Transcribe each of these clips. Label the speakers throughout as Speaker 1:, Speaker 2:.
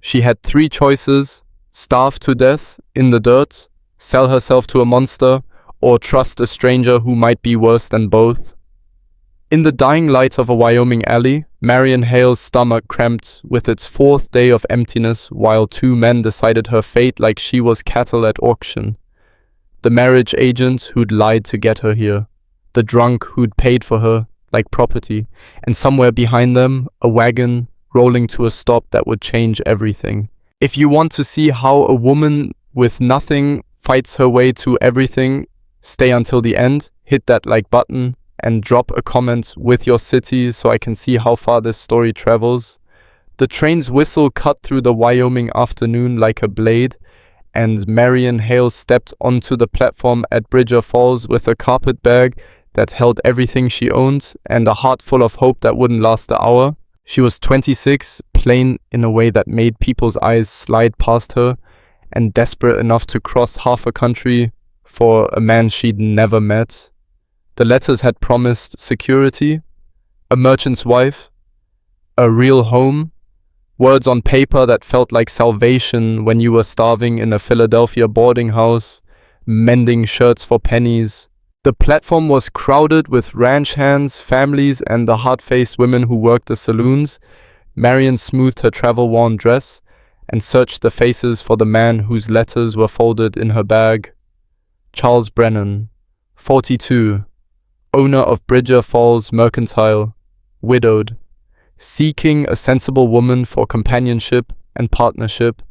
Speaker 1: She had three choices: starve to death in the dirt, sell herself to a monster, or trust a stranger who might be worse than both. In the dying light of a Wyoming alley, Marian Hale's stomach cramped with its fourth day of emptiness while two men decided her fate like she was cattle at auction. The marriage agent who'd lied to get her here, the drunk who'd paid for her like property, and somewhere behind them, a wagon rolling to a stop that would change everything. If you want to see how a woman with nothing fights her way to everything, stay until the end, hit that like button, and drop a comment with your city so I can see how far this story travels. The train's whistle cut through the Wyoming afternoon like a blade, and Marian Hale stepped onto the platform at Bridger Falls with a carpet bag that held everything she owned and a heart full of hope that wouldn't last an hour. She was 26, plain in a way that made people's eyes slide past her, and desperate enough to cross half a country for a man she'd never met. The letters had promised security, a merchant's wife, a real home, words on paper that felt like salvation when you were starving in a Philadelphia boarding house, mending shirts for pennies. The platform was crowded with ranch hands, families, and the hard-faced women who worked the saloons. Marian smoothed her travel-worn dress and searched the faces for the man whose letters were folded in her bag. Charles Brennan, 42, owner of Bridger Falls Mercantile, widowed, seeking a sensible woman for companionship and partnership.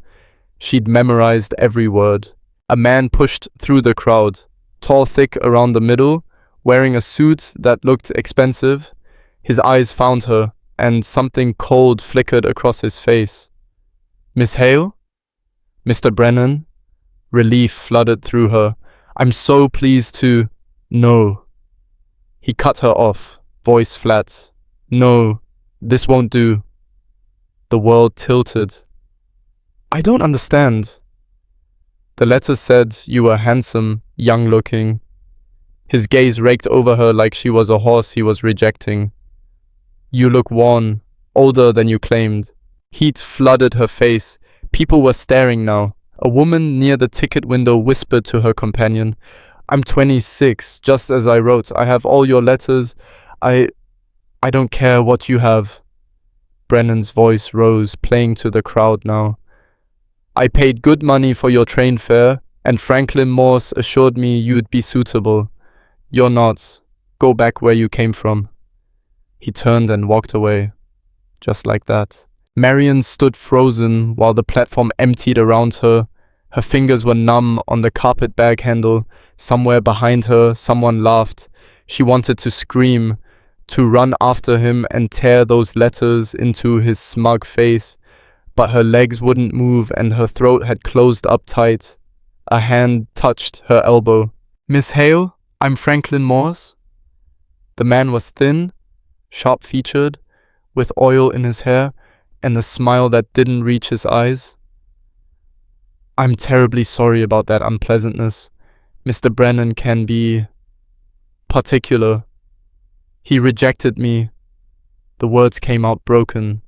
Speaker 1: She'd memorized every word. A man pushed through the crowd, tall, thick around the middle, wearing a suit that looked expensive. His eyes found her, and something cold flickered across his face. "Miss Hale?" "Mr. Brennan?" Relief flooded through her. "I'm so pleased to—" "No." He cut her off, voice flat. "No, this won't do." The world tilted. "I don't understand." The letter said you were handsome, young-looking. His gaze raked over her like she was a horse he was rejecting. "You look worn, older than you claimed." Heat flooded her face. People were staring now. A woman near the ticket window whispered to her companion, "I'm 26, just as I wrote. I have all your letters. I don't care what you have." Brennan's voice rose, playing to the crowd now. "I paid good money for your train fare, and Franklin Morse assured me you'd be suitable. You're not. Go back where you came from." He turned and walked away. Just like that. Marian stood frozen while the platform emptied around her. Her fingers were numb on the carpet bag handle. Somewhere behind her, someone laughed. She wanted to scream, to run after him and tear those letters into his smug face. But her legs wouldn't move and her throat had closed up tight. A hand touched her elbow. "Miss Hale, I'm Franklin Morse." The man was thin, sharp-featured, with oil in his hair and a smile that didn't reach his eyes. "I'm terribly sorry about that unpleasantness. Mr. Brennan can be particular. He rejected me." The words came out broken.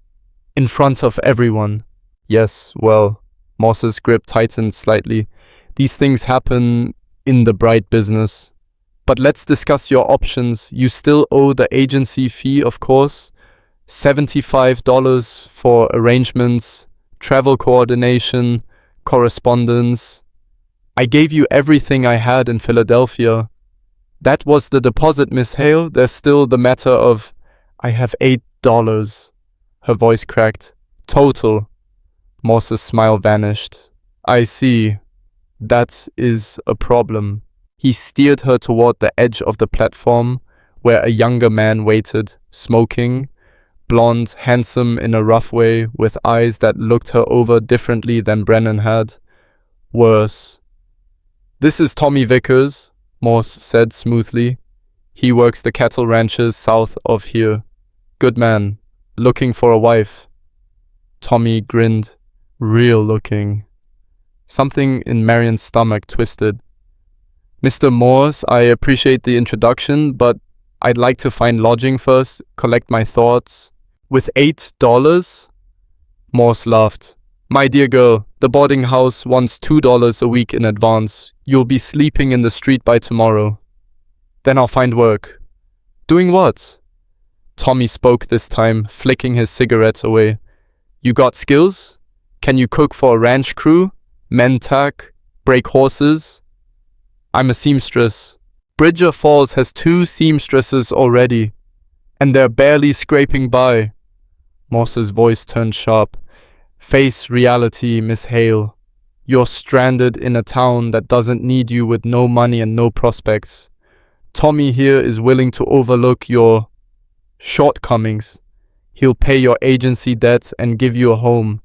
Speaker 1: "In front of everyone." "Yes, well," Morse's grip tightened slightly. "These things happen in the bride business. But let's discuss your options. You still owe the agency fee, of course. $75 for arrangements, travel coordination, correspondence. I gave you everything I had in Philadelphia. That was the deposit, Miss Hale. There's still the matter of—" "I have $8. Her voice cracked. "Total." Morse's smile vanished. "I see. That is a problem." He steered her toward the edge of the platform, where a younger man waited, smoking, blonde, handsome in a rough way, with eyes that looked her over differently than Brennan had. Worse. "This is Tommy Vickers," Morse said smoothly. "He works the cattle ranches south of here. Good man. Looking for a wife." Tommy grinned. "Real looking." Something in Marian's stomach twisted. "Mr. Morse, I appreciate the introduction, but I'd like to find lodging first, collect my thoughts." "With $8? Morse laughed. My dear girl, the boarding house wants $2 a week in advance. You'll be sleeping in the street by tomorrow. Then I'll find work. Doing what? Tommy spoke this time, flicking his cigarette away. You got skills? Can you cook for a ranch crew? Mend tack? Break horses? I'm a seamstress. Bridger Falls has 2 seamstresses already, and they're barely scraping by. Morse's voice turned sharp. Face reality, Miss Hale. You're stranded in a town that doesn't need you with no money and no prospects. Tommy here is willing to overlook your shortcomings. He'll pay your agency debt and give you a home.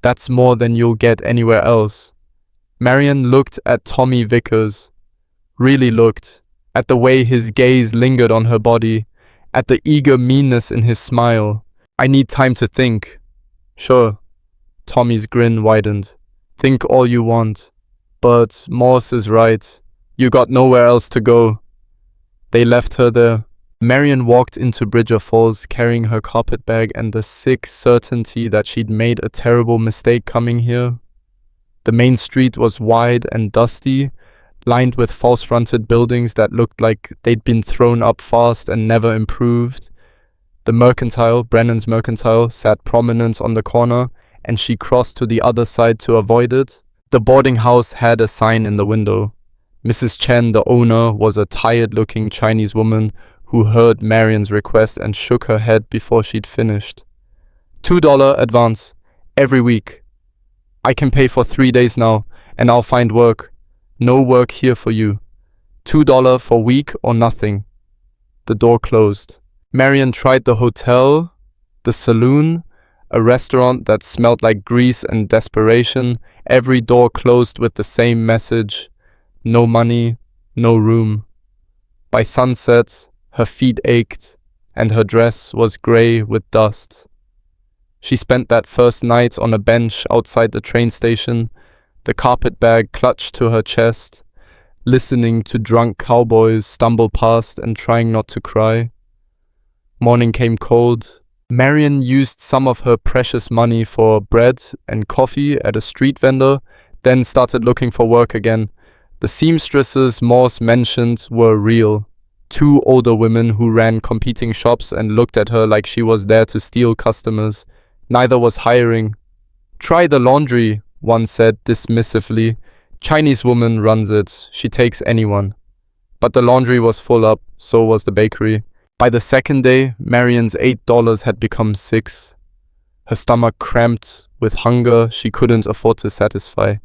Speaker 1: That's more than you'll get anywhere else. Marian looked at Tommy Vickers. Really looked. At the way his gaze lingered on her body. At the eager meanness in his smile. I need time to think. Sure. Tommy's grin widened. Think all you want. But Morse is right. You got nowhere else to go. They left her there. Marian walked into Bridger Falls carrying her carpet bag and the sick certainty that she'd made a terrible mistake coming here. The main street was wide and dusty, lined with false-fronted buildings that looked like they'd been thrown up fast and never improved. The mercantile, Brennan's Mercantile, sat prominent on the corner, and she crossed to the other side to avoid it. The boarding house had a sign in the window. Mrs. Chen, the owner, was a tired-looking Chinese woman who heard Marian's request and shook her head before she'd finished. $2 advance, every week. I can pay for 3 days now, and I'll find work. No work here for you. $2 for week or nothing. The door closed. Marian tried the hotel, the saloon, a restaurant that smelled like grease and desperation. Every door closed with the same message. No money, no room. By sunset, her feet ached, and her dress was grey with dust. She spent that first night on a bench outside the train station, the carpet bag clutched to her chest, listening to drunk cowboys stumble past and trying not to cry. Morning came cold. Marian used some of her precious money for bread and coffee at a street vendor, then started looking for work again. The seamstresses Morse mentioned were real. 2 older women who ran competing shops and looked at her like she was there to steal customers. Neither was hiring. Try the laundry, one said dismissively. Chinese woman runs it. She takes anyone. But the laundry was full up, so was the bakery. By the second day, Marian's $8 had become $6. Her stomach cramped with hunger she couldn't afford to satisfy.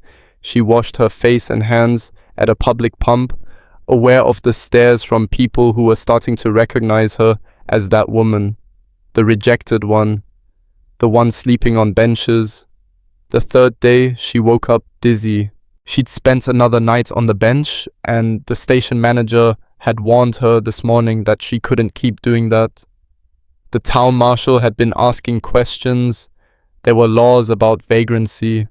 Speaker 1: She washed her face and hands at a public pump, aware of the stares from people who were starting to recognize her as that woman, the rejected one, the one sleeping on benches. The third day, she woke up dizzy. She'd spent another night on the bench, and the station manager had warned her this morning that she couldn't keep doing that. The town marshal had been asking questions. There were laws about vagrancy.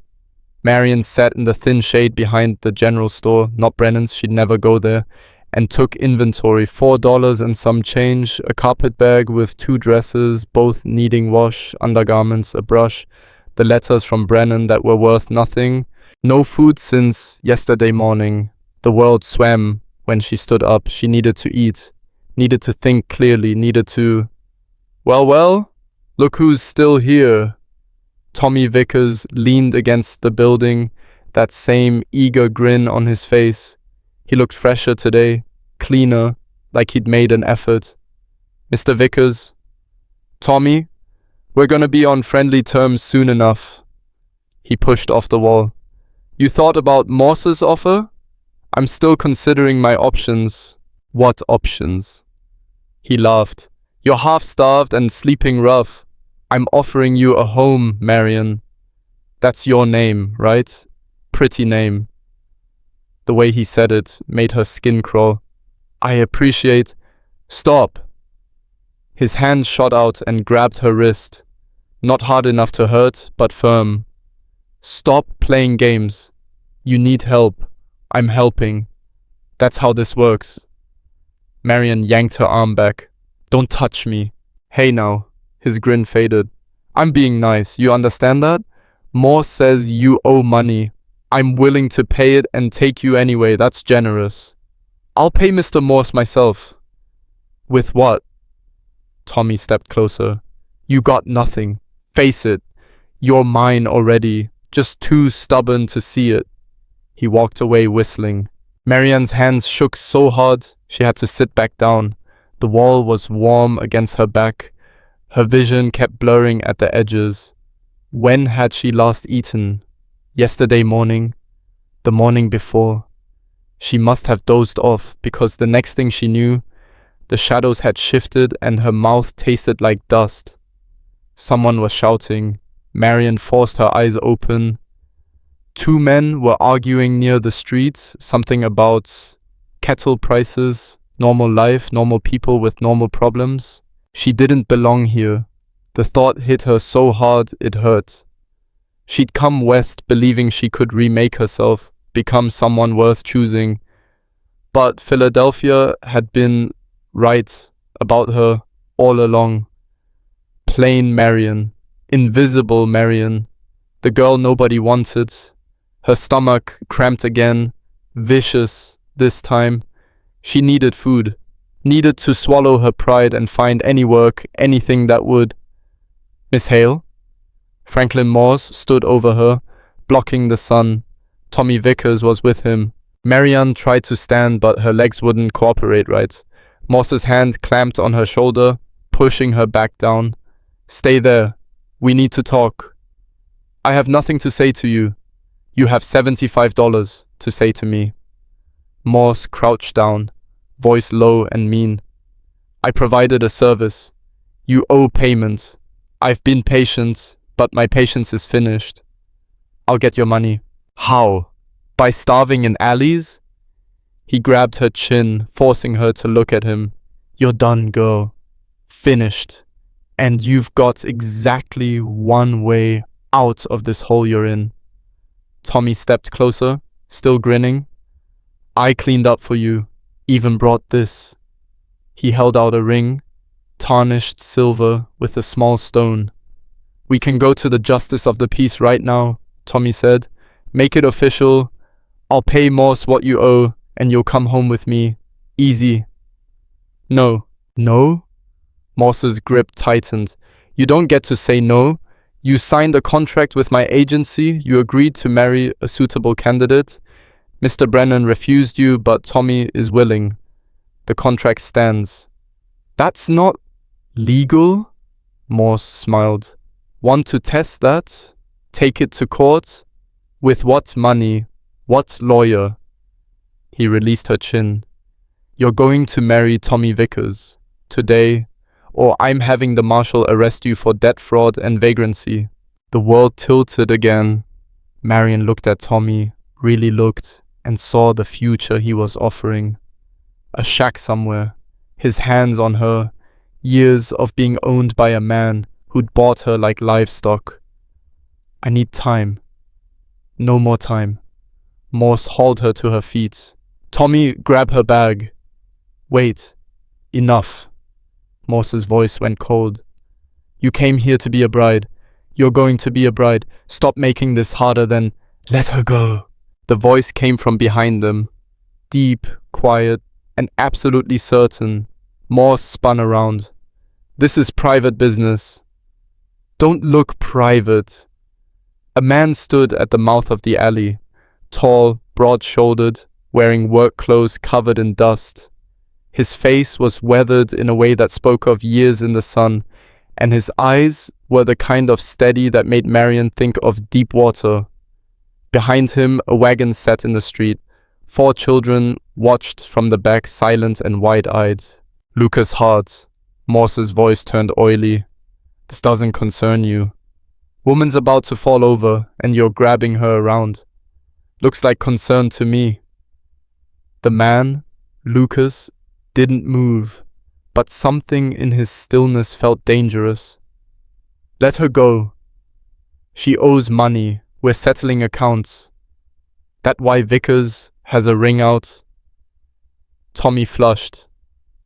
Speaker 1: Marian sat in the thin shade behind the general store, not Brennan's, she'd never go there, and took inventory, $4 and some change, a carpet bag with 2 dresses, both needing wash, undergarments, a brush, the letters from Brennan that were worth nothing. No food since yesterday morning. The world swam when she stood up. She needed to eat, needed to think clearly, needed to... Well, look who's still here. Tommy Vickers leaned against the building, that same eager grin on his face. He looked fresher today, cleaner, like he'd made an effort. Mr. Vickers, Tommy, we're gonna be on friendly terms soon enough. He pushed off the wall. You thought about Morse's offer? I'm still considering my options. What options? He laughed. You're half-starved and sleeping rough. I'm offering you a home, Marian. That's your name, right? Pretty name. The way he said it made her skin crawl. I appreciate... Stop! His hand shot out and grabbed her wrist. Not hard enough to hurt, but firm. Stop playing games. You need help. I'm helping. That's how this works. Marian yanked her arm back. Don't touch me. Hey now. His grin faded. I'm being nice, you understand that? Morse says you owe money. I'm willing to pay it and take you anyway. That's generous. I'll pay Mr. Morse myself. With what? Tommy stepped closer. You got nothing. Face it. You're mine already. Just too stubborn to see it. He walked away whistling. Marian's hands shook so hard she had to sit back down. The wall was warm against her back. Her vision kept blurring at the edges. When had she last eaten? Yesterday morning? The morning before? She must have dozed off because the next thing she knew, the shadows had shifted and her mouth tasted like dust. Someone was shouting. Marian forced her eyes open. Two men were arguing near the street, something about cattle prices, normal life, normal people with normal problems. She didn't belong here. The thought hit her so hard it hurt. She'd come west believing she could remake herself, become someone worth choosing. But Philadelphia had been right about her all along. Plain Marian, invisible Marian, the girl nobody wanted. Her stomach cramped again, vicious this time. She needed food, needed to swallow her pride and find any work, anything that would. Miss Hale? Franklin Morse stood over her, blocking the sun. Tommy Vickers was with him. Marian tried to stand, but her legs wouldn't cooperate right. Morse's hand clamped on her shoulder, pushing her back down. Stay there. We need to talk. I have nothing to say to you. You have $75 to say to me. Morse crouched down, voice low and mean. I provided a service. You owe payment. I've been patient, but my patience is finished. I'll get your money. How? By starving in alleys? He grabbed her chin, forcing her to look at him. You're done, girl. Finished. And you've got exactly one way out of this hole you're in. Tommy stepped closer, still grinning. I cleaned up for you, even brought this. He held out a ring, tarnished silver with a small stone. We can go to the justice of the peace right now, Tommy said. Make it official. I'll pay Morse what you owe, and you'll come home with me. Easy. No. No? Morse's grip tightened. You don't get to say no. You signed a contract with my agency. You agreed to marry a suitable candidate. Mr. Brennan refused you, but Tommy is willing. The contract stands. That's not legal? Morse smiled. Want to test that? Take it to court? With what money? What lawyer? He released her chin. You're going to marry Tommy Vickers. Today, or I'm having the marshal arrest you for debt fraud and vagrancy. The world tilted again. Marian looked at Tommy, really looked, and saw the future he was offering. A shack somewhere, his hands on her, years of being owned by a man who'd bought her like livestock. I need time. No more time. Morse hauled her to her feet. Tommy, grab her bag. Wait. Enough. Morse's voice went cold. You came here to be a bride. You're going to be a bride. Stop making this harder than... Let her go. The voice came from behind them. Deep, quiet, and absolutely certain. Morse spun around. This is private business. Don't look private. A man stood at the mouth of the alley. Tall, broad-shouldered, wearing work clothes covered in dust. His face was weathered in a way that spoke of years in the sun, and his eyes were the kind of steady that made Marian think of deep water. Behind him, a wagon sat in the street. 4 children watched from the back, silent and wide-eyed. Lucas Hart. Morse's voice turned oily. This doesn't concern you. Woman's about to fall over, and you're grabbing her around. Looks like concern to me. The man, Lucas, didn't move, but something in his stillness felt dangerous. Let her go. She owes money. We're settling accounts. That why Vickers has a ring out? Tommy flushed.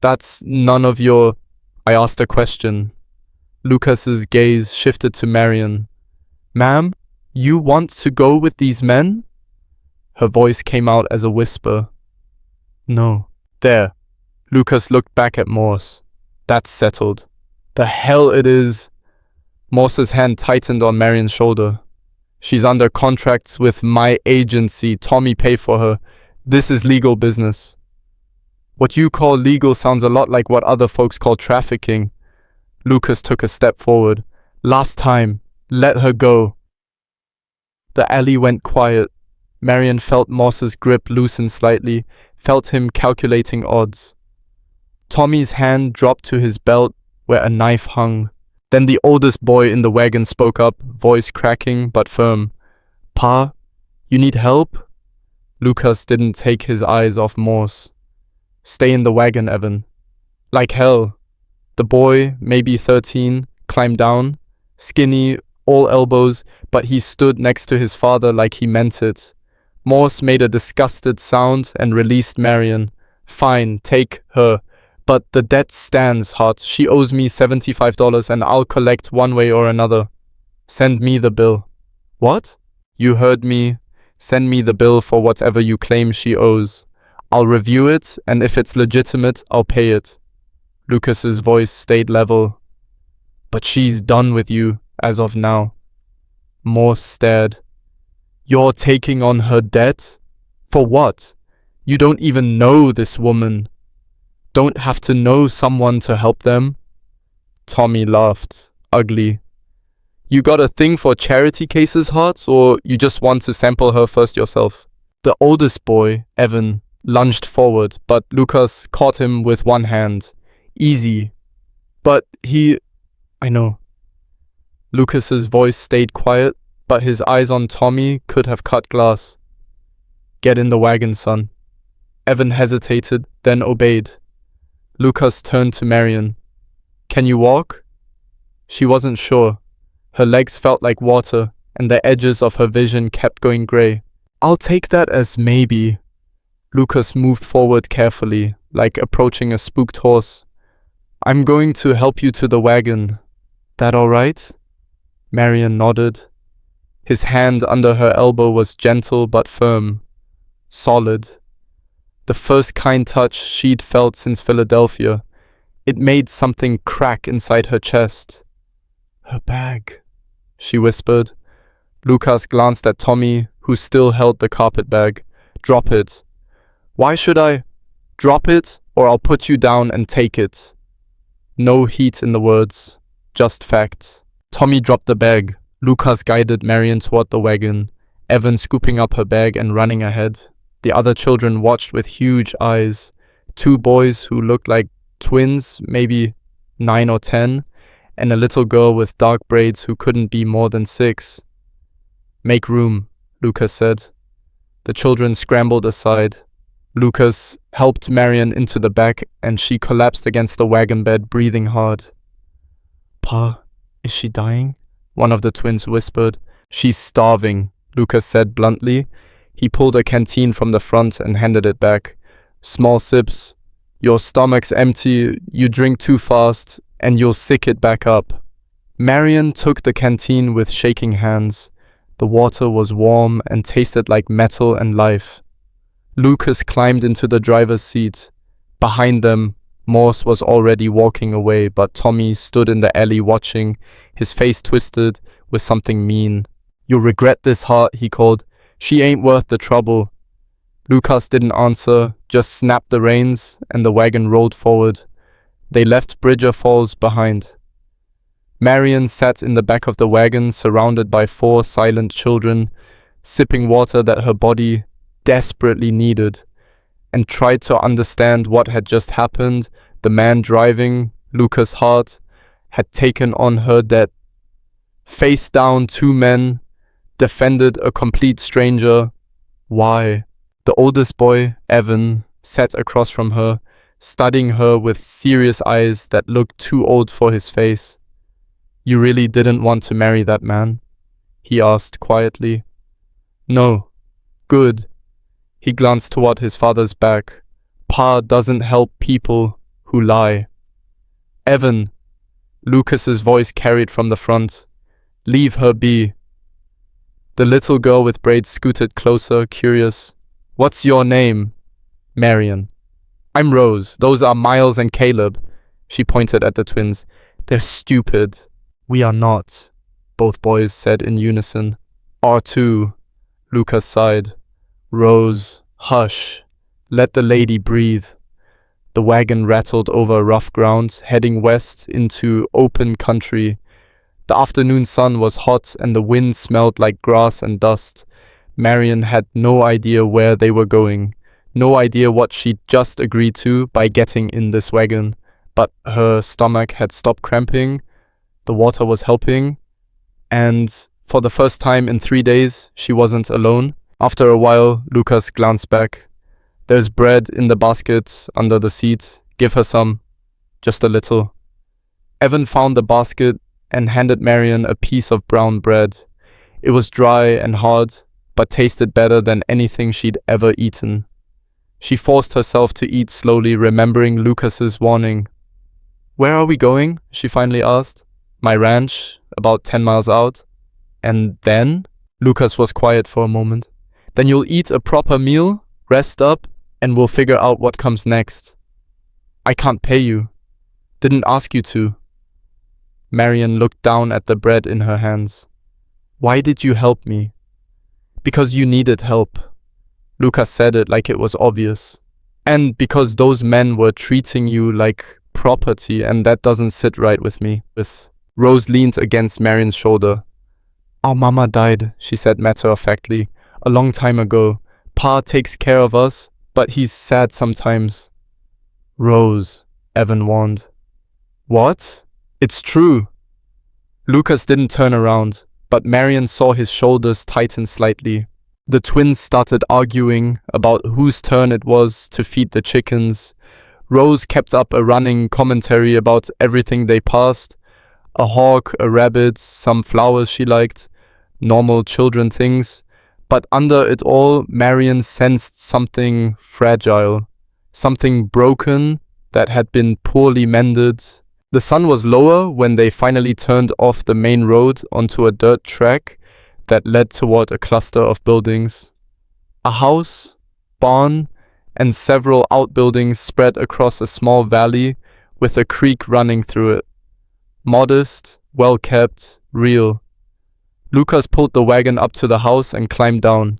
Speaker 1: That's none of your... I asked a question. Lucas's gaze shifted to Marian. Ma'am, You want to go with these men? Her voice came out as a whisper. No. There. Lucas looked back at Morse. That's settled. The hell it is. Morse's hand tightened on Marian's shoulder. She's under contracts with my agency. Tommy paid for her. This is legal business. What you call legal sounds a lot like what other folks call trafficking. Lucas took a step forward. Last time. Let her go. The alley went quiet. Marian felt Morse's grip loosen slightly, felt him calculating odds. Tommy's hand dropped to his belt where a knife hung. Then the oldest boy in the wagon spoke up, voice cracking but firm. Pa, you need help? Lucas didn't take his eyes off Morse. Stay in the wagon, Evan. Like hell. The boy, maybe 13, climbed down, skinny, all elbows, but he stood next to his father like he meant it. Morse made a disgusted sound and released Marian. Fine, take her. But the debt stands, Hart. She owes me $75 and I'll collect one way or another. Send me the bill. What? You heard me. Send me the bill for whatever you claim she owes. I'll review it, and if it's legitimate, I'll pay it. Lucas's voice stayed level. But she's done with you, as of now. Morse stared. You're taking on her debt? For what? You don't even know this woman. Don't have to know someone to help them? Tommy laughed, ugly. You got a thing for charity cases, Hart, or you just want to sample her first yourself? The oldest boy, Evan, lunged forward, but Lucas caught him with one hand. Easy. But I know. Lucas's voice stayed quiet, but his eyes on Tommy could have cut glass. Get in the wagon, son. Evan hesitated, then obeyed. Lucas turned to Marian. Can you walk? She wasn't sure. Her legs felt like water, and the edges of her vision kept going grey. I'll take that as maybe. Lucas moved forward carefully, like approaching a spooked horse. I'm going to help you to the wagon. That all right? Marian nodded. His hand under her elbow was gentle but firm. Solid. The first kind touch she'd felt since Philadelphia. It made something crack inside her chest. Her bag, she whispered. Lucas glanced at Tommy, who still held the carpet bag. Drop it. Why should I? Drop it, or I'll put you down and take it. No heat in the words, just fact. Tommy dropped the bag. Lucas guided Marian toward the wagon, Evan scooping up her bag and running ahead. The other children watched with huge eyes. 2 boys who looked like twins, maybe 9 or 10, and a little girl with dark braids who couldn't be more than 6. Make room, Lucas said. The children scrambled aside. Lucas helped Marian into the back and she collapsed against the wagon bed, breathing hard. Pa, is she dying? One of the twins whispered. She's starving, Lucas said bluntly. He pulled a canteen from the front and handed it back. Small sips. Your stomach's empty, you drink too fast, and you'll sick it back up. Marian took the canteen with shaking hands. The water was warm and tasted like metal and life. Lucas climbed into the driver's seat. Behind them, Morse was already walking away, but Tommy stood in the alley watching, his face twisted with something mean. You'll regret this, Hart, he called. She ain't worth the trouble. Lucas didn't answer, just snapped the reins, and the wagon rolled forward. They left Bridger Falls behind. Marian sat in the back of the wagon, surrounded by 4 silent children, sipping water that her body desperately needed, and tried to understand what had just happened. The man driving, Lucas Hart, had taken on her debt. Face down 2 men, defended a complete stranger. Why? The oldest boy, Evan, sat across from her, studying her with serious eyes that looked too old for his face. You really didn't want to marry that man? He asked quietly. No. Good. He glanced toward his father's back. Pa doesn't help people who lie. Evan, Lucas's voice carried from the front. Leave her be. The little girl with braids scooted closer, curious. What's your name? Marian. I'm Rose. Those are Miles and Caleb. She pointed at the twins. They're stupid. We are not, both boys said in unison. R2, Lucas sighed. Rose, hush. Let the lady breathe. The wagon rattled over rough ground, heading west into open country. The afternoon sun was hot and the wind smelled like grass and dust. Marian had no idea where they were going, no idea what she'd just agreed to by getting in this wagon, but her stomach had stopped cramping, the water was helping, and for the first time in 3 days, she wasn't alone. After a while, Lucas glanced back. There's bread in the basket under the seat. Give her some. Just a little. Evan found the basket and handed Marian a piece of brown bread. It was dry and hard, but tasted better than anything she'd ever eaten. She forced herself to eat slowly, remembering Lucas's warning. Where are we going? She finally asked. My ranch, about 10 miles out. And then? Lucas was quiet for a moment. Then you'll eat a proper meal, rest up, and we'll figure out what comes next. I can't pay you. Didn't ask you to. Marian looked down at the bread in her hands. Why did you help me? Because you needed help. Lucas said it like it was obvious. And because those men were treating you like property, and that doesn't sit right with me. Rose leaned against Marian's shoulder. Our mama died, she said matter-of-factly, a long time ago. Pa takes care of us, but he's sad sometimes. Rose, Evan warned. What? It's true. Lucas didn't turn around, but Marian saw his shoulders tighten slightly. The twins started arguing about whose turn it was to feed the chickens. Rose kept up a running commentary about everything they passed. A hawk, a rabbit, some flowers she liked, normal children things. But under it all, Marian sensed something fragile, something broken that had been poorly mended. The sun was lower when they finally turned off the main road onto a dirt track that led toward a cluster of buildings. A house, barn, and several outbuildings spread across a small valley with a creek running through it. Modest, well-kept, real. Lucas pulled the wagon up to the house and climbed down.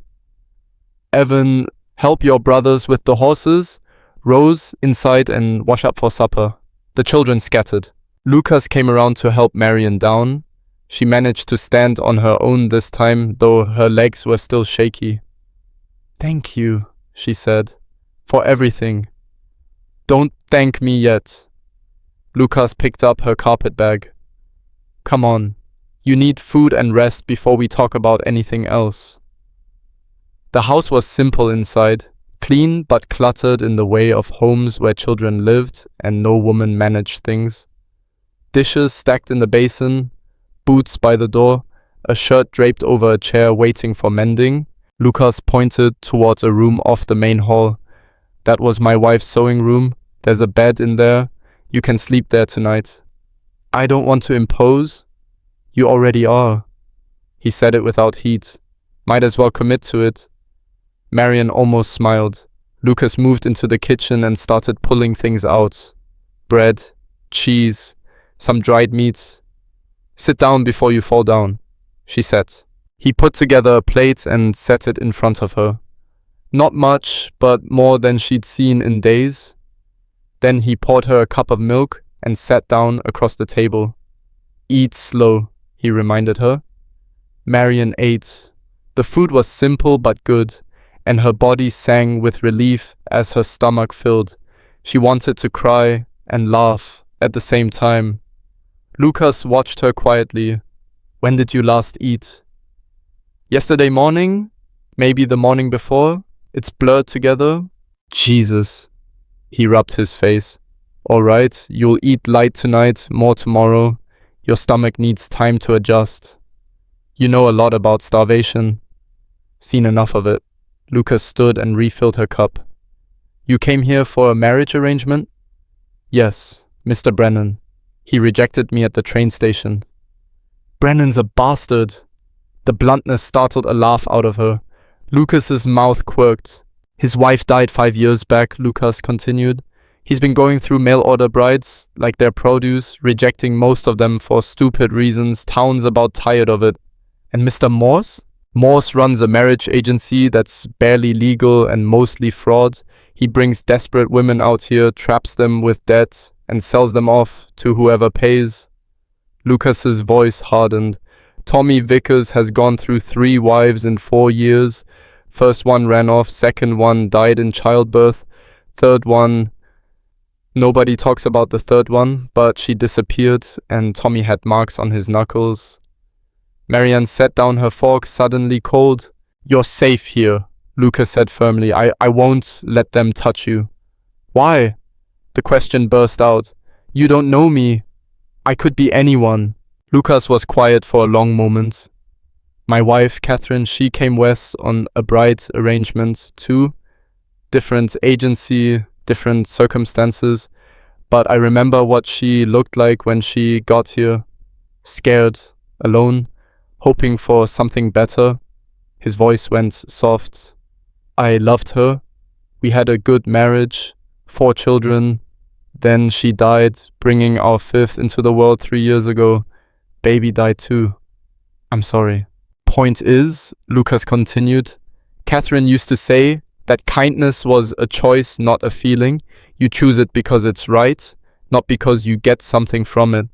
Speaker 1: Evan, help your brothers with the horses. Rose, inside and wash up for supper. The children scattered. Lucas came around to help Marian down. She managed to stand on her own this time, though her legs were still shaky. Thank you, she said, for everything. Don't thank me yet. Lucas picked up her carpet bag. Come on, you need food and rest before we talk about anything else. The house was simple inside, clean but cluttered in the way of homes where children lived and no woman managed things. Dishes stacked in the basin, boots by the door, a shirt draped over a chair waiting for mending. Lucas pointed towards a room off the main hall. That was my wife's sewing room. There's a bed in there. You can sleep there tonight. I don't want to impose. You already are. He said it without heat. Might as well commit to it. Marian almost smiled. Lucas moved into the kitchen and started pulling things out. Bread, cheese, some dried meat. Sit down before you fall down, she said. He put together a plate and set it in front of her. Not much, but more than she'd seen in days. Then he poured her a cup of milk and sat down across the table. Eat slow, he reminded her. Marian ate. The food was simple but good, and her body sang with relief as her stomach filled. She wanted to cry and laugh at the same time. Lucas watched her quietly. When did you last eat? Yesterday morning? Maybe the morning before? It's blurred together. Jesus. He rubbed his face. All right, you'll eat light tonight, more tomorrow. Your stomach needs time to adjust. You know a lot about starvation. Seen enough of it. Lucas stood and refilled her cup. You came here for a marriage arrangement? Yes, Mr. Brennan. He rejected me at the train station. Brennan's a bastard. The bluntness startled a laugh out of her. Lucas's mouth quirked. His wife died 5 years back, Lucas continued. He's been going through mail-order brides, like their produce, rejecting most of them for stupid reasons. Town's about tired of it. And Mr. Morse? Morse runs a marriage agency that's barely legal and mostly fraud. He brings desperate women out here, traps them with debt, and sells them off to whoever pays. Lucas's voice hardened. Tommy Vickers has gone through 3 wives in 4 years. First one ran off, second one died in childbirth, third one... Nobody talks about the third one, but she disappeared and Tommy had marks on his knuckles. Marian set down her fork, suddenly cold. "You're safe here," Lucas said firmly. I won't let them touch you." "Why?" The question burst out. "You don't know me. I could be anyone." Lucas was quiet for a long moment. "My wife, Catherine, she came west on a bride arrangement too. Different agency, different circumstances. But I remember what she looked like when she got here. Scared, alone, hoping for something better." His voice went soft. "I loved her. We had a good marriage, 4 children. Then she died, bringing our 5th into the world 3 years ago. Baby died too. I'm sorry." "Point is," Lucas continued, "Catherine used to say that kindness was a choice, not a feeling. You choose it because it's right, not because you get something from it."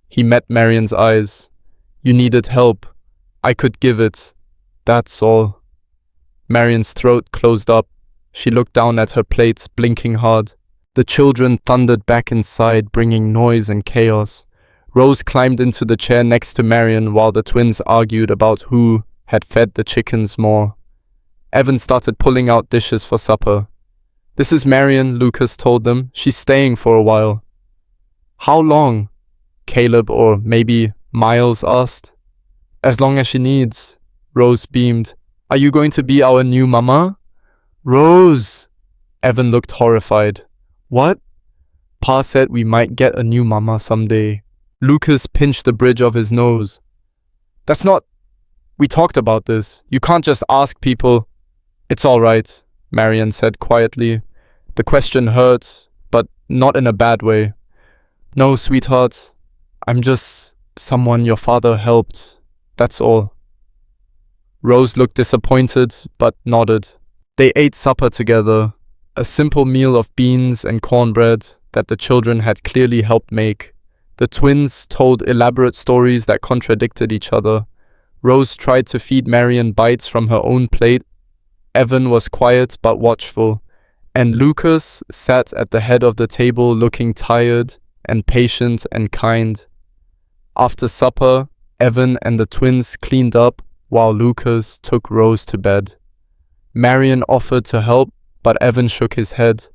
Speaker 1: He met Marian's eyes. "You needed help. I could give it. That's all." Marian's throat closed up. She looked down at her plate, blinking hard. The children thundered back inside, bringing noise and chaos. Rose climbed into the chair next to Marian while the twins argued about who had fed the chickens more. Evan started pulling out dishes for supper. "This is Marian," Lucas told them. "She's staying for a while." "How long?" Caleb, or maybe Miles, asked. "As long as she needs," Rose beamed. "Are you going to be our new mama?" "Rose!" Evan looked horrified. "What?" "Pa said we might get a new mama someday." Lucas pinched the bridge of his nose. "That's not... We talked about this. You can't just ask people." "It's all right," Marian said quietly. The question hurt, but not in a bad way. "No, sweetheart. I'm just someone your father helped. That's all." Rose looked disappointed, but nodded. They ate supper together, a simple meal of beans and cornbread that the children had clearly helped make. The twins told elaborate stories that contradicted each other. Rose tried to feed Marian bites from her own plate. Evan was quiet but watchful, and Lucas sat at the head of the table looking tired and patient and kind. After supper, Evan and the twins cleaned up while Lucas took Rose to bed. Marian offered to help, but Evan shook his head.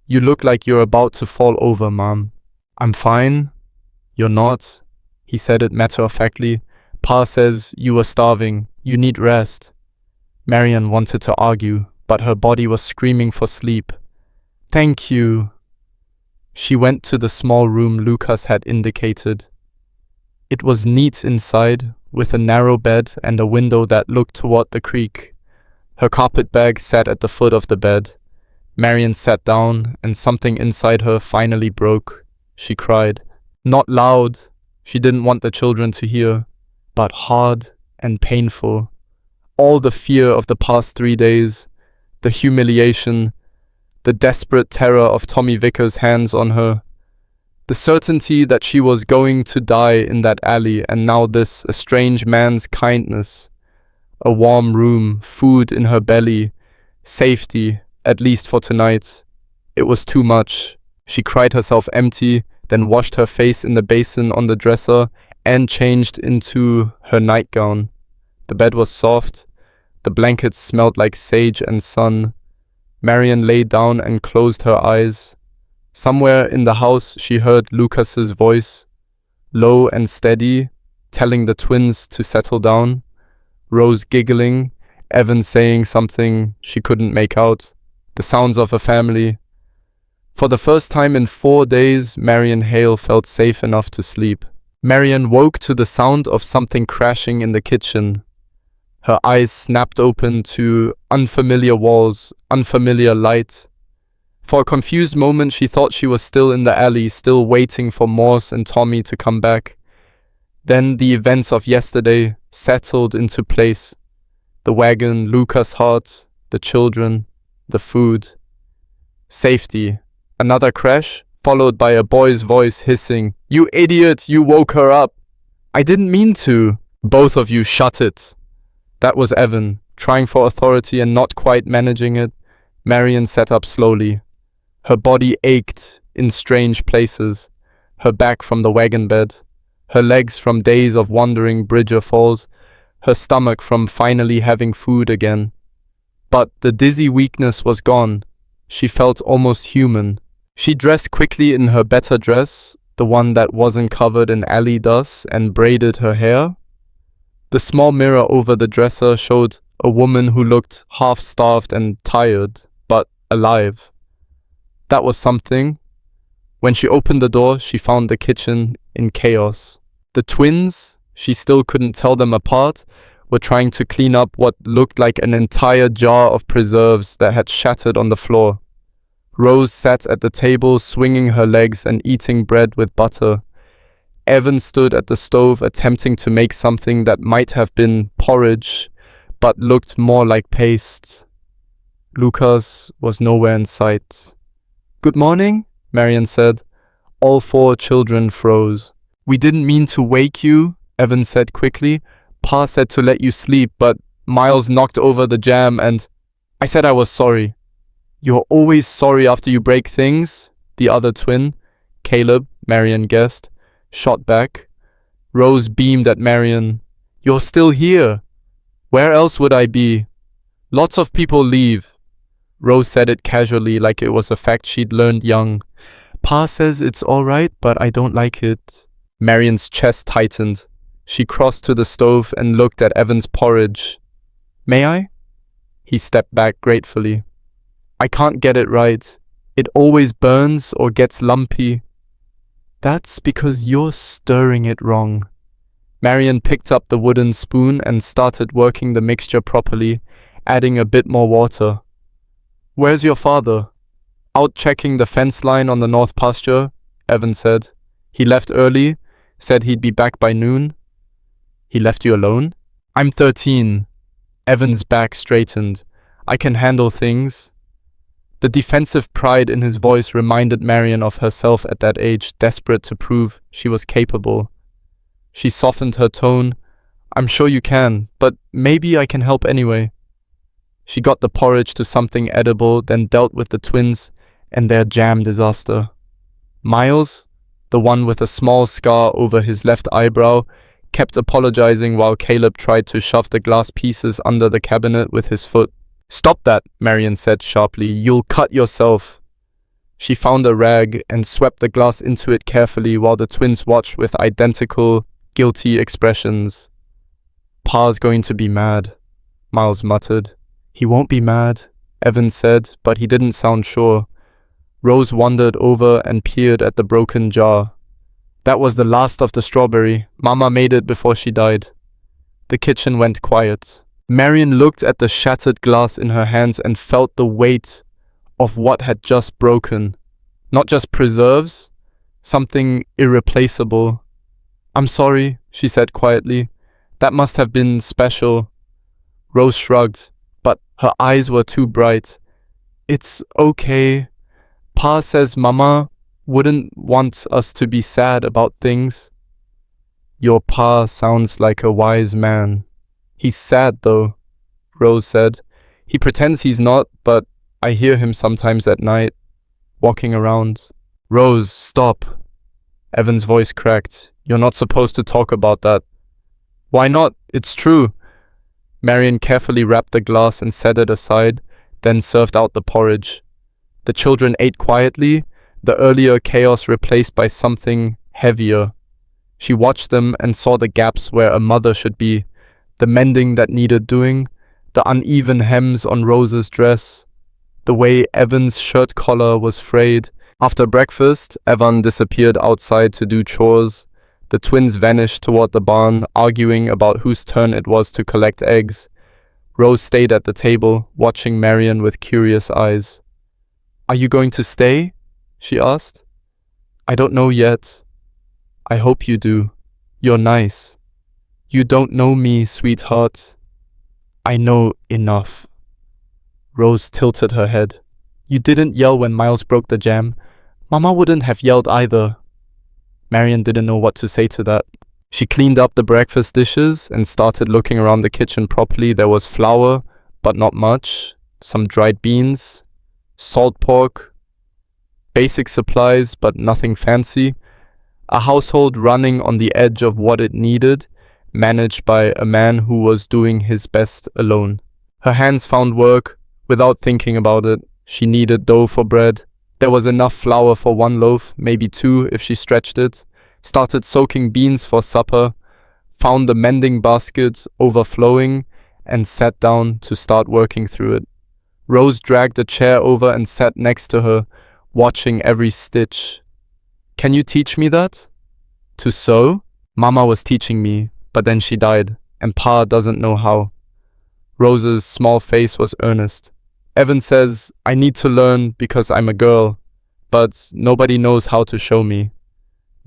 Speaker 1: "You look like you're about to fall over, Mom." "I'm fine." "You're not." He said it matter-of-factly. "Pa says you were starving. You need rest." Marian wanted to argue, but her body was screaming for sleep. "Thank you." She went to the small room Lucas had indicated. It was neat inside, with a narrow bed and a window that looked toward the creek. Her carpet bag sat at the foot of the bed. Marian sat down, and something inside her finally broke. She cried. Not loud, she didn't want the children to hear, but hard and painful. All the fear of the past 3 days, the humiliation, the desperate terror of Tommy Vickers' hands on her, the certainty that she was going to die in that alley, and now this, a strange man's kindness, a warm room, food in her belly, safety, at least for tonight. It was too much. She cried herself empty, then washed her face in the basin on the dresser and changed into her nightgown. The bed was soft. The blankets smelled like sage and sun. Marian lay down and closed her eyes. Somewhere in the house she heard Lucas's voice, low and steady, telling the twins to settle down. Rose giggling, Evan saying something she couldn't make out. The sounds of a family. For the first time in 4 days, Marian Hale felt safe enough to sleep. Marian woke to the sound of something crashing in the kitchen. Her eyes snapped open to unfamiliar walls, unfamiliar light. For a confused moment, she thought she was still in the alley, still waiting for Morse and Tommy to come back. Then the events of yesterday settled into place. The wagon, Lucas Hart, the children, the food. Safety. Another crash, followed by a boy's voice hissing, "You idiot, you woke her up." "I didn't mean to." "Both of you shut it." That was Evan, trying for authority and not quite managing it. Marian sat up slowly. Her body ached in strange places. Her back from the wagon bed. Her legs from days of wandering Bridger Falls. Her stomach from finally having food again. But the dizzy weakness was gone. She felt almost human. She dressed quickly in her better dress, the one that wasn't covered in alley dust, and braided her hair. The small mirror over the dresser showed a woman who looked half-starved and tired, but alive. That was something. When she opened the door, she found the kitchen in chaos. The twins, she still couldn't tell them apart, were trying to clean up what looked like an entire jar of preserves that had shattered on the floor. Rose sat at the table, swinging her legs and eating bread with butter. Evan stood at the stove attempting to make something that might have been porridge, but looked more like paste. Lucas was nowhere in sight. "Good morning," Marian said. All four children froze. "We didn't mean to wake you," Evan said quickly. "Pa said to let you sleep, but Miles knocked over the jam and I said I was sorry." "You're always sorry after you break things," the other twin, Caleb, Marian guessed, shot back. Rose beamed at Marian. "You're still here. Where else would I be? Lots of people leave." Rose said it casually, like it was a fact she'd learned young. "Pa says it's all right, but I don't like it." Marian's chest tightened. She crossed to the stove and looked at Evan's porridge. "May I?" He stepped back gratefully. "I can't get it right. It always burns or gets lumpy." "That's because you're stirring it wrong." Marian picked up the wooden spoon and started working the mixture properly, adding a bit more water. "Where's your father?" "Out checking the fence line on the north pasture," Evan said. "He left early, said he'd be back by noon." "He left you alone?" "I'm 13. Evan's back straightened. "I can handle things." The defensive pride in his voice reminded Marian of herself at that age, desperate to prove she was capable. She softened her tone. "I'm sure you can, but maybe I can help anyway." She got the porridge to something edible, then dealt with the twins and their jam disaster. Miles, the one with a small scar over his left eyebrow, kept apologizing while Caleb tried to shove the glass pieces under the cabinet with his foot. "Stop that," Marian said sharply. "You'll cut yourself." She found a rag and swept the glass into it carefully while the twins watched with identical, guilty expressions. "Pa's going to be mad," Miles muttered. "He won't be mad," Evan said, but he didn't sound sure. Rose wandered over and peered at the broken jar. "That was the last of the strawberry. Mama made it before she died." The kitchen went quiet. Marian looked at the shattered glass in her hands and felt the weight of what had just broken. Not just preserves, something irreplaceable. "I'm sorry," she said quietly. "That must have been special." Rose shrugged, but her eyes were too bright. "It's okay. Pa says Mama wouldn't want us to be sad about things." "Your pa sounds like a wise man." "He's sad though," Rose said. "He pretends he's not, but I hear him sometimes at night, walking around." "Rose, stop." Evan's voice cracked. "You're not supposed to talk about that." "Why not? It's true." Marian carefully wrapped the glass and set it aside, then served out the porridge. The children ate quietly, the earlier chaos replaced by something heavier. She watched them and saw the gaps where a mother should be, the mending that needed doing, the uneven hems on Rose's dress, the way Evan's shirt collar was frayed. After breakfast, Evan disappeared outside to do chores. The twins vanished toward the barn, arguing about whose turn it was to collect eggs. Rose stayed at the table, watching Marian with curious eyes. "Are you going to stay?" she asked. "I don't know yet. I hope you do. You're nice." "You don't know me, sweetheart." "I know enough." Rose tilted her head. "You didn't yell when Miles broke the jam. Mama wouldn't have yelled either." Marian didn't know what to say to that. She cleaned up the breakfast dishes and started looking around the kitchen properly. There was flour, but not much, some dried beans, salt pork, basic supplies, but nothing fancy. A household running on the edge of what it needed, managed by a man who was doing his best alone. Her hands found work without thinking about it. She kneaded dough for bread. There was enough flour for one loaf, maybe two if she stretched it. Started soaking beans for supper, found the mending basket overflowing, and sat down to start working through it. Rose dragged a chair over and sat next to her, watching every stitch. "Can you teach me that?" "To sew?" "Mama was teaching me, but then she died, and Pa doesn't know how." Rose's small face was earnest. "Evan says I need to learn because I'm a girl, but nobody knows how to show me."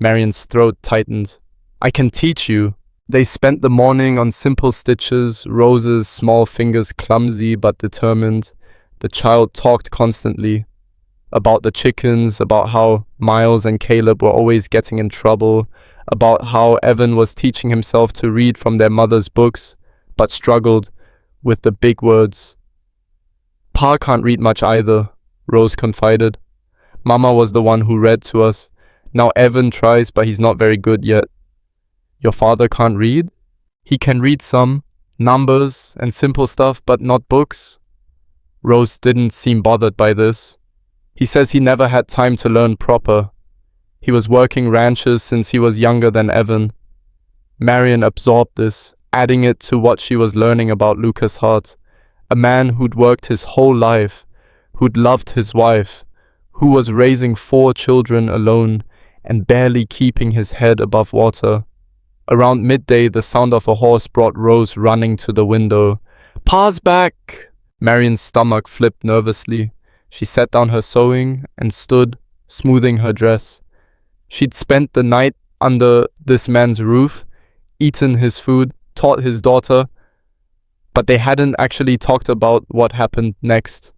Speaker 1: Marian's throat tightened. "I can teach you." They spent the morning on simple stitches, Rose's small fingers clumsy but determined. The child talked constantly about the chickens, about how Miles and Caleb were always getting in trouble, about how Evan was teaching himself to read from their mother's books, but struggled with the big words. "Pa can't read much either," Rose confided. "Mama was the one who read to us. Now Evan tries, but he's not very good yet." "Your father can't read?" "He can read some, numbers and simple stuff, but not books." Rose didn't seem bothered by this. "He says he never had time to learn proper. He was working ranches since he was younger than Evan." Marian absorbed this, adding it to what she was learning about Lucas Hart, a man who'd worked his whole life, who'd loved his wife, who was raising 4 children alone and barely keeping his head above water. Around midday, the sound of a horse brought Rose running to the window. "Pa's back!" Marian's stomach flipped nervously. She set down her sewing and stood, smoothing her dress. She'd spent the night under this man's roof, eaten his food, taught his daughter, but they hadn't actually talked about what happened next.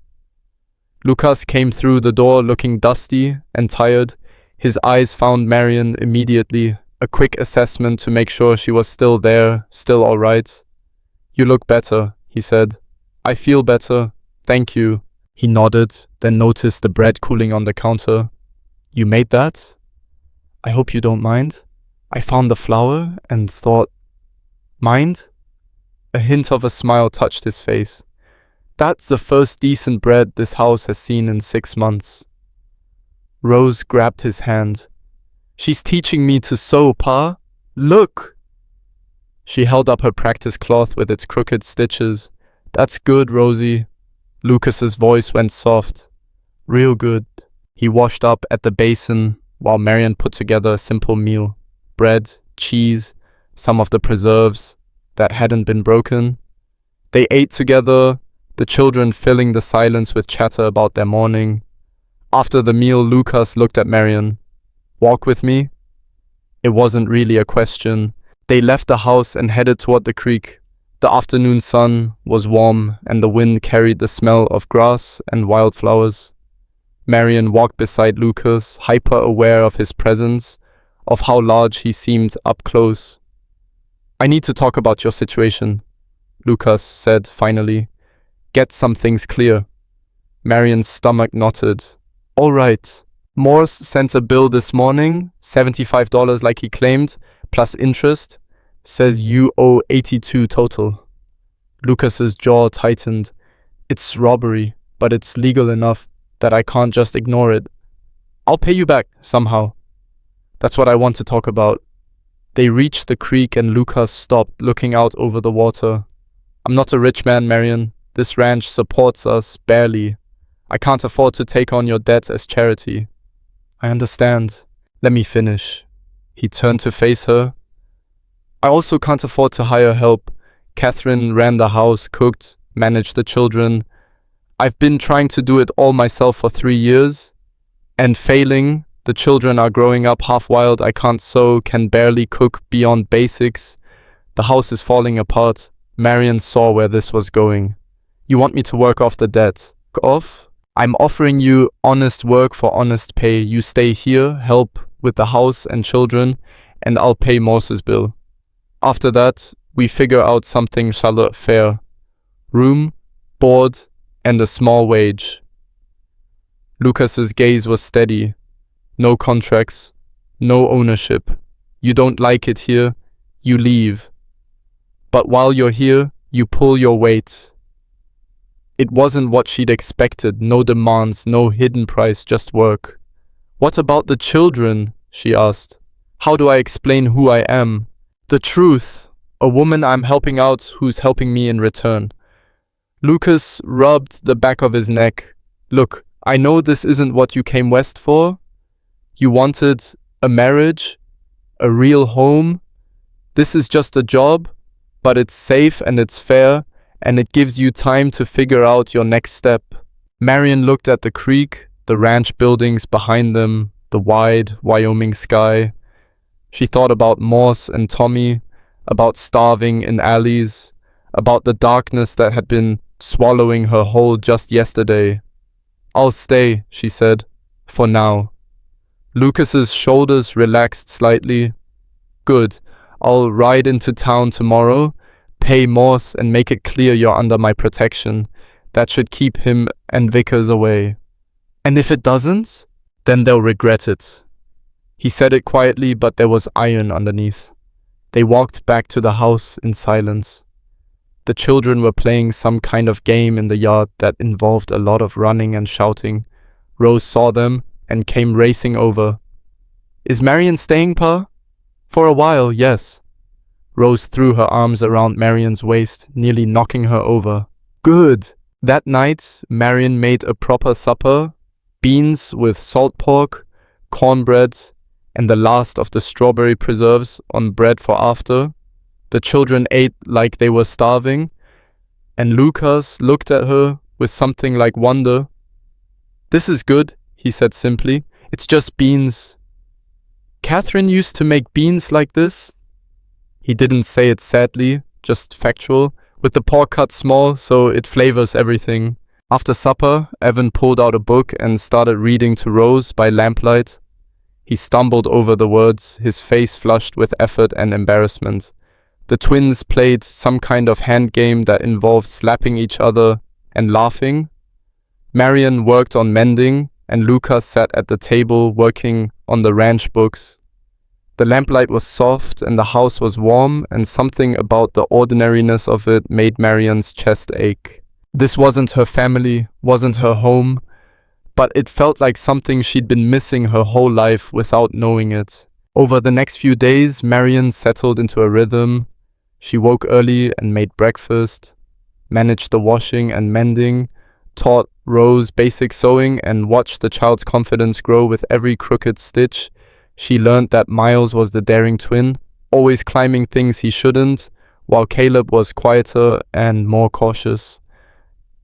Speaker 1: Lucas came through the door looking dusty and tired. His eyes found Marian immediately, a quick assessment to make sure she was still there, still all right. "You look better," he said. "I feel better, thank you." He nodded, then noticed the bread cooling on the counter. "You made that? I hope you don't mind. I found the flour and thought..." "Mind?" A hint of a smile touched his face. "That's the first decent bread this house has seen in 6 months." Rose grabbed his hand. "She's teaching me to sew, Pa. Look!" She held up her practice cloth with its crooked stitches. "That's good, Rosie." Lucas's voice went soft. "Real good." He washed up at the basin while Marian put together a simple meal. Bread, cheese, some of the preserves that hadn't been broken. They ate together, the children filling the silence with chatter about their morning. After the meal, Lucas looked at Marian. "Walk with me?" It wasn't really a question. They left the house and headed toward the creek. The afternoon sun was warm and the wind carried the smell of grass and wildflowers. Marian walked beside Lucas, hyper-aware of his presence, of how large he seemed up close. "I need to talk about your situation," Lucas said finally. "Get some things clear." Marian's stomach knotted. "All right. Morse sent a bill this morning, $75 like he claimed, plus interest. Says you owe 82 total." Lucas's jaw tightened. "It's robbery, but it's legal enough that I can't just ignore it. I'll pay you back somehow. That's what I want to talk about." They reached the creek and Lucas stopped, looking out over the water. "I'm not a rich man, Marian. This ranch supports us, barely. I can't afford to take on your debt as charity." "I understand. Let me finish." He turned to face her. I also can't afford to hire help. Catherine ran the house, cooked, managed the children. I've been trying to do it all myself for 3 years. And failing. The children are growing up half wild. I can't sew, can barely cook beyond basics. The house is falling apart. Marian saw where this was going. You want me to work off the debt? Off? I'm offering you honest work for honest pay. You stay here, help with the house and children, and I'll pay Morse's bill. After that, we figure out something fair. Room, board, and a small wage. Lucas's gaze was steady. No contracts, no ownership. You don't like it here, you leave. But while you're here, you pull your weight. It wasn't what she'd expected, no demands, no hidden price, just work. What about the children? She asked. How do I explain who I am? The truth. A woman I'm helping out who's helping me in return. Lucas rubbed the back of his neck. Look, I know this isn't what you came west for. You wanted a marriage, a real home. This is just a job, but it's safe and it's fair, and it gives you time to figure out your next step. Marian looked at the creek, the ranch buildings behind them, the wide Wyoming sky. She thought about Morse and Tommy, about starving in alleys, about the darkness that had been swallowing her whole just yesterday. I'll stay, she said, for now. Lucas's shoulders relaxed slightly. Good. I'll ride into town tomorrow, pay Morse and make it clear you're under my protection. That should keep him and Vickers away. And if it doesn't, then they'll regret it. He said it quietly, but there was iron underneath. They walked back to the house in silence. The children were playing some kind of game in the yard that involved a lot of running and shouting. Rose saw them and came racing over. Is Marian staying, Pa? For a while, yes. Rose threw her arms around Marian's waist, nearly knocking her over. Good. That night, Marian made a proper supper, beans with salt pork, cornbread, and the last of the strawberry preserves on bread for after. The children ate like they were starving, and Lucas looked at her with something like wonder. This is good, he said simply. It's just beans. Catherine used to make beans like this? He didn't say it sadly, just factual, with the pork cut small so it flavors everything. After supper, Evan pulled out a book and started reading to Rose by lamplight. He stumbled over the words, his face flushed with effort and embarrassment. The twins played some kind of hand game that involved slapping each other and laughing. Marian worked on mending, and Lucas sat at the table working on the ranch books. The lamplight was soft and the house was warm, and something about the ordinariness of it made Marian's chest ache. This wasn't her family, wasn't her home, but it felt like something she'd been missing her whole life without knowing it. Over the next few days, Marian settled into a rhythm. She woke early and made breakfast, managed the washing and mending, taught Rose basic sewing, and watched the child's confidence grow with every crooked stitch. She learned that Miles was the daring twin, always climbing things he shouldn't, while Caleb was quieter and more cautious.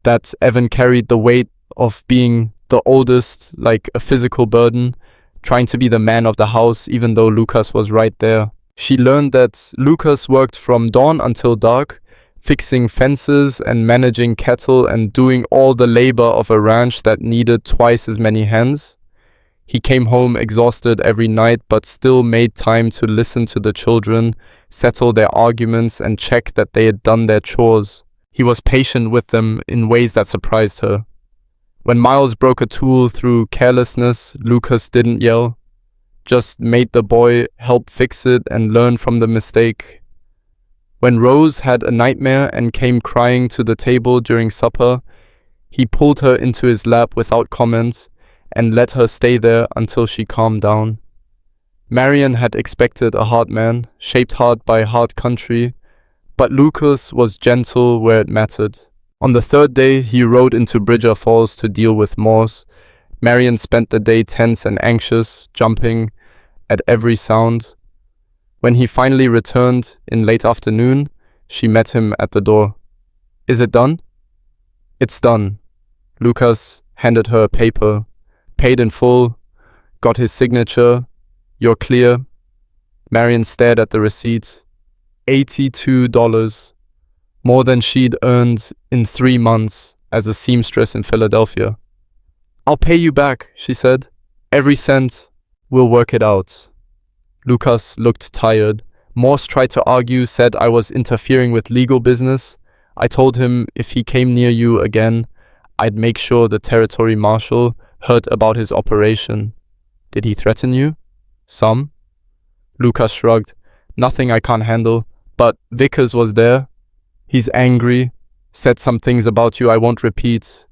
Speaker 1: That Evan carried the weight of being the oldest like a physical burden, trying to be the man of the house even though Lucas was right there. She learned that Lucas worked from dawn until dark, fixing fences and managing cattle and doing all the labor of a ranch that needed twice as many hands. He came home exhausted every night, but still made time to listen to the children, settle their arguments, and check that they had done their chores. He was patient with them in ways that surprised her. When Miles broke a tool through carelessness, Lucas didn't yell, just made the boy help fix it and learn from the mistake. When Rose had a nightmare and came crying to the table during supper, he pulled her into his lap without comment and let her stay there until she calmed down. Marian had expected a hard man, shaped hard by hard country, but Lucas was gentle where it mattered. On the third day, he rode into Bridger Falls to deal with Morse. Marian spent the day tense and anxious, jumping at every sound. When he finally returned in late afternoon, she met him at the door. "Is it done?" "It's done." Lucas handed her a paper. "Paid in full. Got his signature. You're clear." Marian stared at the receipt. $82. More than she'd earned in 3 months as a seamstress in Philadelphia. "I'll pay you back," she said. "Every cent. We'll work it out." Lucas looked tired. Morse tried to argue, said I was interfering with legal business. I told him if he came near you again, I'd make sure the territory marshal heard about his operation. "Did he threaten you?" "Some." Lucas shrugged. "Nothing I can't handle. But Vickers was there. He's angry. Said some things about you I won't repeat."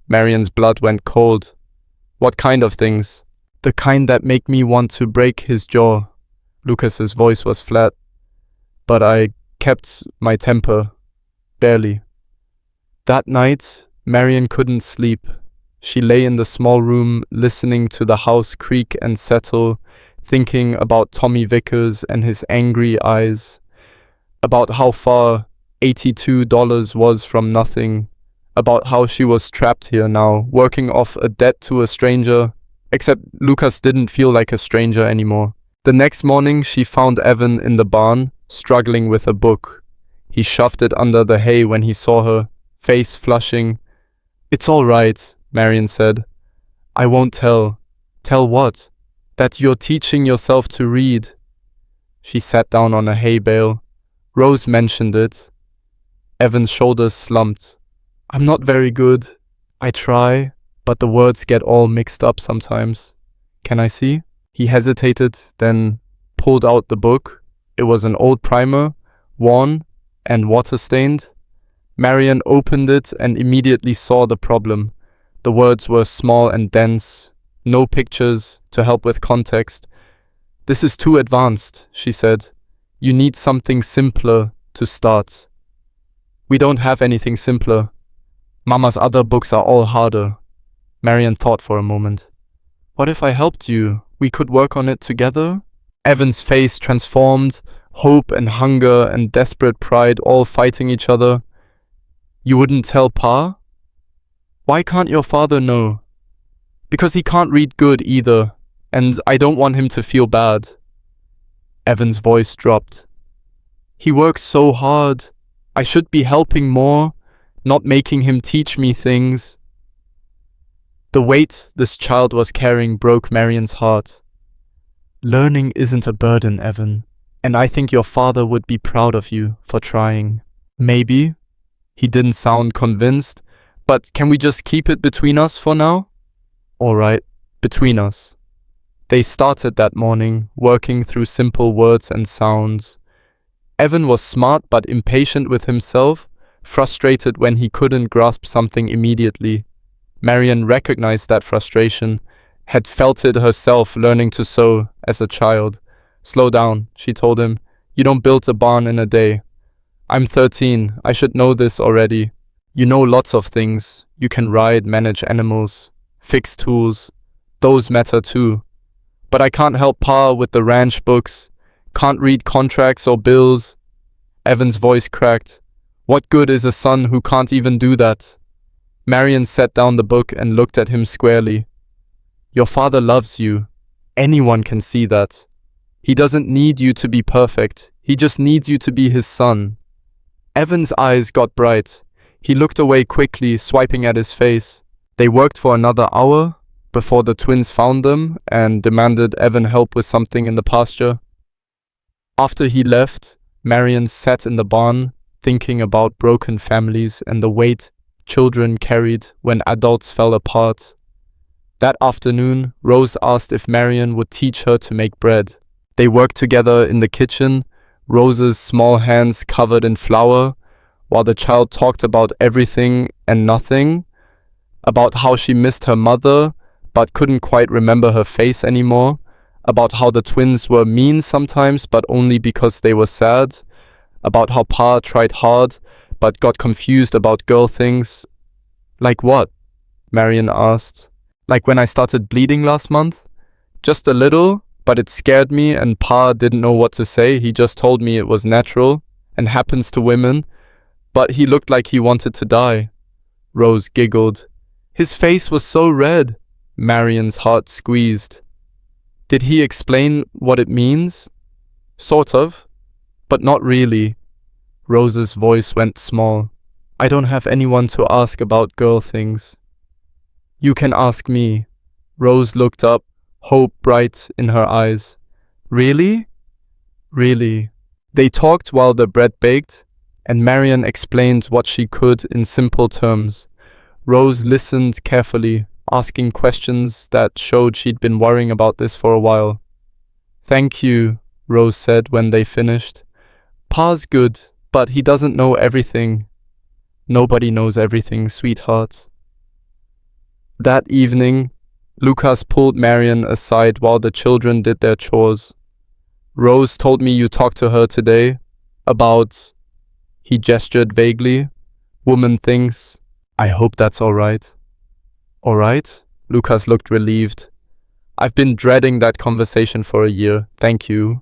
Speaker 1: Marian's blood went cold. "What kind of things?" "The kind that make me want to break his jaw." Lucas's voice was flat. But I kept my temper. Barely. That night, Marian couldn't sleep. She lay in the small room, listening to the house creak and settle, thinking about Tommy Vickers and his angry eyes, about how far $82 was from nothing, about how she was trapped here now, working off a debt to a stranger, except Lucas didn't feel like a stranger anymore. The next morning, she found Evan in the barn, struggling with a book. He shoved it under the hay when he saw her, face flushing. "It's all right," Marian said. "I won't tell." "Tell what?" "That you're teaching yourself to read." She sat down on a hay bale. Rose mentioned it. Evan's shoulders slumped. "I'm not very good. I try, but the words get all mixed up sometimes. Can I see?" He hesitated, then pulled out the book. It was an old primer, worn and water-stained. Marian opened it and immediately saw the problem. The words were small and dense, no pictures to help with context. "This is too advanced," she said. "You need something simpler to start." "We don't have anything simpler. Mama's other books are all harder." Marian thought for a moment. "What if I helped you? We could work on it together?" Evan's face transformed, hope and hunger and desperate pride all fighting each other. "You wouldn't tell Pa?" "Why can't your father know?" "Because he can't read good either, and I don't want him to feel bad." Evan's voice dropped. "He works so hard. I should be helping more, not making him teach me things." The weight this child was carrying broke Marian's heart. "Learning isn't a burden, Evan, and I think your father would be proud of you for trying." "Maybe." He didn't sound convinced. "But can we just keep it between us for now?" "All right, between us." They started that morning, working through simple words and sounds. Evan was smart but impatient with himself, frustrated when he couldn't grasp something immediately. Marian recognized that frustration, had felt it herself learning to sew as a child. "Slow down," she told him. "You don't build a barn in a day." "I'm 13. I should know this already." "You know lots of things. You can ride, manage animals, fix tools. Those matter too. But I can't help Pa with the ranch books. Can't read contracts or bills." Evan's voice cracked. "What good is a son who can't even do that?" Marian set down the book and looked at him squarely. "Your father loves you. Anyone can see that. He doesn't need you to be perfect. He just needs you to be his son." Evan's eyes got bright. He looked away quickly, swiping at his face. They worked for another hour before the twins found them and demanded Evan help with something in the pasture. After he left, Marian sat in the barn, thinking about broken families and the weight children carried when adults fell apart. That afternoon, Rose asked if Marian would teach her to make bread. They worked together in the kitchen, Rose's small hands covered in flour, while the child talked about everything and nothing, about how she missed her mother but couldn't quite remember her face anymore, about how the twins were mean sometimes but only because they were sad, about how Pa tried hard but got confused about girl things. "Like what?" Marian asked. "Like when I started bleeding last month? Just a little, but it scared me and Pa didn't know what to say. He just told me it was natural and happens to women, but he looked like he wanted to die. Rose giggled. His face was so red. Marian's heart squeezed. Did he explain what it means? Sort of, but not really. Rose's voice went small. I don't have anyone to ask about girl things. You can ask me. Rose looked up, hope bright in her eyes. Really? Really. They talked while the bread baked, and Marian explained what she could in simple terms. Rose listened carefully, asking questions that showed she'd been worrying about this for a while. Thank you, Rose said when they finished. Pa's good, but he doesn't know everything. Nobody knows everything, sweetheart. That evening, Lucas pulled Marian aside while the children did their chores. Rose told me you talked to her today about, he gestured vaguely, woman things. I hope that's all right. All right? Lucas looked relieved. I've been dreading that conversation for a year, thank you.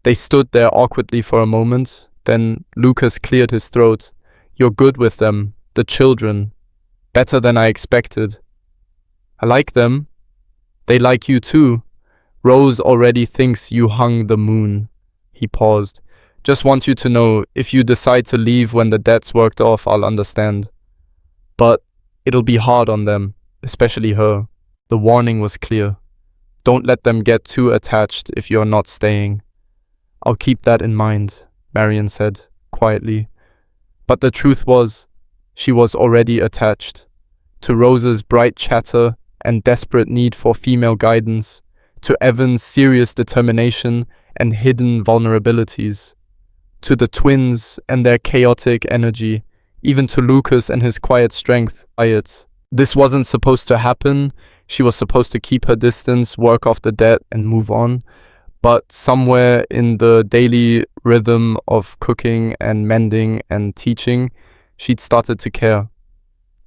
Speaker 1: They stood there awkwardly for a moment, then Lucas cleared his throat. You're good with them, the children. Better than I expected. I like them. They like you too. Rose already thinks you hung the moon. He paused. Just want you to know, if you decide to leave when the debt's worked off, I'll understand. But it'll be hard on them, especially her. The warning was clear. Don't let them get too attached if you're not staying. I'll keep that in mind, Marian said, quietly. But the truth was, she was already attached. To Rose's bright chatter and desperate need for female guidance, to Evan's serious determination and hidden vulnerabilities, to the twins and their chaotic energy, even to Lucas and his quiet strength. This wasn't supposed to happen. She was supposed to keep her distance, work off the debt, and move on. But somewhere in the daily rhythm of cooking and mending and teaching, she'd started to care.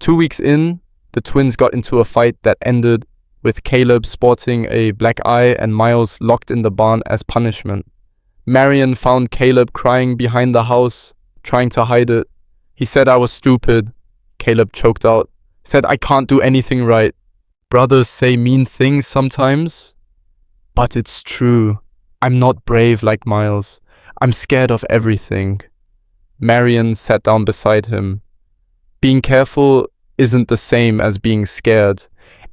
Speaker 1: 2 weeks in, the twins got into a fight that ended with Caleb sporting a black eye and Miles locked in the barn as punishment. Marian found Caleb crying behind the house, trying to hide it. He said I was stupid. Caleb choked out. Said I can't do anything right. Brothers say mean things sometimes. But it's true. I'm not brave like Miles. I'm scared of everything. Marian sat down beside him. Being careful isn't the same as being scared,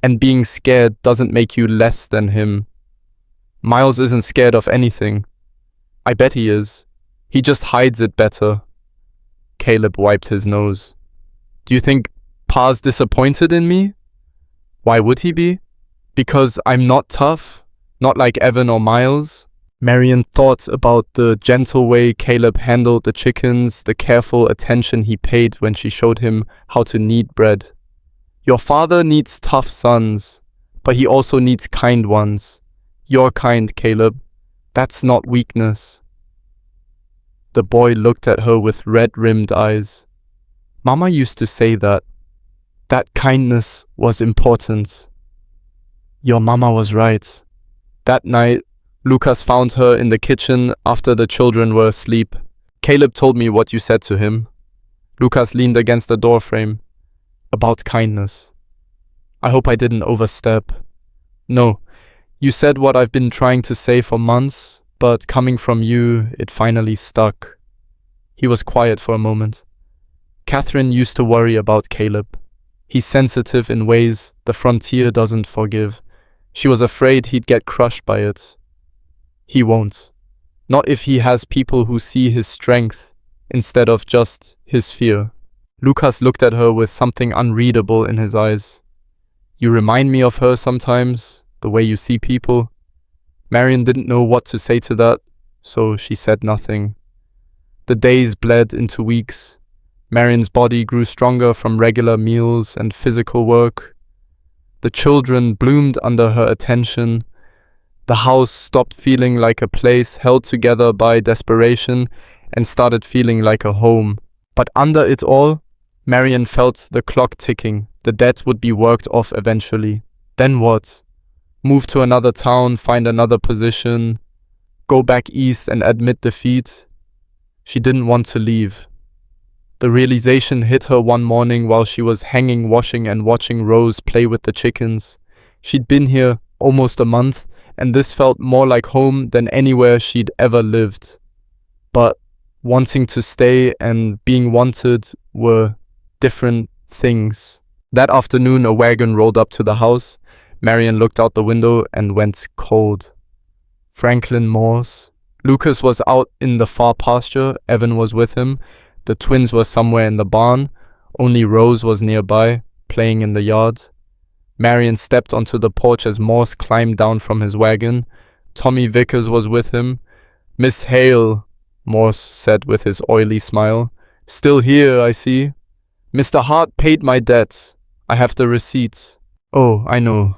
Speaker 1: and being scared doesn't make you less than him. Miles isn't scared of anything. I bet he is. He just hides it better. Caleb wiped his nose. Do you think Pa's disappointed in me? Why would he be? Because I'm not tough? Not like Evan or Miles? Marian thought about the gentle way Caleb handled the chickens, the careful attention he paid when she showed him how to knead bread. Your father needs tough sons, but he also needs kind ones. Your kind, Caleb. That's not weakness. The boy looked at her with red-rimmed eyes. Mama used to say that. That kindness was important. Your mama was right. That night, Lucas found her in the kitchen after the children were asleep. Caleb told me what you said to him. Lucas leaned against the doorframe. About kindness. I hope I didn't overstep. No, you said what I've been trying to say for months, but coming from you, it finally stuck. He was quiet for a moment. Catherine used to worry about Caleb. He's sensitive in ways the frontier doesn't forgive. She was afraid he'd get crushed by it. He won't. Not if he has people who see his strength instead of just his fear. Lucas looked at her with something unreadable in his eyes. You remind me of her sometimes, the way you see people. Marian didn't know what to say to that, so she said nothing. The days bled into weeks. Marian's body grew stronger from regular meals and physical work. The children bloomed under her attention. The house stopped feeling like a place held together by desperation and started feeling like a home. But under it all, Marian felt the clock ticking. The debt would be worked off eventually. Then what? Move to another town, find another position, go back east and admit defeat. She didn't want to leave. The realization hit her one morning while she was hanging washing and watching Rose play with the chickens. She'd been here almost a month, and this felt more like home than anywhere she'd ever lived. But wanting to stay and being wanted were different things. That afternoon, a wagon rolled up to the house. Marian looked out the window and went cold. Franklin Morse. Lucas was out in the far pasture. Evan was with him. The twins were somewhere in the barn. Only Rose was nearby, playing in the yard. Marian stepped onto the porch as Morse climbed down from his wagon. Tommy Vickers was with him. "Miss Hale," Morse said with his oily smile. "Still here, I see. Mr. Hart paid my debt. I have the receipts." "Oh, I know.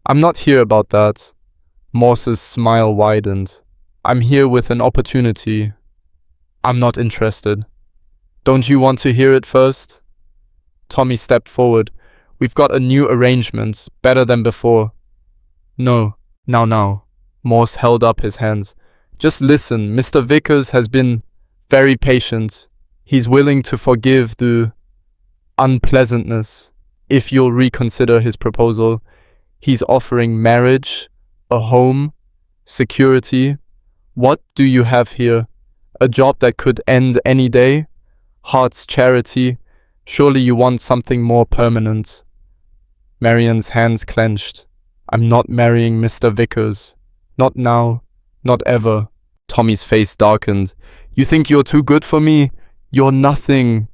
Speaker 1: I'm not here about that." Morse's smile widened. "I'm here with an opportunity." "I'm not interested." "Don't you want to hear it first?" Tommy stepped forward. "We've got a new arrangement, better than before." "No, now. Morse held up his hands. "Just listen, Mr. Vickers has been very patient. He's willing to forgive the unpleasantness if you'll reconsider his proposal. He's offering marriage, a home, security. What do you have here? A job that could end any day? Hart's charity. Surely you want something more permanent." Marian's hands clenched. "I'm not marrying Mr. Vickers. Not now. Not ever." Tommy's face darkened. "You think you're too good for me? You're nothing.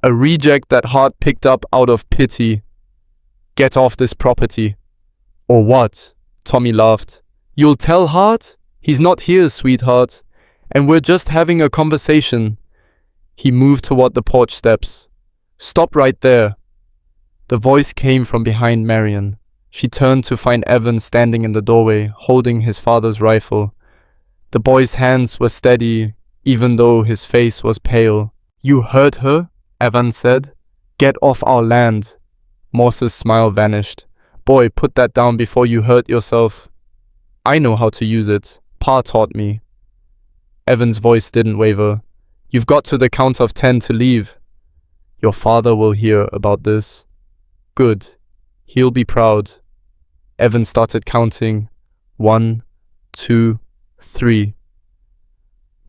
Speaker 1: A reject that Hart picked up out of pity. Get off this property." "Or what?" Tommy laughed. "You'll tell Hart? He's not here, sweetheart. And we're just having a conversation." He moved toward the porch steps. "Stop right there." The voice came from behind Marian. She turned to find Evan standing in the doorway, holding his father's rifle. The boy's hands were steady, even though his face was pale. "You hurt her?" Evan said. "Get off our land." Morse's smile vanished. "Boy, put that down before you hurt yourself." "I know how to use it. Pa taught me." Evan's voice didn't waver. "You've got to the count of 10 to leave." "Your father will hear about this." "Good. He'll be proud." Evan started counting. 1, 2, 3.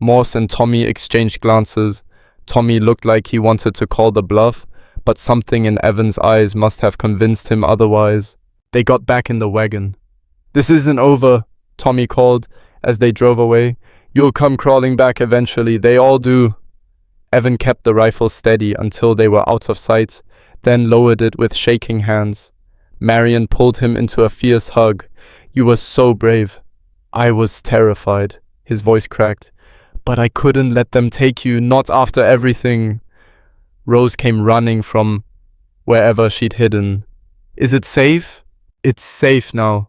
Speaker 1: Morse and Tommy exchanged glances. Tommy looked like he wanted to call the bluff, but something in Evan's eyes must have convinced him otherwise. They got back in the wagon. "This isn't over," Tommy called as they drove away. "You'll come crawling back eventually. They all do." Evan kept the rifle steady until they were out of sight, then lowered it with shaking hands. Marian pulled him into a fierce hug. "You were so brave." "I was terrified," his voice cracked. "But I couldn't let them take you, not after everything." Rose came running from wherever she'd hidden. "Is it safe?" "It's safe now."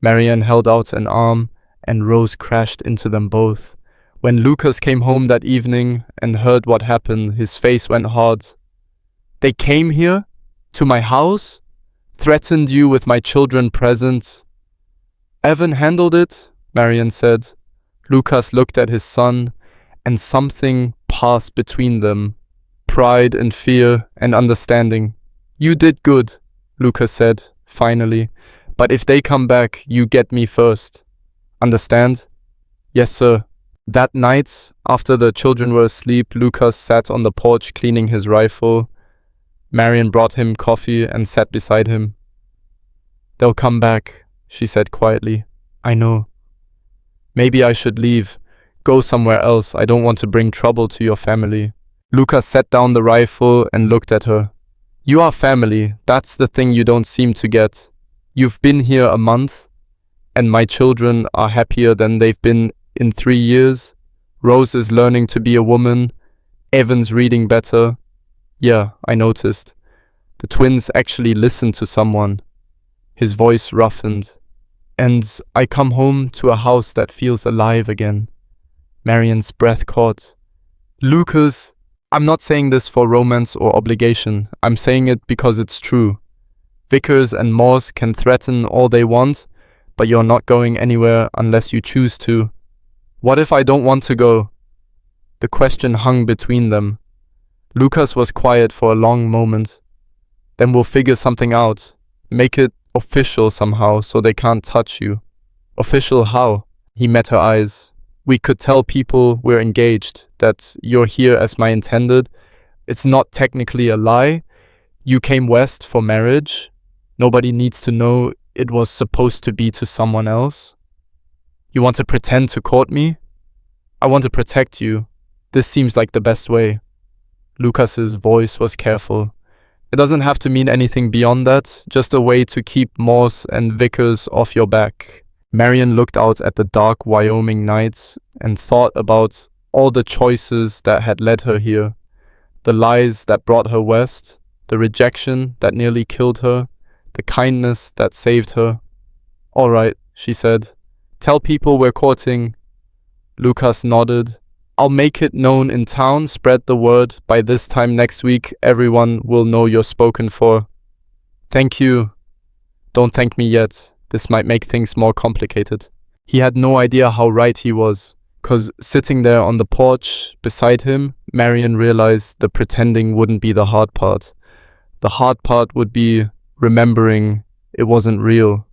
Speaker 1: Marian held out an arm, and Rose crashed into them both. When Lucas came home that evening and heard what happened, his face went hard. "They came here? To my house? Threatened you with my children present?" "Evan handled it," Marian said. Lucas looked at his son, and something passed between them. Pride and fear and understanding. "You did good," Lucas said, finally. "But if they come back, you get me first. Understand?" "Yes, sir." That night, after the children were asleep, Lucas sat on the porch cleaning his rifle. Marian brought him coffee and sat beside him. "They'll come back," she said quietly. "I know. Maybe I should leave. Go somewhere else. I don't want to bring trouble to your family." Lucas set down the rifle and looked at her. "You are family. That's the thing you don't seem to get. You've been here a month, and my children are happier than they've been in 3 years. Rose is learning to be a woman. Evan's reading better. Yeah, I noticed. The twins actually listened to someone." His voice roughened. "And I come home to a house that feels alive again." Marian's breath caught. "Lucas, I'm not saying this for romance or obligation. I'm saying it because it's true. Vickers and Morse can threaten all they want, but you're not going anywhere unless you choose to. What if I don't want to go? The question hung between them. Lucas was quiet for a long moment. Then we'll figure something out. Make it official somehow so they can't touch you. Official how? He met her eyes. We could tell people we're engaged, that you're here as my intended. It's not technically a lie. You came west for marriage. Nobody needs to know it was supposed to be to someone else. You want to pretend to court me? I want to protect you. This seems like the best way. Lucas's voice was careful. It doesn't have to mean anything beyond that, just a way to keep Morse and Vickers off your back. Marian looked out at the dark Wyoming night and thought about all the choices that had led her here. The lies that brought her west, the rejection that nearly killed her, the kindness that saved her. All right, she said. Tell people we're courting. Lucas nodded. I'll make it known in town, spread the word. By this time next week, everyone will know you're spoken for. Thank you. Don't thank me yet. This might make things more complicated. He had no idea how right he was, 'cause sitting there on the porch beside him, Marian realized the pretending wouldn't be the hard part. The hard part would be remembering it wasn't real.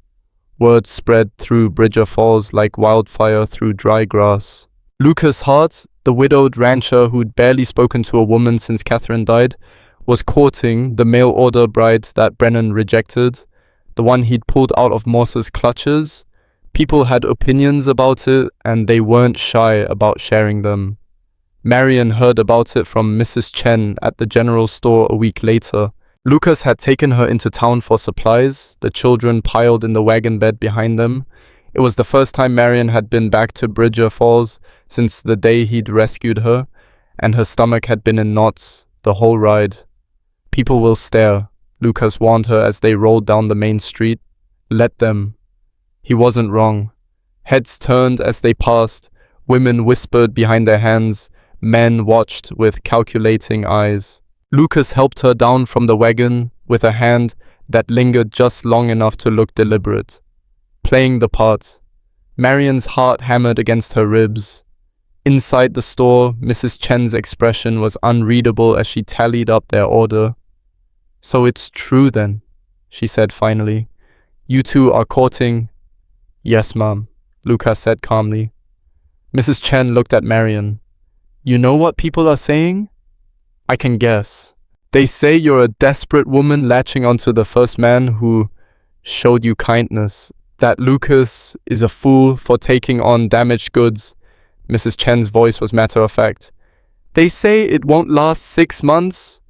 Speaker 1: Word spread through Bridger Falls like wildfire through dry grass. Lucas Hart, the widowed rancher who'd barely spoken to a woman since Catherine died, was courting the mail-order bride that Brennan rejected, the one he'd pulled out of Morse's clutches. People had opinions about it, and they weren't shy about sharing them. Marian heard about it from Mrs. Chen at the general store a week later. Lucas had taken her into town for supplies, the children piled in the wagon bed behind them. It was the first time Marian had been back to Bridger Falls since the day he'd rescued her, and her stomach had been in knots the whole ride. People will stare, Lucas warned her as they rolled down the main street. Let them. He wasn't wrong. Heads turned as they passed, women whispered behind their hands, men watched with calculating eyes. Lucas helped her down from the wagon with a hand that lingered just long enough to look deliberate. Playing the part. Marian's heart hammered against her ribs. Inside the store, Mrs. Chen's expression was unreadable as she tallied up their order. So it's true then, she said finally. You two are courting? Yes, Mom, Lucas said calmly. Mrs. Chen looked at Marian. You know what people are saying? I can guess. They say you're a desperate woman latching onto the first man who showed you kindness. That Lucas is a fool for taking on damaged goods. Mrs. Chen's voice was matter-of-fact. They say it won't last 6 months.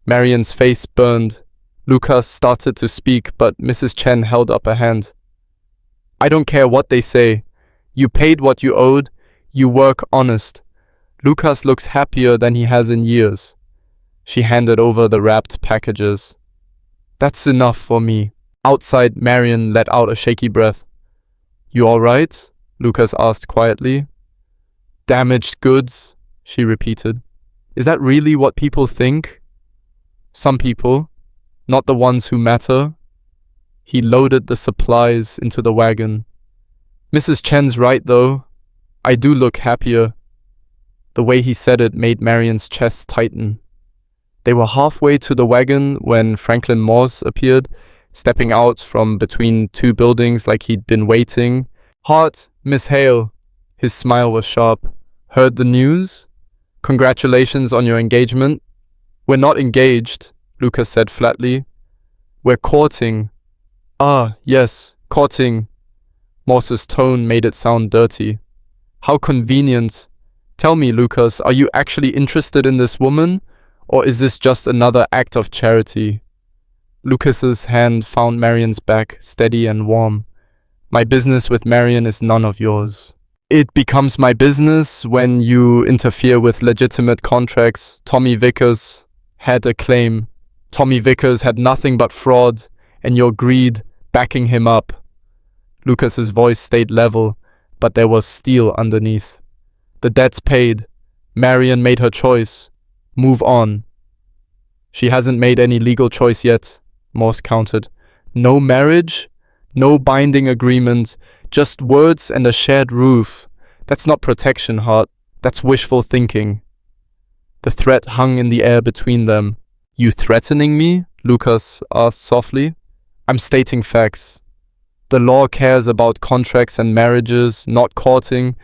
Speaker 1: Marian's face burned. Lucas started to speak, but Mrs. Chen held up a hand. I don't care what they say. You paid what you owed. You work honest. Lucas looks happier than he has in years. She handed over the wrapped packages. That's enough for me. Outside, Marian let out a shaky breath. You all right? Lucas asked quietly. Damaged goods, she repeated. Is that really what people think? Some people, not the ones who matter. He loaded the supplies into the wagon. Mrs. Chen's right though. I do look happier. The way he said it made Marian's chest tighten. They were halfway to the wagon when Franklin Morse appeared, stepping out from between two buildings like he'd been waiting. Hart, Miss Hale. His smile was sharp. Heard the news? Congratulations on your engagement. We're not engaged, Lucas said flatly. We're courting. Ah, yes, courting. Morse's tone made it sound dirty. How convenient. Tell me, Lucas, are you actually interested in this woman? Or is this just another act of charity? Lucas's hand found Marian's back, steady and warm. My business with Marian is none of yours. It becomes my business when you interfere with legitimate contracts. Tommy Vickers had a claim. Tommy Vickers had nothing but fraud, and your greed backing him up. Lucas's voice stayed level, but there was steel underneath. The debt's paid. Marian made her choice. Move on. She hasn't made any legal choice yet, Morse countered. No marriage? No binding agreement, just words and a shared roof. That's not protection, Hart. That's wishful thinking. The threat hung in the air between them. You threatening me? Lucas asked softly. I'm stating facts. The law cares about contracts and marriages, not courting.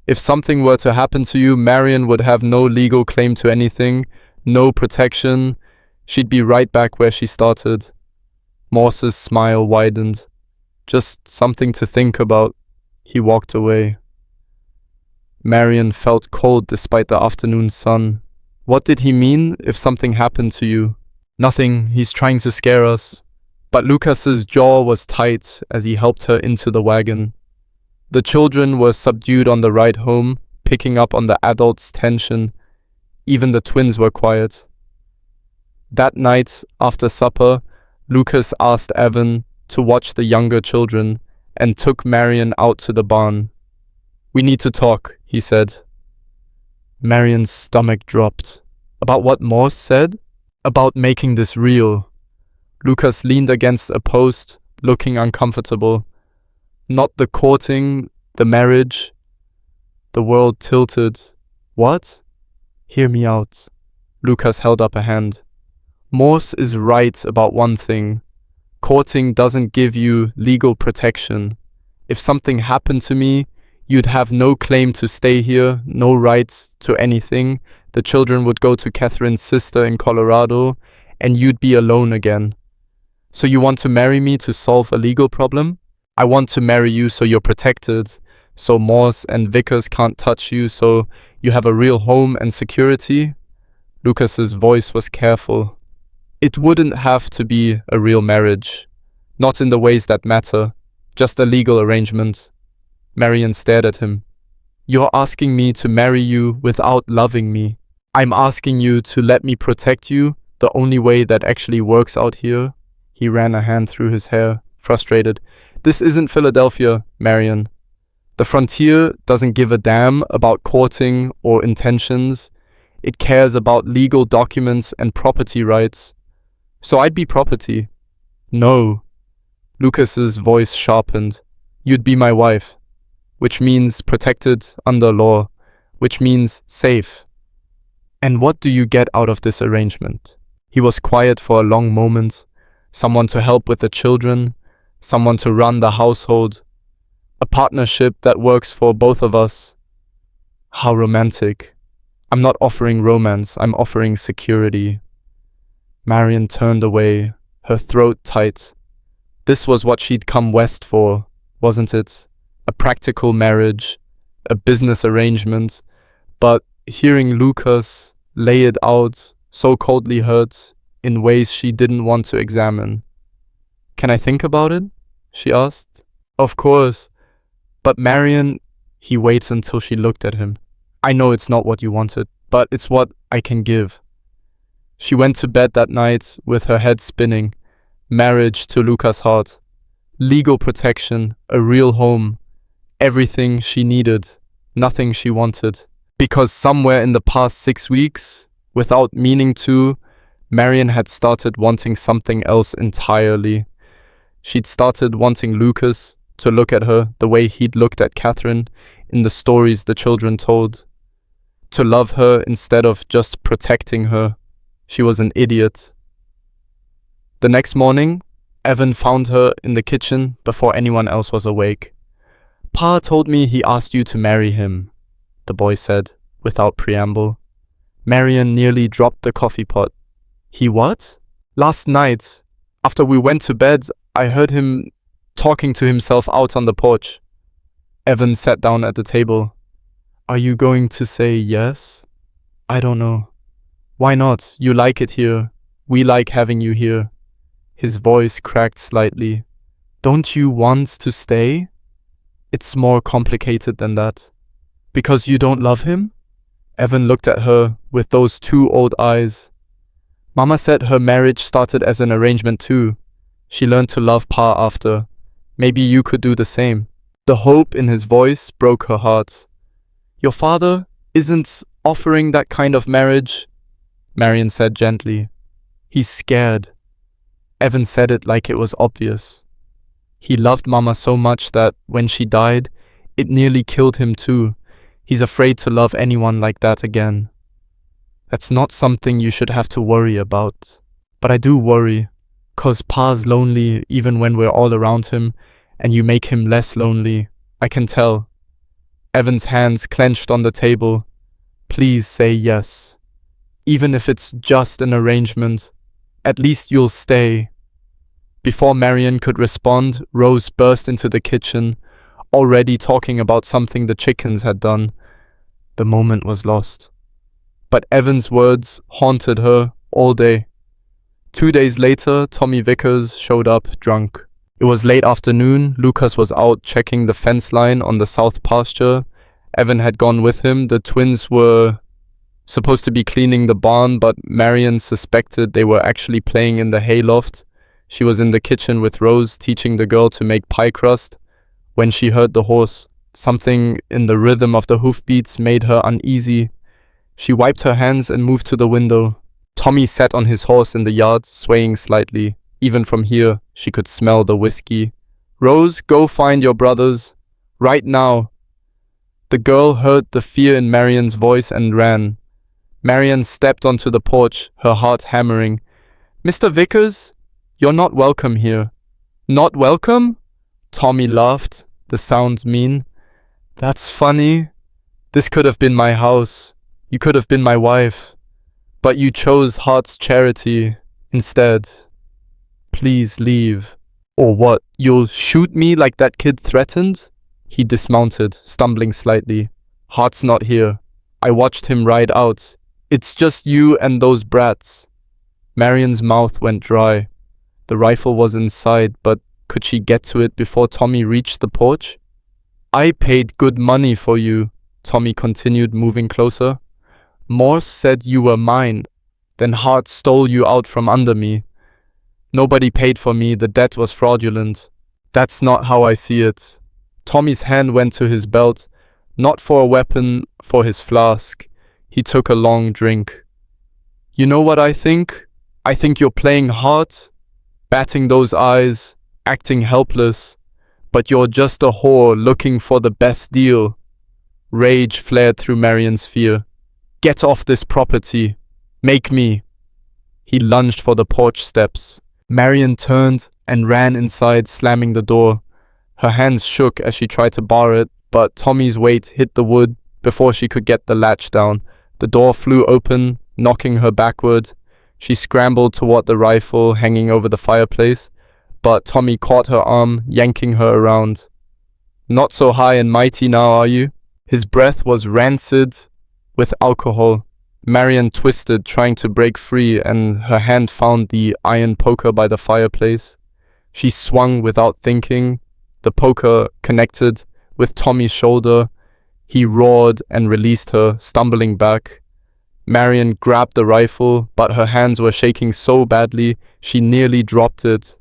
Speaker 1: If something were to happen to you, Marian would have no legal claim to anything, no protection. She'd be right back where she started. Morse's smile widened. Just something to think about. He walked away. Marian felt cold despite the afternoon sun. What did he mean if something happened to you? Nothing, he's trying to scare us. But Lucas's jaw was tight as he helped her into the wagon. The children were subdued on the ride home, picking up on the adults' tension. Even the twins were quiet. That night, after supper, Lucas asked Evan to watch the younger children and took Marian out to the barn. We need to talk, he said. Marian's stomach dropped. About what Morse said? About making this real. Lucas leaned against a post, looking uncomfortable. Not the courting, the marriage. The world tilted. What? Hear me out. Lucas held up a hand. Morse is right about one thing. Courting doesn't give you legal protection. If something happened to me, you'd have no claim to stay here, no rights to anything. The children would go to Catherine's sister in Colorado, and you'd be alone again. So you want to marry me to solve a legal problem? I want to marry you so you're protected, so Morse and Vickers can't touch you, so you have a real home and security. Lucas's voice was careful. It wouldn't have to be a real marriage. Not in the ways that matter. Just a legal arrangement. Marian stared at him. You're asking me to marry you without loving me. I'm asking you to let me protect you, the only way that actually works out here. He ran a hand through his hair, frustrated. This isn't Philadelphia, Marian. The frontier doesn't give a damn about courting or intentions. It cares about legal documents and property rights. So I'd be property. No. Lucas's voice sharpened. You'd be my wife. Which means protected under law. Which means safe. And what do you get out of this arrangement? He was quiet for a long moment. Someone to help with the children. Someone to run the household. A partnership that works for both of us. How romantic. I'm not offering romance. I'm offering security. Marian turned away, her throat tight. This was what she'd come west for, wasn't it? A practical marriage, a business arrangement. But hearing Lucas lay it out so coldly hurt in ways she didn't want to examine. Can I think about it? She asked. Of course. But Marian, he waits until she looked at him. I know it's not what you wanted, but it's what I can give. She went to bed that night with her head spinning. Marriage to Lucas Hart. Legal protection, a real home. Everything she needed, nothing she wanted. Because somewhere in the past 6 weeks, without meaning to, Marian had started wanting something else entirely. She'd started wanting Lucas to look at her the way he'd looked at Catherine in the stories the children told. To love her instead of just protecting her. She was an idiot. The next morning, Evan found her in the kitchen before anyone else was awake. Pa told me he asked you to marry him, the boy said, without preamble. Marian nearly dropped the coffee pot. He what? Last night, after we went to bed, I heard him talking to himself out on the porch. Evan sat down at the table. Are you going to say yes? I don't know. Why not? You like it here. We like having you here. His voice cracked slightly. Don't you want to stay? It's more complicated than that. Because you don't love him? Evan looked at her with those two old eyes. Mama said her marriage started as an arrangement too. She learned to love Pa after. Maybe you could do the same. The hope in his voice broke her heart. Your father isn't offering that kind of marriage, Marian said gently. He's scared. Evan said it like it was obvious. He loved Mama so much that when she died, it nearly killed him too. He's afraid to love anyone like that again. That's not something you should have to worry about. But I do worry, 'cause Pa's lonely even when we're all around him, and you make him less lonely. I can tell. Evan's hands clenched on the table. Please say yes. Even if it's just an arrangement, at least you'll stay. Before Marian could respond, Rose burst into the kitchen, already talking about something the chickens had done. The moment was lost. But Evan's words haunted her all day. 2 days later, Tommy Vickers showed up drunk. It was late afternoon. Lucas was out checking the fence line on the south pasture. Evan had gone with him. The twins were supposed to be cleaning the barn, but Marian suspected they were actually playing in the hayloft. She was in the kitchen with Rose, teaching the girl to make pie crust, when she heard the horse. Something in the rhythm of the hoofbeats made her uneasy. She wiped her hands and moved to the window. Tommy sat on his horse in the yard, swaying slightly. Even from here, she could smell the whiskey. Rose, go find your brothers. Right now. The girl heard the fear in Marian's voice and ran. Marian stepped onto the porch, her heart hammering. Mr. Vickers, you're not welcome here. Not welcome? Tommy laughed, the sound mean. That's funny. This could have been my house. You could have been my wife. But you chose Hart's charity instead. Please leave. Or what, you'll shoot me like that kid threatened? He dismounted, stumbling slightly. Hart's not here. I watched him ride out. It's just you and those brats. Marian's mouth went dry. The rifle was inside, but could she get to it before Tommy reached the porch? I paid good money for you, Tommy continued, moving closer. Morse said you were mine. Then Hart stole you out from under me. Nobody paid for me, the debt was fraudulent. That's not how I see it. Tommy's hand went to his belt, not for a weapon, for his flask. He took a long drink. You know what I think? I think you're playing hard, batting those eyes, acting helpless, but you're just a whore looking for the best deal. Rage flared through Marian's fear. Get off this property. Make me. He lunged for the porch steps. Marian turned and ran inside, slamming the door. Her hands shook as she tried to bar it, but Tommy's weight hit the wood before she could get the latch down. The door flew open, knocking her backward. She scrambled toward the rifle hanging over the fireplace, but Tommy caught her arm, yanking her around. Not so high and mighty now, are you? His breath was rancid with alcohol. Marian twisted, trying to break free, and her hand found the iron poker by the fireplace. She swung without thinking. The poker connected with Tommy's shoulder. He roared and released her, stumbling back. Marian grabbed the rifle, but her hands were shaking so badly she nearly dropped it.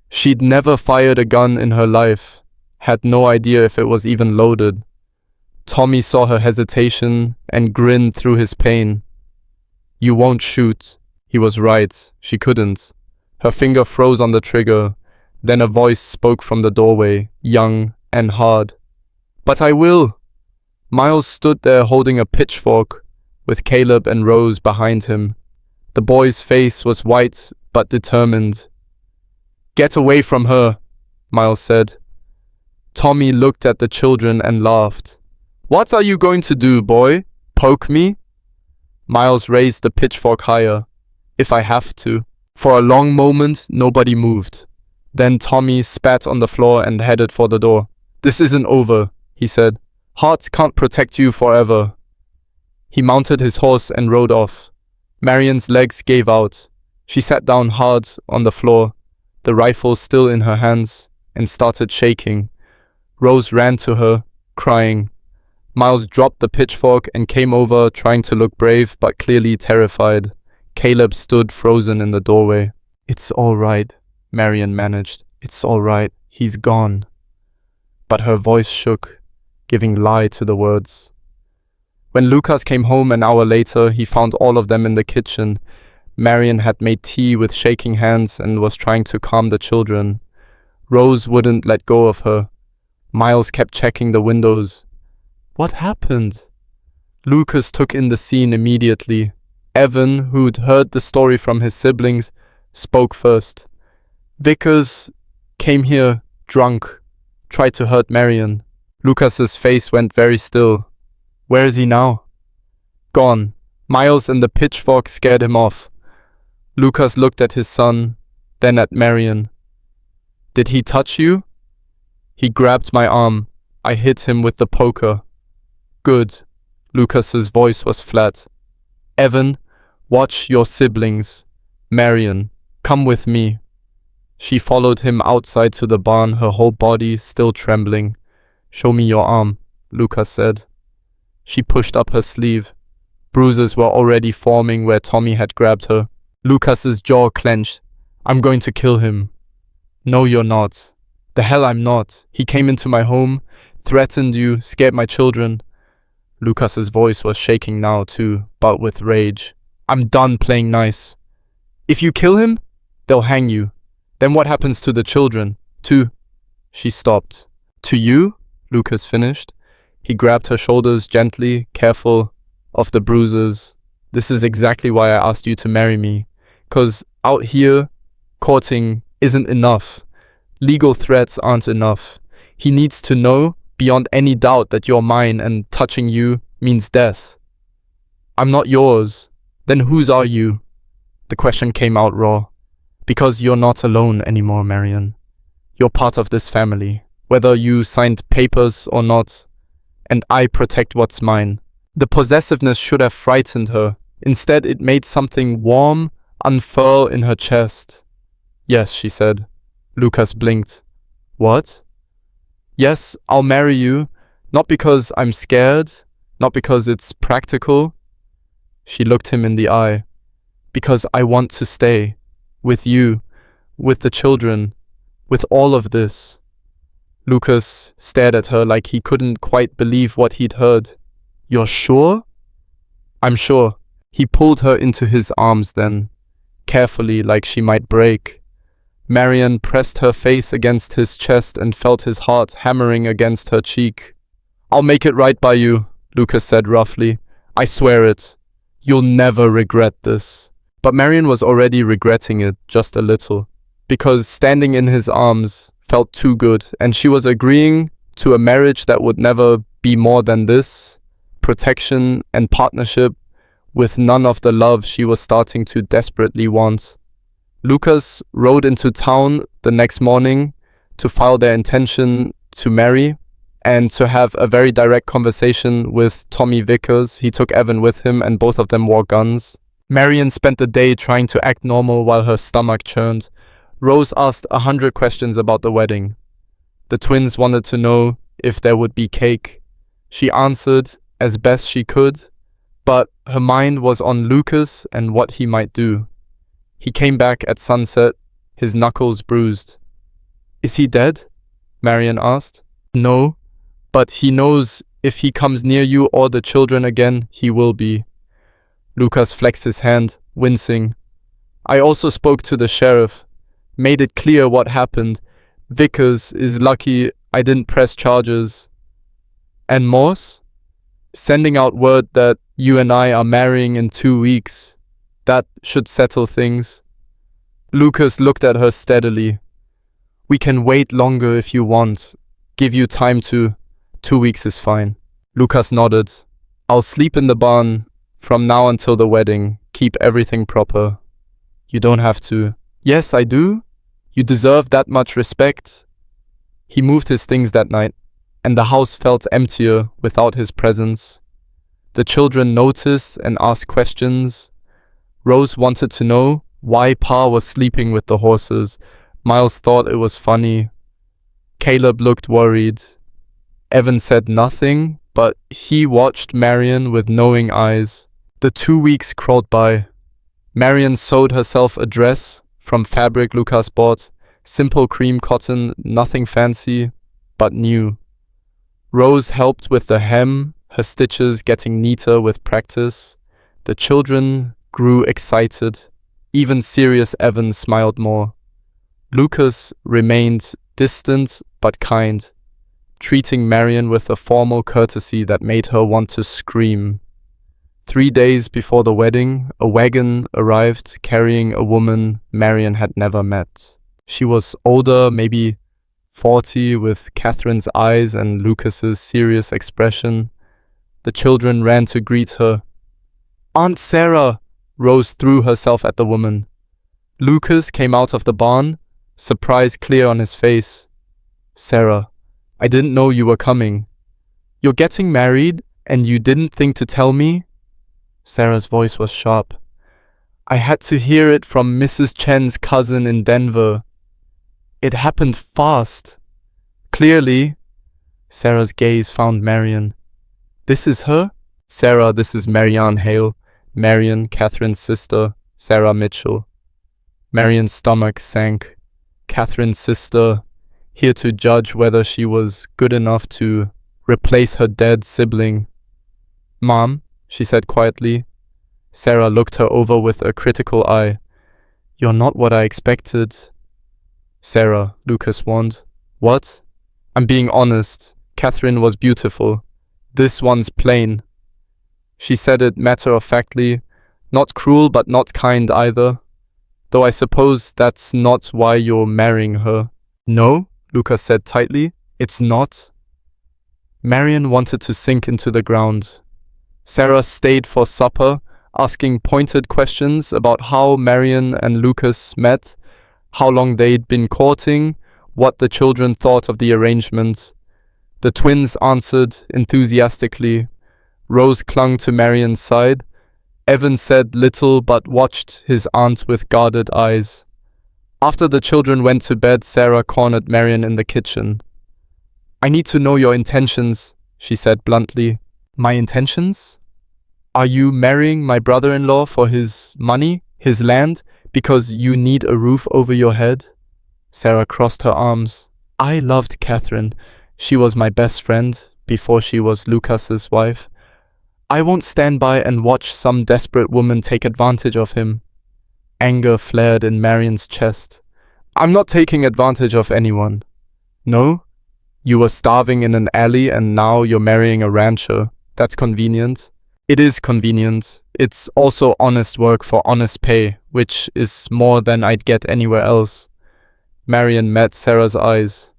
Speaker 1: She'd never fired a gun in her life, had no idea if it was even loaded. Tommy saw her hesitation and grinned through his pain. You won't shoot. He was right. She couldn't. Her finger froze on the trigger. Then a voice spoke from the doorway, young and hard. But I will. Miles stood there holding a pitchfork, with Caleb and Rose behind him. The boy's face was white but determined. Get away from her, Miles said. Tommy looked at the children and laughed. What are you going to do, boy? Poke me? Miles raised the pitchfork higher. If I have to. For a long moment, nobody moved. Then Tommy spat on the floor and headed for the door. This isn't over, he said. Hart can't protect you forever. He mounted his horse and rode off. Marian's legs gave out. She sat down hard on the floor, the rifle still in her hands, and started shaking. Rose ran to her, crying. Miles dropped the pitchfork and came over, trying to look brave but clearly terrified. Caleb stood frozen in the doorway. It's all right, Marian managed. It's all right. He's gone. But her voice shook, giving lie to the words. When Lucas came home an hour later, he found all of them in the kitchen. Marian had made tea with shaking hands and was trying to calm the children. Rose wouldn't let go of her. Miles kept checking the windows. What happened? Lucas took in the scene immediately. Evan, who'd heard the story from his siblings, spoke first. Vickers came here drunk, tried to hurt Marian. Lucas's face went very still. Where is he now? Gone. Miles and the pitchfork scared him off. Lucas looked at his son, then at Marian. Did he touch you? He grabbed my arm. I hit him with the poker. Good. Lucas's voice was flat. Evan, watch your siblings. Marian, come with me. She followed him outside to the barn, her whole body still trembling. Show me your arm, Lucas said. She pushed up her sleeve. Bruises were already forming where Tommy had grabbed her. Lucas's jaw clenched. I'm going to kill him. No, you're not. The hell I'm not. He came into my home, threatened you, scared my children. Lucas's voice was shaking now too, but with rage. I'm done playing nice. If you kill him, they'll hang you. Then what happens to the children? She stopped. To you? Lucas finished. He grabbed her shoulders gently, careful of the bruises. This is exactly why I asked you to marry me. 'Cause out here, courting isn't enough. Legal threats aren't enough. He needs to know, beyond any doubt, that you're mine and touching you means death. I'm not yours. Then whose are you? The question came out raw. Because you're not alone anymore, Marian. You're part of this family, whether you signed papers or not, and I protect what's mine. The possessiveness should have frightened her. Instead, it made something warm unfurl in her chest. Yes, she said. Lucas blinked. What? Yes, I'll marry you, not because I'm scared, not because it's practical. She looked him in the eye. Because I want to stay. With you, with the children, with all of this. Lucas stared at her like he couldn't quite believe what he'd heard. You're sure? I'm sure. He pulled her into his arms then, carefully like she might break. Marian pressed her face against his chest and felt his heart hammering against her cheek. I'll make it right by you, Lucas said roughly. I swear it. You'll never regret this. But Marian was already regretting it, just a little, because standing in his arms felt too good, and she was agreeing to a marriage that would never be more than this, protection and partnership, with none of the love she was starting to desperately want. Lucas rode into town the next morning to file their intention to marry and to have a very direct conversation with Tommy Vickers. He took Evan with him and both of them wore guns. Marian spent the day trying to act normal while her stomach churned. Rose asked 100 questions about the wedding. The twins wanted to know if there would be cake. She answered as best she could, but her mind was on Lucas and what he might do. He came back at sunset, his knuckles bruised. Is he dead? Marian asked. No, but he knows if he comes near you or the children again, he will be. Lucas flexed his hand, wincing. I also spoke to the sheriff, made it clear what happened. Vickers is lucky I didn't press charges. And Morse? Sending out word that you and I are marrying in 2 weeks. That should settle things. Lucas looked at her steadily. We can wait longer if you want. Give you time to. 2 weeks is fine. Lucas nodded. I'll sleep in the barn from now until the wedding. Keep everything proper. You don't have to. Yes, I do. You deserve that much respect. He moved his things that night, and the house felt emptier without his presence. The children noticed and asked questions. Rose wanted to know why Pa was sleeping with the horses. Miles thought it was funny. Caleb looked worried. Evan said nothing, but he watched Marian with knowing eyes. The 2 weeks crawled by. Marian sewed herself a dress from fabric Lucas bought. Simple cream cotton, nothing fancy, but new. Rose helped with the hem, her stitches getting neater with practice. The children grew excited. Even serious Evan smiled more. Lucas remained distant but kind, treating Marian with a formal courtesy that made her want to scream. 3 days before the wedding, a wagon arrived carrying a woman Marian had never met. She was older, maybe 40, with Catherine's eyes and Lucas's serious expression. The children ran to greet her. "Aunt Sarah!" Rose threw herself at the woman. Lucas came out of the barn, surprise clear on his face. "Sarah, I didn't know you were coming. You're getting married and you didn't think to tell me?" Sarah's voice was sharp. "I had to hear it from Mrs. Chen's cousin in Denver. It happened fast. Clearly." Sarah's gaze found Marian. "This is her?" "Sarah, this is Marian Hale. Marian, Catherine's sister, Sarah Mitchell." Marian's stomach sank. Catherine's sister, here to judge whether she was good enough to replace her dead sibling. "Mom," she said quietly. Sarah looked her over with a critical eye. "You're not what I expected." "Sarah," Lucas warned. "What?" "I'm being honest. Catherine was beautiful. This one's plain." She said it matter-of-factly, not cruel but not kind either. "Though I suppose that's not why you're marrying her." "No," Lucas said tightly, "it's not." Marian wanted to sink into the ground. Sarah stayed for supper, asking pointed questions about how Marian and Lucas met, how long they'd been courting, what the children thought of the arrangement. The twins answered enthusiastically. Rose clung to Marian's side. Evan said little but watched his aunt with guarded eyes. After the children went to bed, Sarah cornered Marian in the kitchen. "I need to know your intentions," she said bluntly. "My intentions? Are you marrying my brother-in-law for his money, his land, because you need a roof over your head?" Sarah crossed her arms. "I loved Catherine. She was my best friend before she was Lucas's wife. I won't stand by and watch some desperate woman take advantage of him." Anger flared in Marian's chest. "I'm not taking advantage of anyone." "No? You were starving in an alley and now you're marrying a rancher. That's convenient." "It is convenient. It's also honest work for honest pay, which is more than I'd get anywhere else." Marian met Sarah's eyes.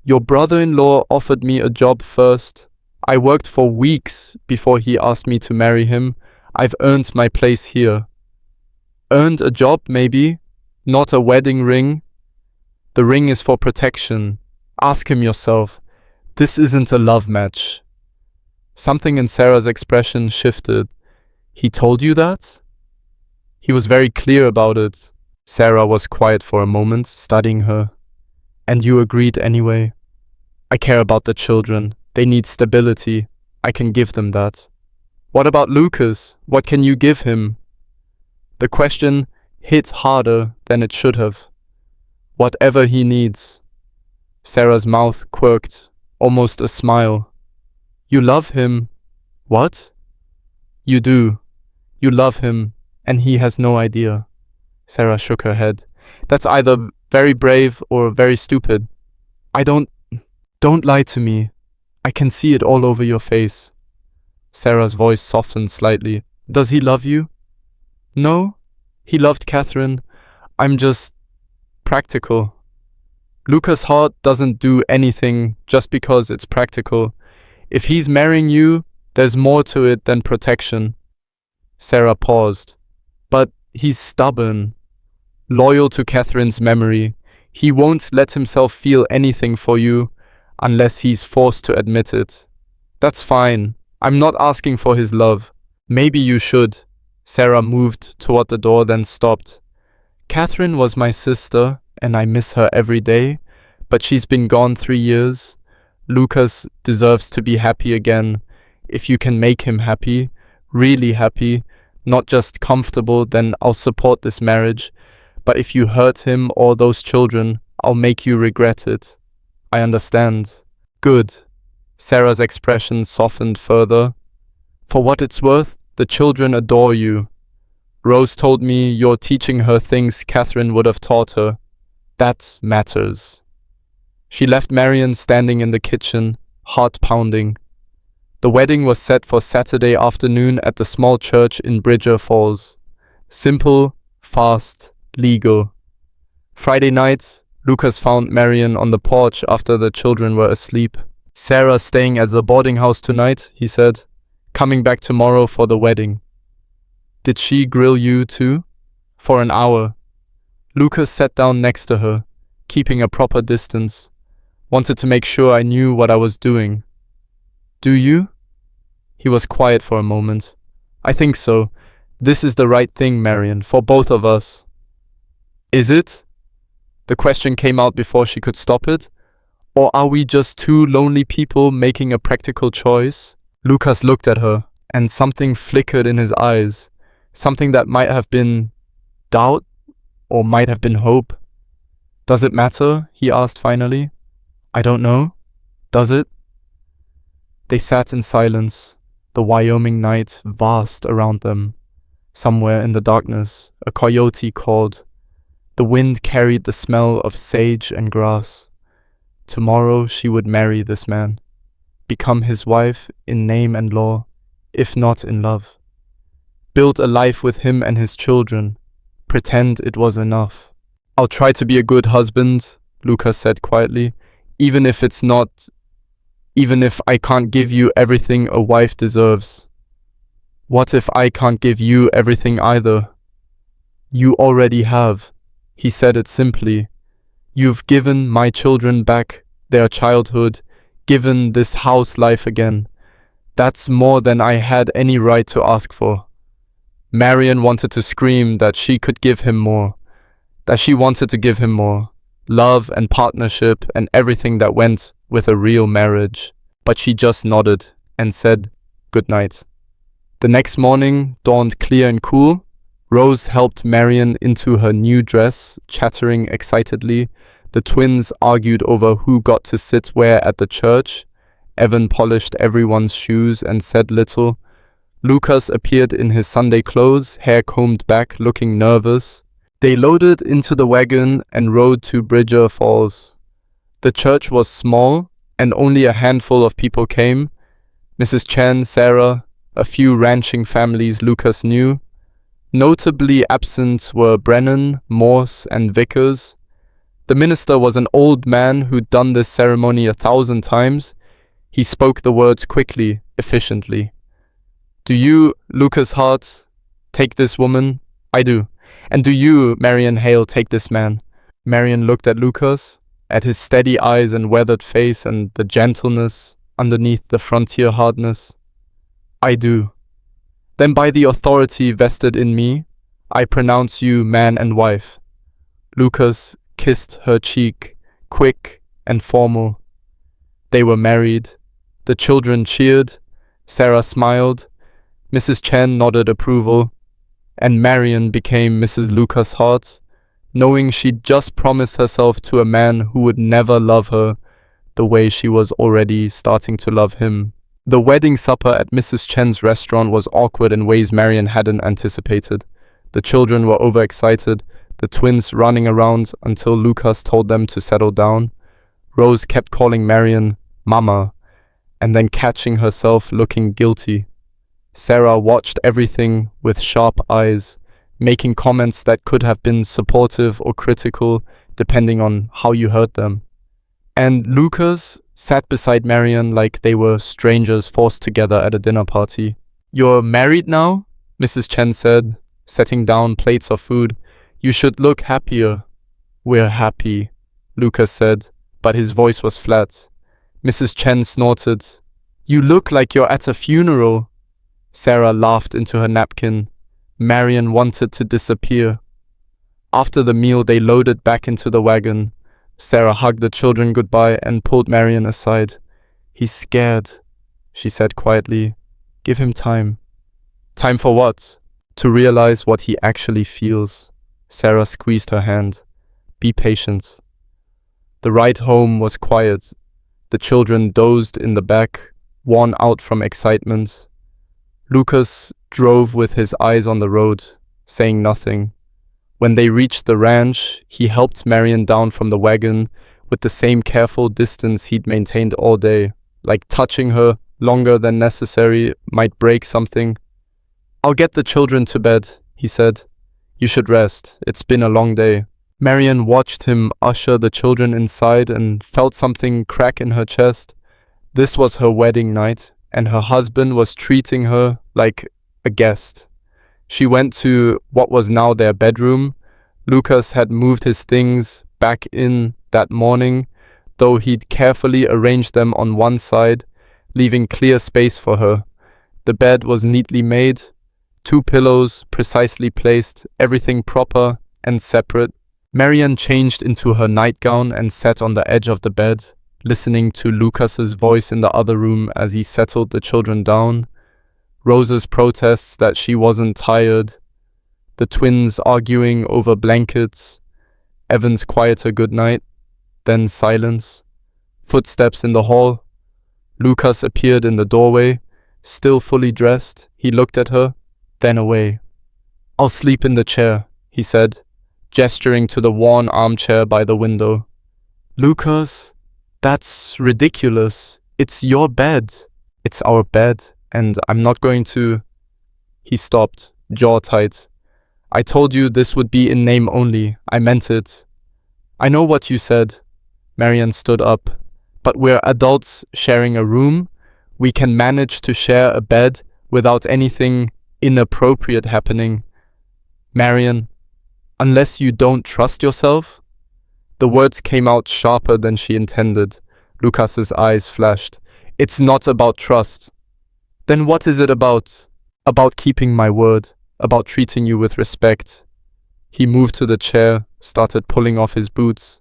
Speaker 1: "Your brother-in-law offered me a job first. I worked for weeks before he asked me to marry him. I've earned my place here." "Earned a job, maybe? Not a wedding ring?" "The ring is for protection. Ask him yourself. This isn't a love match." Something in Sarah's expression shifted. "He told you that?" "He was very clear about it." Sarah was quiet for a moment, studying her. "And you agreed anyway?" "I care about the children. They need stability. I can give them that." "What about Lucas? What can you give him?" The question hit harder than it should have. "Whatever he needs." Sarah's mouth quirked, almost a smile. "You love him." "What?" "You do. You love him, and he has no idea." Sarah shook her head. "That's either very brave or very stupid." Don't lie to me. I can see it all over your face." Sarah's voice softened slightly. "Does he love you?" "No. He loved Catherine. I'm just practical. Lucas Hart doesn't do anything just because it's practical. If he's marrying you, there's more to it than protection." Sarah paused. "But he's stubborn. Loyal to Catherine's memory. He won't let himself feel anything for you unless he's forced to admit it. That's fine. I'm not asking for his love. Maybe you should." Sarah moved toward the door, then stopped. "Catherine was my sister, and I miss her every day, but she's been gone 3 years. Lucas deserves to be happy again. If you can make him happy, really happy, not just comfortable, then I'll support this marriage. But if you hurt him or those children, I'll make you regret it. I understand." "Good." Sarah's expression softened further. "For what it's worth, the children adore you. Rose told me you're teaching her things Catherine would have taught her. That matters." She left Marian standing in the kitchen, heart pounding. The wedding was set for Saturday afternoon at the small church in Bridger Falls. Simple, fast, legal. Friday night, Lucas found Marian on the porch after the children were asleep. "Sarah's staying at the boarding house tonight," he said, "coming back tomorrow for the wedding." "Did she grill you too?" "For an hour." Lucas sat down next to her, keeping a proper distance. "Wanted to make sure I knew what I was doing." "Do you?" He was quiet for a moment. "I think so. This is the right thing, Marian, for both of us." "Is it?" The question came out before she could stop it. "Or are we just two lonely people making a practical choice?" Lucas looked at her, and something flickered in his eyes. Something that might have been doubt, or might have been hope. "Does it matter?" he asked finally. "I don't know. Does it?" They sat in silence, the Wyoming night vast around them. Somewhere in the darkness, a coyote called. The wind carried the smell of sage and grass. Tomorrow she would marry this man, become his wife in name and law, if not in love. Build a life with him and his children, pretend it was enough. "I'll try to be a good husband," Lucas said quietly, even if I can't give you everything a wife deserves." "What if I can't give you everything either?" "You already have." He said it simply. "You've given my children back their childhood, given this house life again. That's more than I had any right to ask for." Marian wanted to scream that she could give him more, that she wanted to give him more, love and partnership and everything that went with a real marriage. But she just nodded and said, "Good night." The next morning dawned clear and cool. Rose helped Marian into her new dress, chattering excitedly. The twins argued over who got to sit where at the church. Evan polished everyone's shoes and said little. Lucas appeared in his Sunday clothes, hair combed back, looking nervous. They loaded into the wagon and rode to Bridger Falls. The church was small, and only a handful of people came. Mrs. Chen, Sarah, a few ranching families Lucas knew. Notably absent were Brennan, Morse, and Vickers. The minister was an old man who'd done this ceremony 1,000 times. He spoke the words quickly, efficiently. "Do you, Lucas Hart, take this woman?" "I do." "And do you, Marian Hale, take this man?" Marian looked at Lucas, at his steady eyes and weathered face and the gentleness underneath the frontier hardness. "I do." "Then by the authority vested in me, I pronounce you man and wife." Lucas kissed her cheek, quick and formal. They were married. The children cheered. Sarah smiled. Mrs. Chen nodded approval. And Marian became Mrs. Lucas Hart, knowing she'd just promised herself to a man who would never love her the way she was already starting to love him. The wedding supper at Mrs. Chen's restaurant was awkward in ways Marian hadn't anticipated. The children were overexcited, the twins running around until Lucas told them to settle down. Rose kept calling Marian Mama, and then catching herself looking guilty. Sarah watched everything with sharp eyes, making comments that could have been supportive or critical, depending on how you heard them. And Lucas sat beside Marian like they were strangers forced together at a dinner party. "You're married now?" Mrs. Chen said, setting down plates of food. "You should look happier." "We're happy," Lucas said, but his voice was flat. Mrs. Chen snorted. "You look like you're at a funeral." Sarah laughed into her napkin. Marian wanted to disappear. After the meal, they loaded back into the wagon. Sarah hugged the children goodbye and pulled Marian aside. "He's scared," she said quietly. "Give him time." "Time for what?" "To realize what he actually feels." Sarah squeezed her hand. "Be patient." The ride home was quiet. The children dozed in the back, worn out from excitement. Lucas drove with his eyes on the road, saying nothing. When they reached the ranch, he helped Marian down from the wagon, with the same careful distance he'd maintained all day, like touching her longer than necessary might break something. "I'll get the children to bed," he said. "You should rest. It's been a long day." Marian watched him usher the children inside and felt something crack in her chest. This was her wedding night, and her husband was treating her like a guest. She went to what was now their bedroom. Lucas had moved his things back in that morning, though he'd carefully arranged them on one side, leaving clear space for her. The bed was neatly made, 2 pillows precisely placed, everything proper and separate. Marian changed into her nightgown and sat on the edge of the bed, listening to Lucas's voice in the other room as he settled the children down. Rosa's protests that she wasn't tired, the twins arguing over blankets, Evan's quieter goodnight, then silence. Footsteps in the hall. Lucas appeared in the doorway, still fully dressed. He looked at her, then away. "I'll sleep in the chair," he said, gesturing to the worn armchair by the window. "Lucas, that's ridiculous. It's your bed." "It's our bed, and I'm not going to..." He stopped, jaw tight. "I told you this would be in name only. I meant it." "I know what you said." Marian stood up. "But we're adults sharing a room. We can manage to share a bed without anything inappropriate happening." "Marian, unless you don't trust yourself?" The words came out sharper than she intended. Lucas's eyes flashed. "It's not about trust." "Then what is it about?" "About keeping my word. About treating you with respect." He moved to the chair, started pulling off his boots.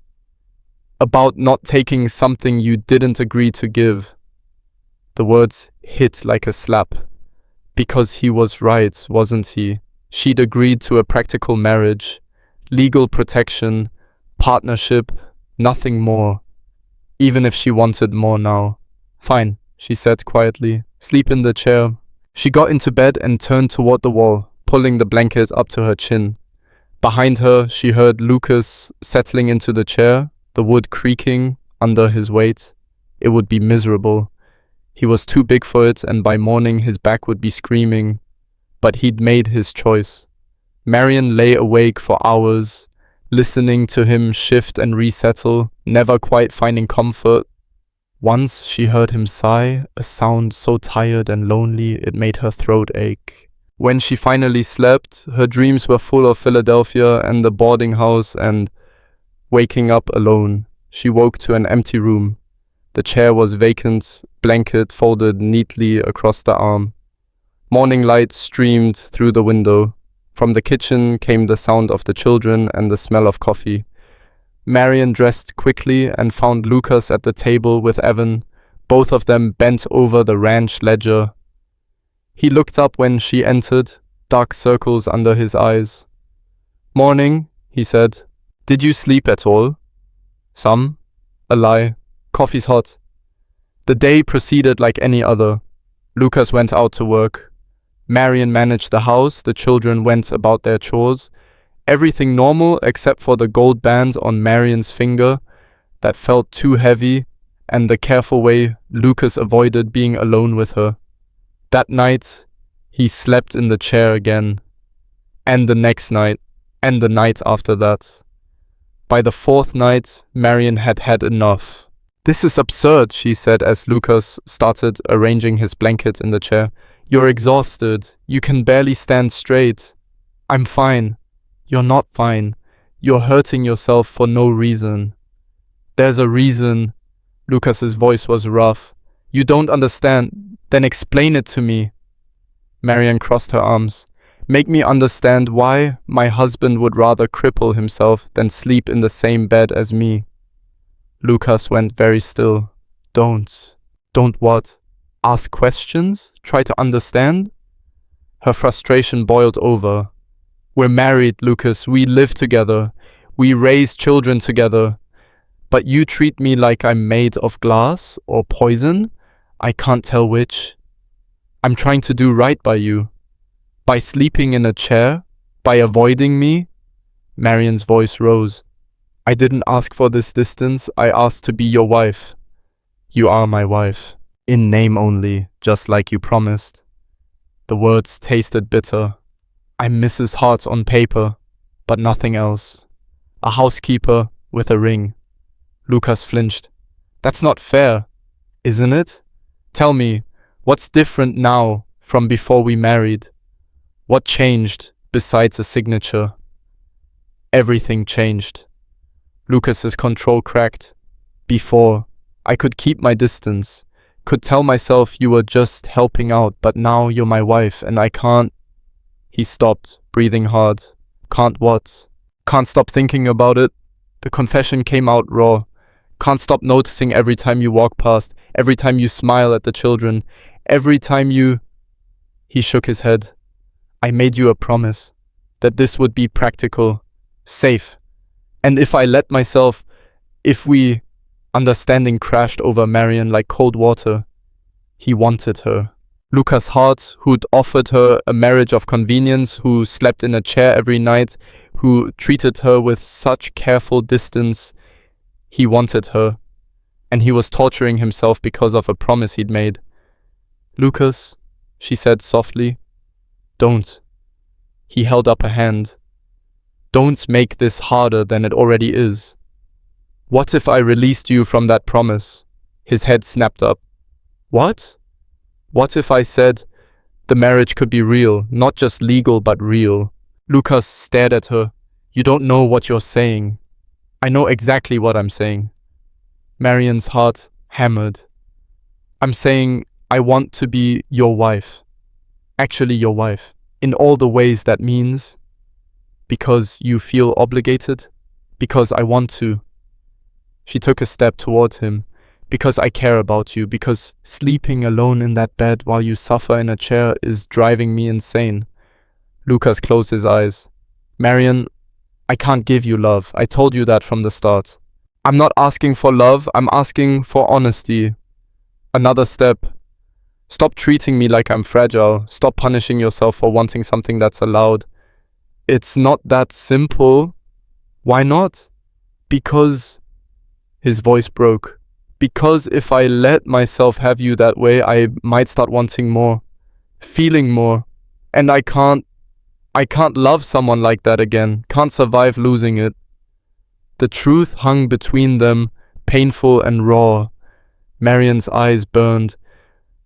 Speaker 1: "About not taking something you didn't agree to give." The words hit like a slap. Because he was right, wasn't he? She'd agreed to a practical marriage, legal protection, partnership, nothing more. Even if she wanted more now. "Fine," she said quietly. "Sleep in the chair." She got into bed and turned toward the wall, pulling the blanket up to her chin. Behind her, she heard Lucas settling into the chair, the wood creaking under his weight. It would be miserable. He was too big for it, and by morning his back would be screaming. But he'd made his choice. Marian lay awake for hours, listening to him shift and resettle, never quite finding comfort. Once she heard him sigh, a sound so tired and lonely it made her throat ache. When she finally slept, her dreams were full of Philadelphia and the boarding house and waking up alone. She woke to an empty room. The chair was vacant, blanket folded neatly across the arm. Morning light streamed through the window. From the kitchen came the sound of the children and the smell of coffee. Marian dressed quickly and found Lucas at the table with Evan, both of them bent over the ranch ledger. He looked up when she entered, dark circles under his eyes. "Morning," he said. "Did you sleep at all?" "Some." "A lie. Coffee's hot." The day proceeded like any other. Lucas went out to work. Marian managed the house, the children went about their chores. Everything normal except for the gold band on Marian's finger that felt too heavy and the careful way Lucas avoided being alone with her. That night, he slept in the chair again. And the next night, and the night after that. By the 4th night, Marian had had enough. "This is absurd," she said as Lucas started arranging his blanket in the chair. "You're exhausted. You can barely stand straight." "I'm fine." "You're not fine. You're hurting yourself for no reason." "There's a reason." Lucas's voice was rough. "You don't understand. Then explain it to me." Marian crossed her arms. "Make me understand why my husband would rather cripple himself than sleep in the same bed as me." Lucas went very still. "Don't. Don't what? Ask questions? Try to understand?" Her frustration boiled over. "We're married, Lucas. We live together. We raise children together. But you treat me like I'm made of glass or poison? I can't tell which. I'm trying to do right by you. By sleeping in a chair? By avoiding me?" Marian's voice rose. I didn't ask for this distance, I asked to be your wife. You are my wife. In name only, just like you promised. The words tasted bitter. I'm Mrs. Hart on paper, but nothing else. A housekeeper with a ring. Lucas flinched. That's not fair, isn't it? Tell me, what's different now from before we married? What changed besides a signature? Everything changed. Lucas's control cracked. Before, I could keep my distance, could tell myself you were just helping out, but now you're my wife and I can't. He stopped, breathing hard. Can't what? Can't stop thinking about it. The confession came out raw. Can't stop noticing every time you walk past, every time you smile at the children, every time you... He shook his head. I made you a promise that this would be practical, safe. And if I let myself, if we... Understanding crashed over Marian like cold water. He wanted her. Lucas Hart, who'd offered her a marriage of convenience, who slept in a chair every night, who treated her with such careful distance. He wanted her, and he was torturing himself because of a promise he'd made. Lucas, she said softly, don't. He held up a hand. Don't make this harder than it already is. What if I released you from that promise? His head snapped up. What? What if I said the marriage could be real, not just legal but real? Lucas stared at her. You don't know what you're saying. I know exactly what I'm saying. Marian's heart hammered. I'm saying I want to be your wife. Actually your wife. In all the ways that means. Because you feel obligated. Because I want to. She took a step toward him. Because I care about you. Because sleeping alone in that bed while you suffer in a chair is driving me insane. Lucas closed his eyes. Marian, I can't give you love. I told you that from the start. I'm not asking for love. I'm asking for honesty. Another step. Stop treating me like I'm fragile. Stop punishing yourself for wanting something that's allowed. It's not that simple. Why not? Because... His voice broke. Because if I let myself have you that way, I might start wanting more. Feeling more. And I can't love someone like that again. Can't survive losing it. The truth hung between them, painful and raw. Marian's eyes burned.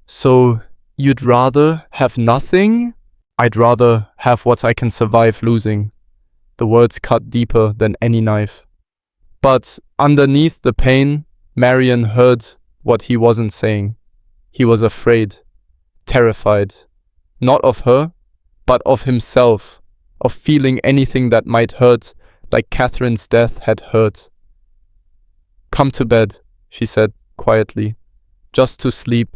Speaker 1: So, you'd rather have nothing? I'd rather have what I can survive losing. The words cut deeper than any knife. But underneath the pain, Marian heard what he wasn't saying. He was afraid, terrified. Not of her, but of himself, of feeling anything that might hurt, like Catherine's death had hurt. Come to bed, she said quietly, just to sleep.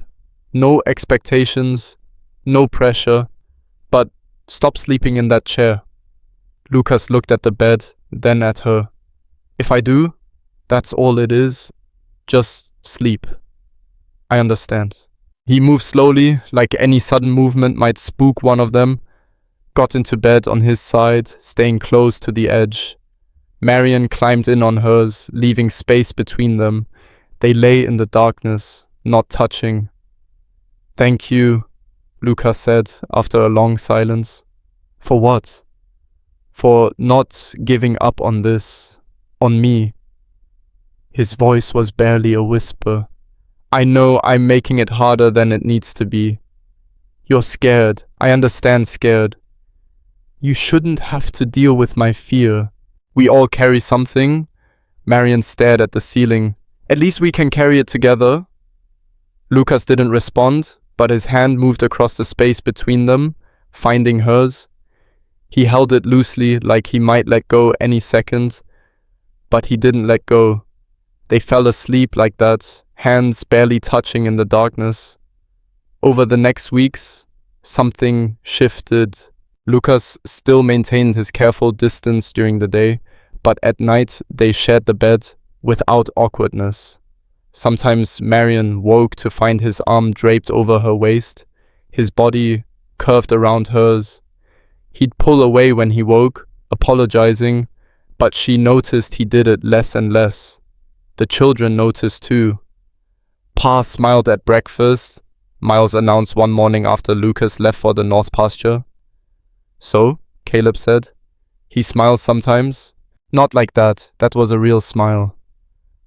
Speaker 1: No expectations, no pressure, but stop sleeping in that chair. Lucas looked at the bed, then at her. If I do, that's all it is. Just sleep. I understand. He moved slowly, like any sudden movement might spook one of them. Got into bed on his side, staying close to the edge. Marian climbed in on hers, leaving space between them. They lay in the darkness, not touching. Thank you, Lucas said after a long silence. For what? For not giving up on this. On me. His voice was barely a whisper. I know I'm making it harder than it needs to be. You're scared. I understand scared. You shouldn't have to deal with my fear. We all carry something. Marian stared at the ceiling. At least we can carry it together. Lucas didn't respond, but his hand moved across the space between them, finding hers. He held it loosely, like he might let go any second. But he didn't let go. They fell asleep like that, hands barely touching in the darkness. Over the next weeks, something shifted. Lucas still maintained his careful distance during the day, but at night they shared the bed without awkwardness. Sometimes Marian woke to find his arm draped over her waist, his body curved around hers. He'd pull away when he woke, apologizing, But she noticed he did it less and less. The children noticed too. Pa smiled at breakfast, Miles announced one morning after Lucas left for the north pasture. So, Caleb said, he smiles sometimes. Not like that, that was a real smile.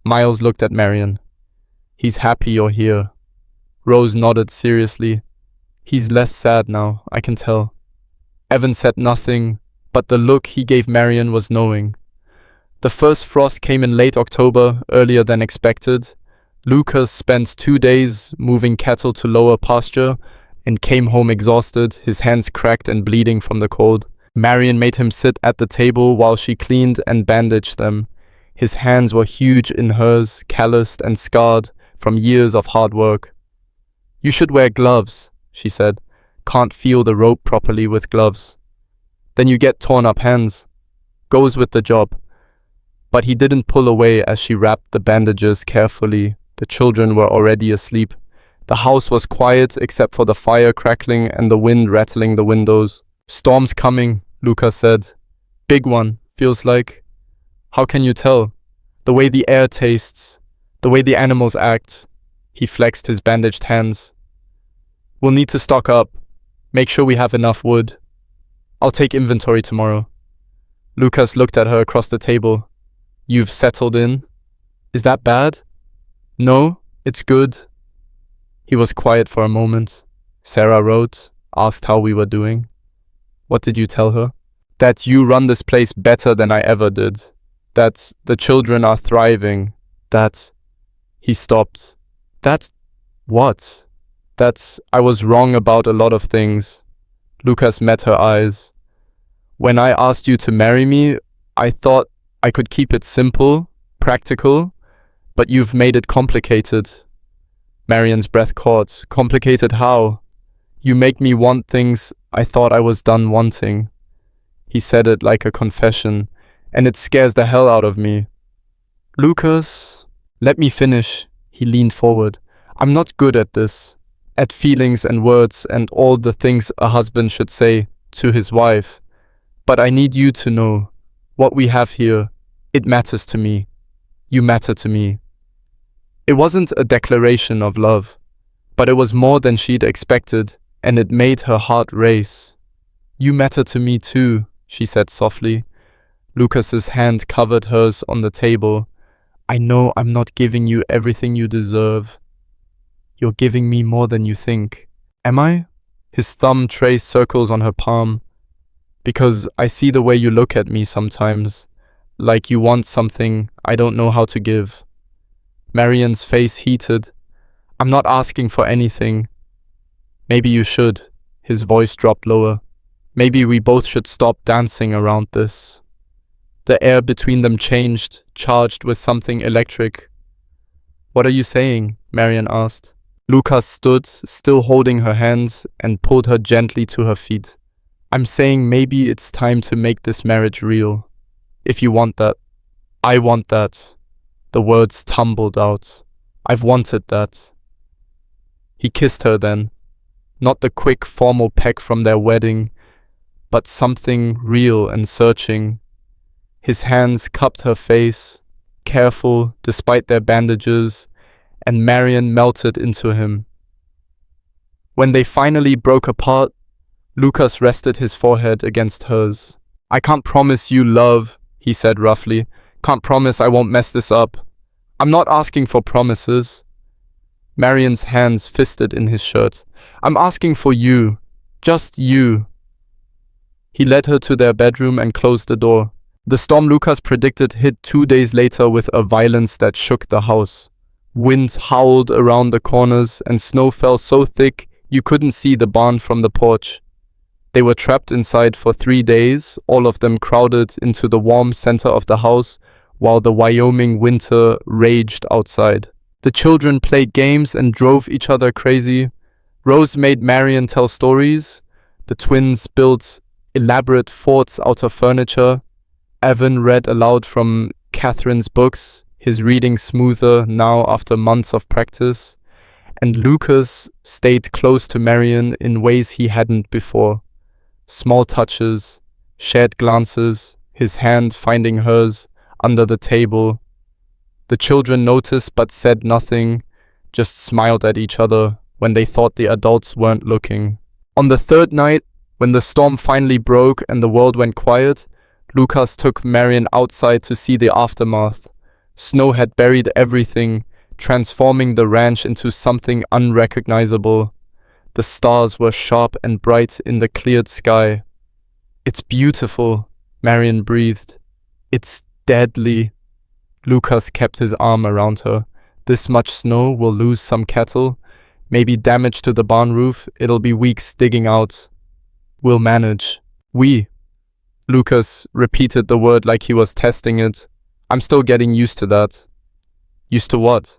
Speaker 1: Miles looked at Marian. He's happy you're here. Rose nodded seriously. He's less sad now, I can tell. Evan said nothing, but the look he gave Marian was knowing. The first frost came in late October, earlier than expected. Lucas spent 2 days moving cattle to lower pasture and came home exhausted, his hands cracked and bleeding from the cold. Marian made him sit at the table while she cleaned and bandaged them. His hands were huge in hers, calloused and scarred from years of hard work. You should wear gloves, she said. Can't feel the rope properly with gloves. Then you get torn up hands. Goes with the job. But he didn't pull away as she wrapped the bandages carefully. The children were already asleep. The house was quiet except for the fire crackling and the wind rattling the windows. Storm's coming, Lucas said. Big one, feels like. How can you tell? The way the air tastes, the way the animals act. He flexed his bandaged hands. We'll need to stock up. Make sure we have enough wood. I'll take inventory tomorrow. Lucas looked at her across the table. You've settled in? Is that bad? No, it's good. He was quiet for a moment. Sarah wrote, asked how we were doing. What did you tell her? That you run this place better than I ever did. That the children are thriving. That... He stopped. That... What? That I was wrong about a lot of things. Lucas met her eyes. When I asked you to marry me, I thought I could keep it simple, practical, but you've made it complicated. Marian's breath caught. Complicated how? You make me want things I thought I was done wanting. He said it like a confession, and it scares the hell out of me. Lucas, let me finish. He leaned forward. I'm not good at this. At feelings and words and all the things a husband should say to his wife. But I need you to know, what we have here, it matters to me. You matter to me. It wasn't a declaration of love, but it was more than she'd expected, and it made her heart race. You matter to me too, she said softly. Lucas's hand covered hers on the table. I know I'm not giving you everything you deserve. You're giving me more than you think. Am I? His thumb traced circles on her palm. Because I see the way you look at me sometimes, like you want something I don't know how to give. Marian's face heated. I'm not asking for anything. Maybe you should. His voice dropped lower. Maybe we both should stop dancing around this. The air between them changed, charged with something electric. What are you saying? Marian asked. Lucas stood, still holding her hand, and pulled her gently to her feet. I'm saying maybe it's time to make this marriage real. If you want that. I want that. The words tumbled out. I've wanted that. He kissed her then. Not the quick formal peck from their wedding, but something real and searching. His hands cupped her face, careful despite their bandages, and Marian melted into him. When they finally broke apart, Lucas rested his forehead against hers. I can't promise you love, he said roughly. Can't promise I won't mess this up. I'm not asking for promises. Marian's hands fisted in his shirt. I'm asking for you. Just you. He led her to their bedroom and closed the door. The storm Lucas predicted hit 2 days later with a violence that shook the house. Wind howled around the corners and snow fell so thick you couldn't see the barn from the porch. They were trapped inside for 3 days, all of them crowded into the warm center of the house, while the Wyoming winter raged outside. The children played games and drove each other crazy. Rose made Marian tell stories. The twins built elaborate forts out of furniture. Evan read aloud from Catherine's books, his reading smoother now after months of practice. And Lucas stayed close to Marian in ways he hadn't before. Small touches, shared glances, his hand finding hers under the table. The children noticed but said nothing, just smiled at each other when they thought the adults weren't looking. On the third night, when the storm finally broke and the world went quiet, Lucas took Marian outside to see the aftermath. Snow had buried everything, transforming the ranch into something unrecognizable. The stars were sharp and bright in the cleared sky. "It's beautiful," Marian breathed. "It's deadly." Lucas kept his arm around her. "This much snow will lose some cattle. Maybe damage to the barn roof. It'll be weeks digging out. We'll manage." "We." Lucas repeated the word like he was testing it. "I'm still getting used to that." "Used to what?"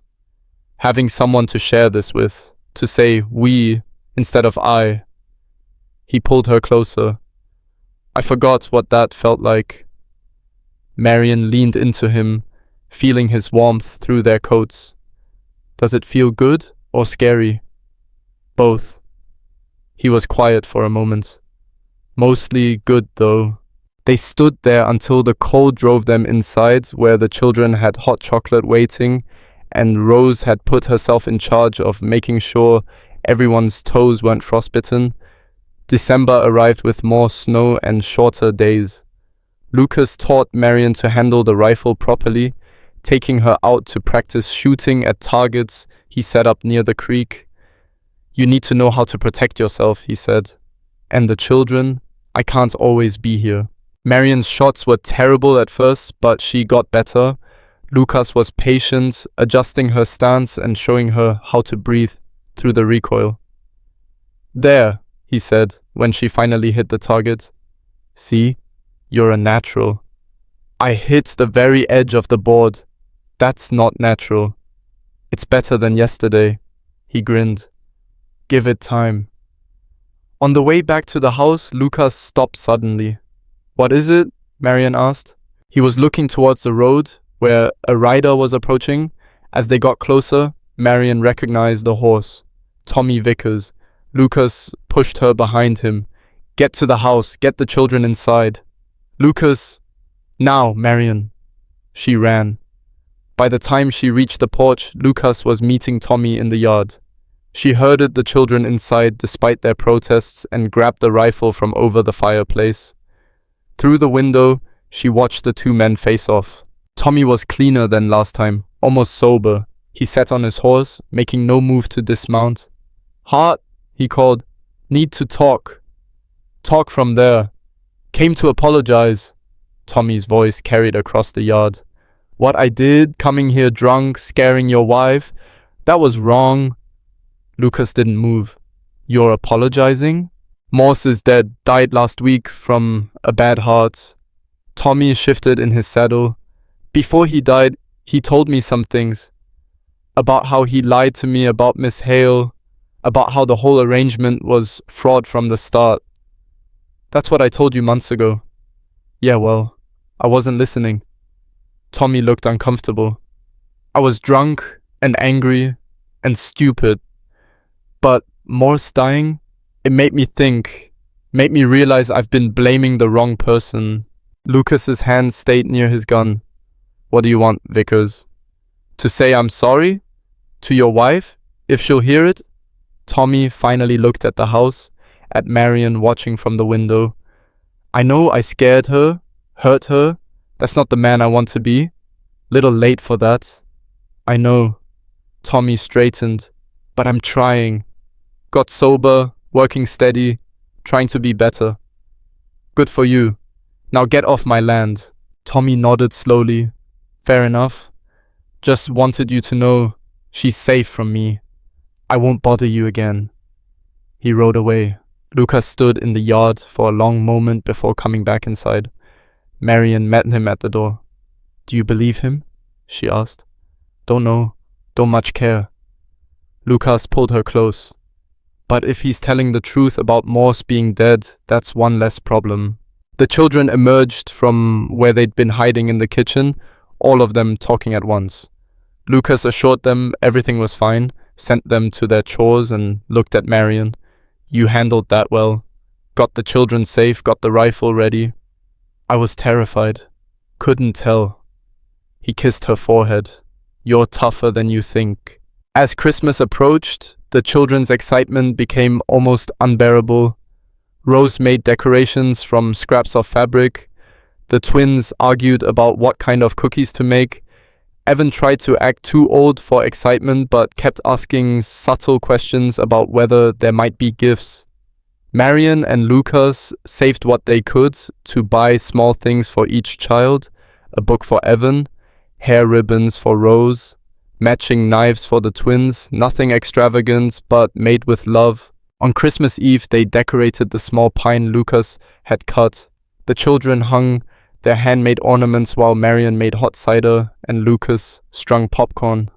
Speaker 1: "Having someone to share this with. To say we instead of I." He pulled her closer. "I forgot what that felt like." Marian leaned into him, feeling his warmth through their coats. "Does it feel good or scary?" "Both." He was quiet for a moment. "Mostly good, though." They stood there until the cold drove them inside, where the children had hot chocolate waiting, and Rose had put herself in charge of making sure everyone's toes weren't frostbitten. December arrived with more snow and shorter days. Lucas taught Marian to handle the rifle properly, taking her out to practice shooting at targets he set up near the creek. "You need to know how to protect yourself," he said. "And the children, I can't always be here." Marian's shots were terrible at first, but she got better. Lucas was patient, adjusting her stance and showing her how to breathe through the recoil. "There," he said when she finally hit the target. "See, you're a natural." "I hit the very edge of the board. That's not natural." "It's better than yesterday," he grinned. "Give it time." On the way back to the house, Lucas stopped suddenly. "What is it?" Marian asked. He was looking towards the road, where a rider was approaching. As they got closer, Marian recognized the horse. Tommy Vickers. Lucas pushed her behind him. "Get to the house, get the children inside." "Lucas!" "Now, Marian." She ran. By the time she reached the porch, Lucas was meeting Tommy in the yard. She herded the children inside despite their protests and grabbed the rifle from over the fireplace. Through the window, she watched the two men face off. Tommy was cleaner than last time, almost sober. He sat on his horse, making no move to dismount. "Hart," he called. "Need to talk." "Talk from there." "Came to apologize." Tommy's voice carried across the yard. "What I did, coming here drunk, scaring your wife, that was wrong." Lucas didn't move. "You're apologizing?" "Morse is dead, died last week from a bad heart." Tommy shifted in his saddle. "Before he died, he told me some things. About how he lied to me about Miss Hale, about how the whole arrangement was fraud from the start." "That's what I told you months ago." "Yeah, well, I wasn't listening." Tommy looked uncomfortable. "I was drunk and angry and stupid. But Morse dying, it made me think, made me realize I've been blaming the wrong person." Lucas's hand stayed near his gun. "What do you want, Vickers? To say I'm sorry? To your wife, if she'll hear it?" Tommy finally looked at the house, at Marian watching from the window. "I know I scared her, hurt her. That's not the man I want to be. Little late for that." "I know." Tommy straightened. "But I'm trying. Got sober, working steady, trying to be better." "Good for you. Now get off my land." Tommy nodded slowly. "Fair enough. Just wanted you to know she's safe from me. I won't bother you again." He rode away. Lucas stood in the yard for a long moment before coming back inside. Marian met him at the door. "Do you believe him?" she asked. "Don't know. Don't much care." Lucas pulled her close. "But if he's telling the truth about Morse being dead, that's one less problem." The children emerged from where they'd been hiding in the kitchen, all of them talking at once. Lucas assured them everything was fine, sent them to their chores, and looked at Marian. "You handled that well. Got the children safe, got the rifle ready." I was terrified. Couldn't tell. He kissed her forehead. You're tougher than you think. As Christmas approached, the children's excitement became almost unbearable. Rose made decorations from scraps of fabric. The twins argued about what kind of cookies to make. Evan tried to act too old for excitement but kept asking subtle questions about whether there might be gifts. Marian and Lucas saved what they could to buy small things for each child: a book for Evan, hair ribbons for Rose, matching knives for the twins, nothing extravagant but made with love. On Christmas Eve, they decorated the small pine Lucas had cut. The children hung their handmade ornaments while Marian made hot cider and Lucas strung popcorn.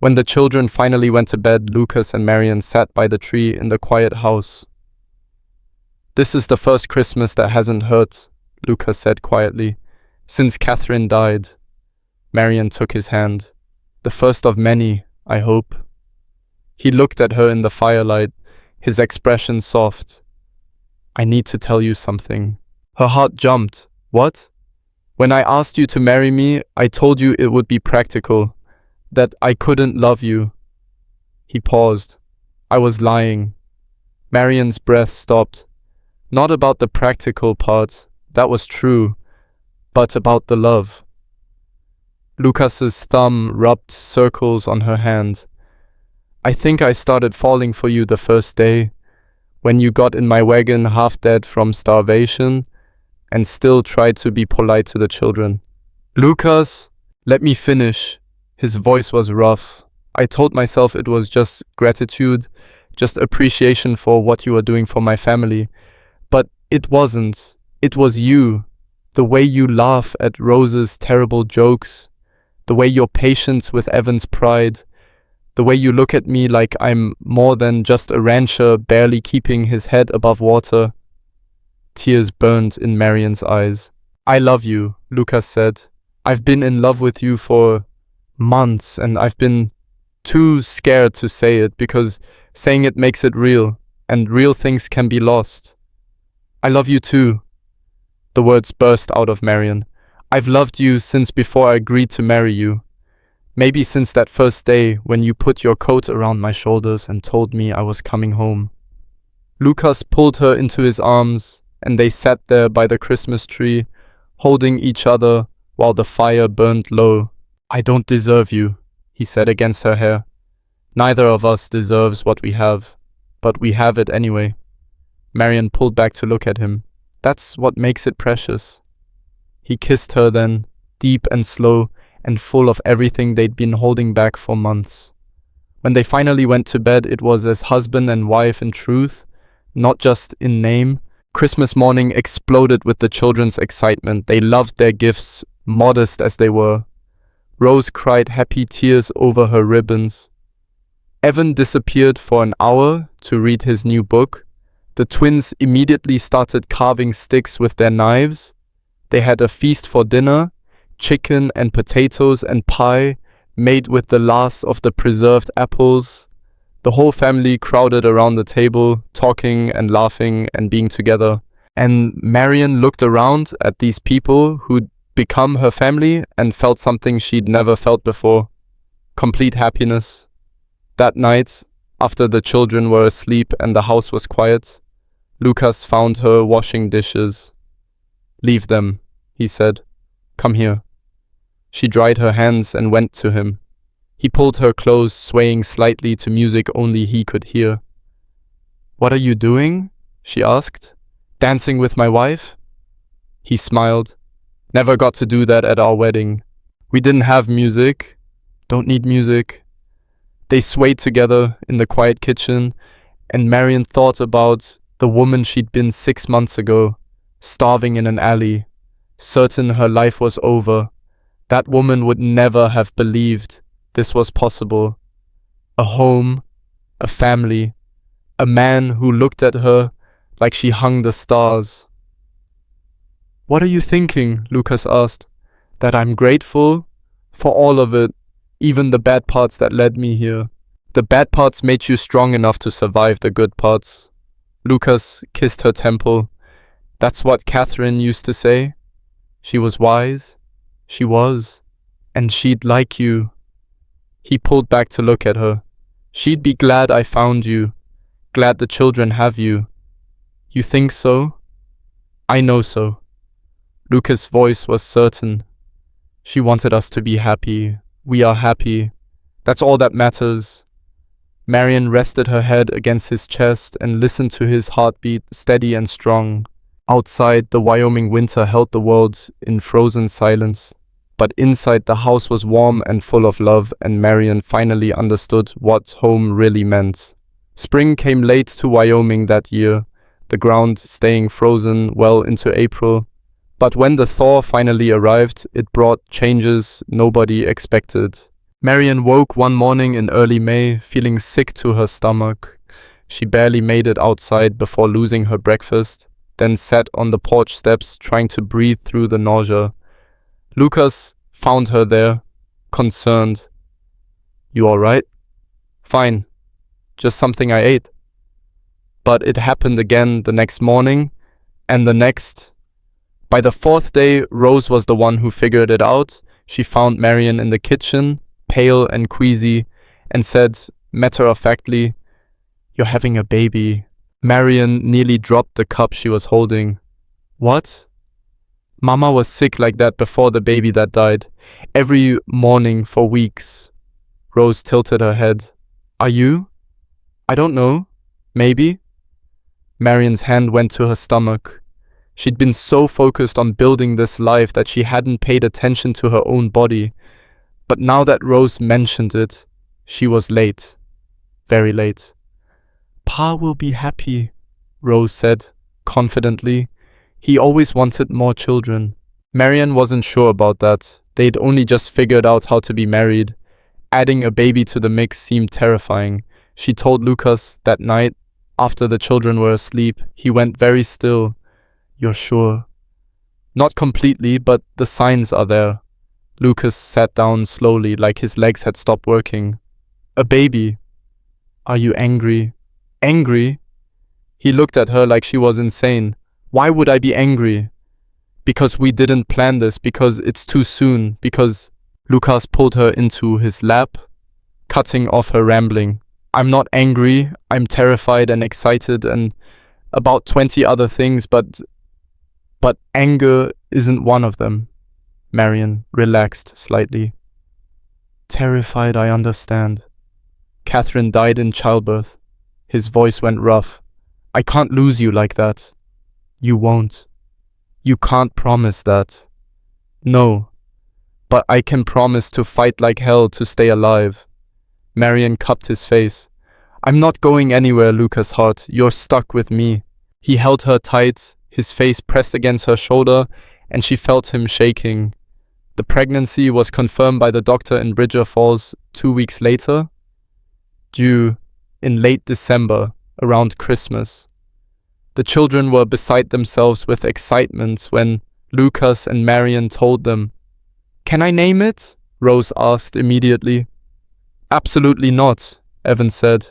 Speaker 1: When the children finally went to bed, Lucas and Marian sat by the tree in the quiet house. This is the first Christmas that hasn't hurt, Lucas said quietly, since Catherine died. Marian took his hand. The first of many, I hope. He looked at her in the firelight, his expression soft. I need to tell you something. Her heart jumped. What? When I asked you to marry me, I told you it would be practical, that I couldn't love you. He paused. I was lying. Marian's breath stopped. Not about the practical part, that was true, but about the love. Lucas's thumb rubbed circles on her hand. I think I started falling for you the first day, when you got in my wagon half dead from starvation, and still tried to be polite to the children. Lucas, let me finish. His voice was rough. I told myself it was just gratitude, just appreciation for what you were doing for my family. But it wasn't. It was you. The way you laugh at Rose's terrible jokes. The way you're patient with Evan's pride. The way you look at me like I'm more than just a rancher barely keeping his head above water. Tears burned in Marian's eyes. I love you, Lucas said. I've been in love with you for months, and I've been too scared to say it because saying it makes it real, and real things can be lost. I love you too. The words burst out of Marian. I've loved you since before I agreed to marry you. Maybe since that first day when you put your coat around my shoulders and told me I was coming home. Lucas pulled her into his arms, and they sat there by the Christmas tree, holding each other while the fire burned low. I don't deserve you, he said against her hair. Neither of us deserves what we have, but we have it anyway. Marian pulled back to look at him. That's what makes it precious. He kissed her then, deep and slow, and full of everything they'd been holding back for months. When they finally went to bed, it was as husband and wife in truth, not just in name. Christmas morning exploded with the children's excitement. They loved their gifts, modest as they were. Rose cried happy tears over her ribbons. Evan disappeared for an hour to read his new book. The twins immediately started carving sticks with their knives. They had a feast for dinner, chicken and potatoes and pie made with the last of the preserved apples. The whole family crowded around the table, talking and laughing and being together. And Marian looked around at these people who'd become her family and felt something she'd never felt before. Complete happiness. That night, after the children were asleep and the house was quiet, Lucas found her washing dishes. Leave them, he said. Come here. She dried her hands and went to him. He pulled her close, swaying slightly to music only he could hear. What are you doing? She asked. Dancing with my wife? He smiled. Never got to do that at our wedding. We didn't have music. Don't need music. They swayed together in the quiet kitchen, and Marian thought about the woman she'd been 6 months ago, starving in an alley, certain her life was over. That woman would never have believed this was possible. A home, a family, a man who looked at her like she hung the stars. What are you thinking? Lucas asked. That I'm grateful for all of it, even the bad parts that led me here. The bad parts made you strong enough to survive the good parts. Lucas kissed her temple. That's what Catherine used to say. She was wise. She was. And she'd like you. He pulled back to look at her. She'd be glad I found you. Glad the children have you. You think so? I know so. Lucas' voice was certain. She wanted us to be happy. We are happy. That's all that matters. Marian rested her head against his chest and listened to his heartbeat steady and strong. Outside, the Wyoming winter held the world in frozen silence. But inside, the house was warm and full of love, and Marian finally understood what home really meant. Spring came late to Wyoming that year, the ground staying frozen well into April. But when the thaw finally arrived, it brought changes nobody expected. Marian woke one morning in early May, feeling sick to her stomach. She barely made it outside before losing her breakfast, then sat on the porch steps trying to breathe through the nausea. Lucas found her there, concerned. You all right? Fine. Just something I ate. But it happened again the next morning, and the next. By the fourth day, Rose was the one who figured it out. She found Marian in the kitchen, pale and queasy, and said, matter-of-factly, "You're having a baby." Marian nearly dropped the cup she was holding. What? Mama was sick like that before the baby that died. Every morning for weeks. Rose tilted her head. Are you? I don't know. Maybe. Marian's hand went to her stomach. She'd been so focused on building this life that she hadn't paid attention to her own body. But now that Rose mentioned it, she was late. Very late. Pa will be happy, Rose said, confidently. He always wanted more children. Marian wasn't sure about that. They'd only just figured out how to be married. Adding a baby to the mix seemed terrifying. She told Lucas that night, after the children were asleep. He went very still. You're sure? Not completely, but the signs are there. Lucas sat down slowly, like his legs had stopped working. A baby. Are you angry? Angry? He looked at her like she was insane. Why would I be angry? Because we didn't plan this, because it's too soon, because Lucas pulled her into his lap, cutting off her rambling. I'm not angry, I'm terrified and excited and about 20 other things, but anger isn't one of them. Marian relaxed slightly. Terrified, I understand. Catherine died in childbirth. His voice went rough. I can't lose you like that. You won't. You can't promise that. No. But I can promise to fight like hell to stay alive. Marian cupped his face. I'm not going anywhere, Lucas Hart. You're stuck with me. He held her tight, his face pressed against her shoulder, and she felt him shaking. The pregnancy was confirmed by the doctor in Bridger Falls 2 weeks later, due in late December, around Christmas. The children were beside themselves with excitement when Lucas and Marian told them. Can I name it? Rose asked immediately. Absolutely not, Evan said.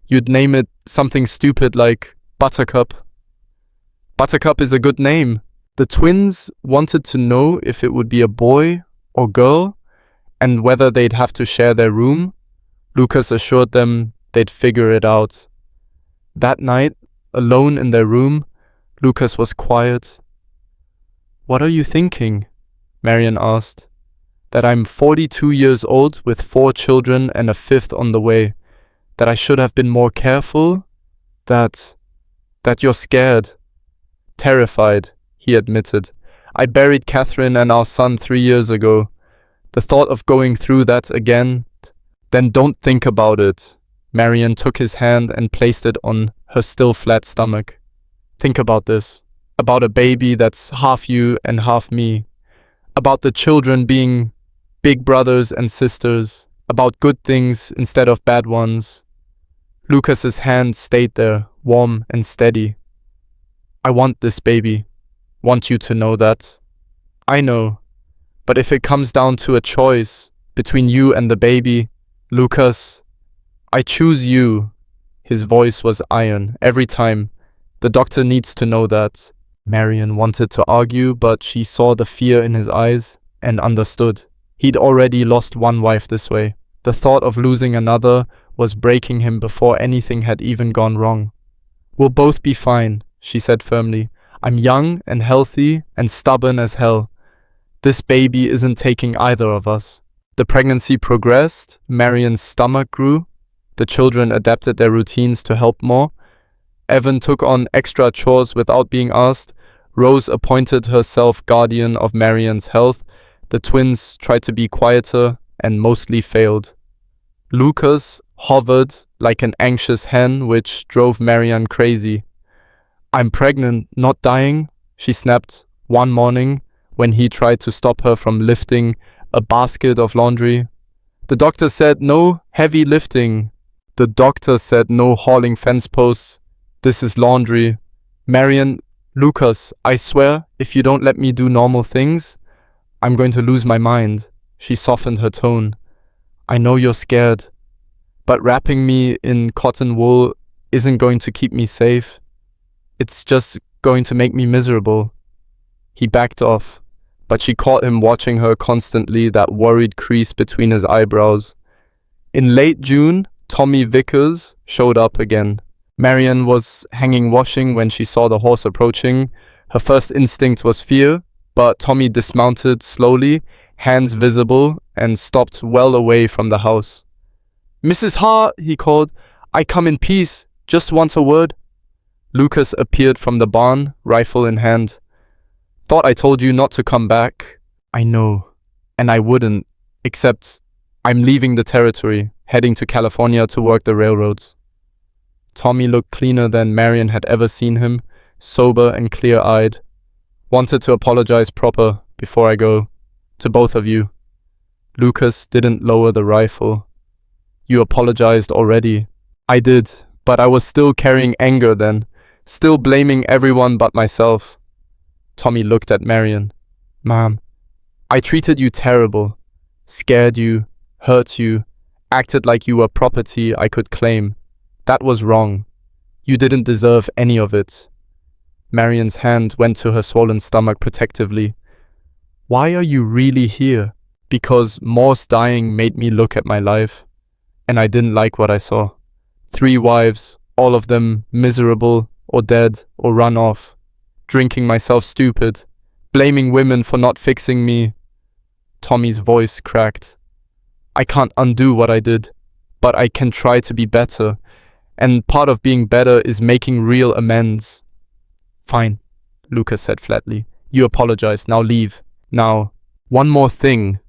Speaker 1: You'd name it something stupid like Buttercup. Buttercup is a good name. The twins wanted to know if it would be a boy or girl and whether they'd have to share their room. Lucas assured them they'd figure it out. That night, alone in their room, Lucas was quiet. What are you thinking? Marian asked. That I'm 42 years old with 4 children and a 5th on the way. That I should have been more careful. That you're scared. Terrified, he admitted. I buried Catherine and our son 3 years ago. The thought of going through that again. Then don't think about it. Marian took his hand and placed it on her still flat stomach. Think about this. About a baby that's half you and half me. About the children being big brothers and sisters. About good things instead of bad ones. Lucas's hand stayed there, warm and steady. I want this baby. Want you to know that. I know. But if it comes down to a choice between you and the baby, Lucas, I choose you. His voice was iron every time. The doctor needs to know that. Marian wanted to argue, but she saw the fear in his eyes and understood. He'd already lost one wife this way. The thought of losing another was breaking him before anything had even gone wrong. "We'll both be fine," she said firmly. "I'm young and healthy and stubborn as hell. This baby isn't taking either of us." The pregnancy progressed, Marian's stomach grew, the children adapted their routines to help more. Evan took on extra chores without being asked. Rose appointed herself guardian of Marian's health. The twins tried to be quieter and mostly failed. Lucas hovered like an anxious hen, which drove Marian crazy. "I'm pregnant, not dying," she snapped one morning when he tried to stop her from lifting a basket of laundry. "The doctor said no heavy lifting. The doctor said no hauling fence posts. This is laundry." "Marian, Lucas, I swear, if you don't let me do normal things, I'm going to lose my mind." She softened her tone. "I know you're scared, but wrapping me in cotton wool isn't going to keep me safe. It's just going to make me miserable." He backed off, but she caught him watching her constantly, that worried crease between his eyebrows. In late June, Tommy Vickers showed up again. Marian was hanging washing when she saw the horse approaching. Her first instinct was fear, but Tommy dismounted slowly, hands visible, and stopped well away from the house. "Mrs. Hart," he called, "I come in peace, just want a word." Lucas appeared from the barn, rifle in hand. "Thought I told you not to come back." "I know, and I wouldn't, except I'm leaving the territory, heading to California to work the railroads." Tommy looked cleaner than Marian had ever seen him, sober and clear-eyed. "Wanted to apologize proper before I go, to both of you." Lucas didn't lower the rifle. "You apologized already." "I did, but I was still carrying anger then, still blaming everyone but myself." Tommy looked at Marian. "Ma'am, I treated you terrible, scared you, hurt you, acted like you were property I could claim. That was wrong. You didn't deserve any of it." Marian's hand went to her swollen stomach protectively. "Why are you really here?" "Because Morse dying made me look at my life, and I didn't like what I saw. 3 wives, all of them miserable or dead or run off. Drinking myself stupid, blaming women for not fixing me." Tommy's voice cracked. "I can't undo what I did, but I can try to be better, and part of being better is making real amends." "Fine," Lucas said flatly. "You apologize, now leave. Now, one more thing."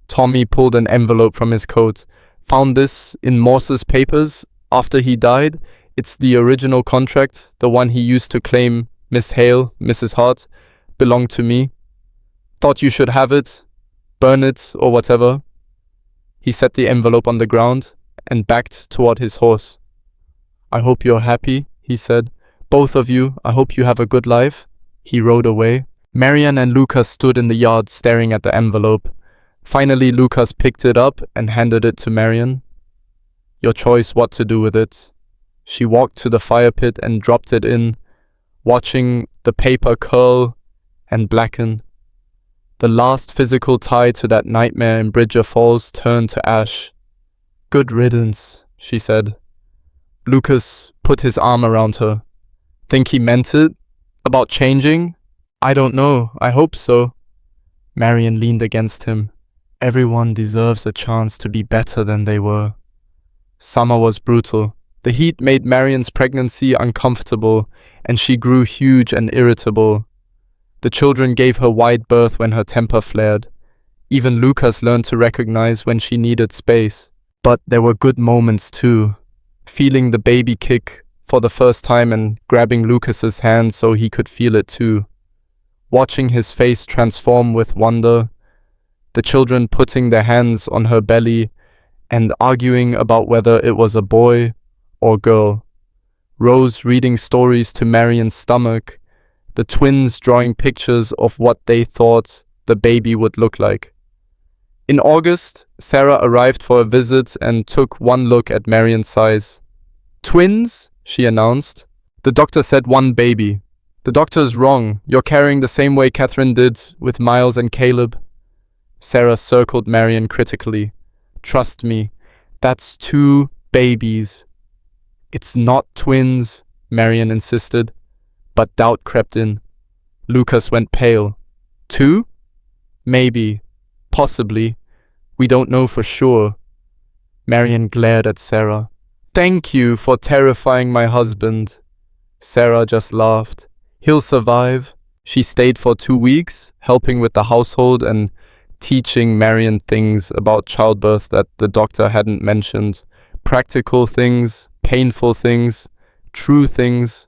Speaker 1: Tommy pulled an envelope from his coat. "Found this in Morse's papers after he died. It's the original contract, the one he used to claim Miss Hale, Mrs. Hart, belonged to me. Thought you should have it, burn it, or whatever." He set the envelope on the ground and backed toward his horse. "I hope you're happy," he said. "Both of you, I hope you have a good life." He rode away. Marian and Lucas stood in the yard staring at the envelope. Finally, Lucas picked it up and handed it to Marian. "Your choice what to do with it." She walked to the fire pit and dropped it in, watching the paper curl and blacken. The last physical tie to that nightmare in Bridger Falls turned to ash. "Good riddance," she said. Lucas put his arm around her. "Think he meant it? About changing?" "I don't know. I hope so." Marian leaned against him. "Everyone deserves a chance to be better than they were." Summer was brutal. The heat made Marian's pregnancy uncomfortable, and she grew huge and irritable. The children gave her wide berth when her temper flared. Even Lucas learned to recognize when she needed space. But there were good moments too. Feeling the baby kick for the first time and grabbing Lucas's hand so he could feel it too. Watching his face transform with wonder. The children putting their hands on her belly and arguing about whether it was a boy or girl. Rose reading stories to Marian's stomach. The twins drawing pictures of what they thought the baby would look like. In August, Sarah arrived for a visit and took one look at Marian's size. "Twins?" she announced. "The doctor said one baby." The doctor's wrong. You're carrying the same way Catherine did with Miles and Caleb. Sarah circled Marian critically. Trust me, that's 2 babies. It's not twins, Marian insisted, but doubt crept in. Lucas went pale. 2? Maybe. Possibly. We don't know for sure. Marian glared at Sarah. Thank you for terrifying my husband. Sarah just laughed. He'll survive. She stayed for 2 weeks, helping with the household and teaching Marian things about childbirth that the doctor hadn't mentioned. Practical things, painful things, true things.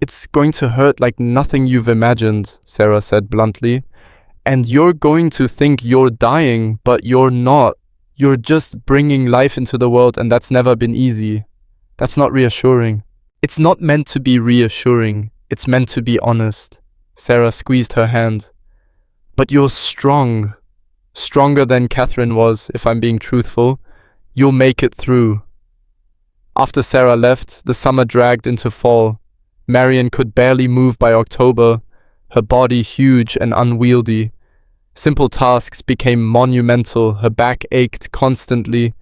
Speaker 1: It's going to hurt like nothing you've imagined, Sarah said bluntly. And you're going to think you're dying, but you're not. You're just bringing life into the world, and that's never been easy. That's not reassuring. It's not meant to be reassuring. It's meant to be honest. Sarah squeezed her hand. But you're strong. Stronger than Catherine was, if I'm being truthful. You'll make it through. After Sarah left, the summer dragged into fall. Marian could barely move by October, her body huge and unwieldy. Simple tasks became monumental, her back ached constantly.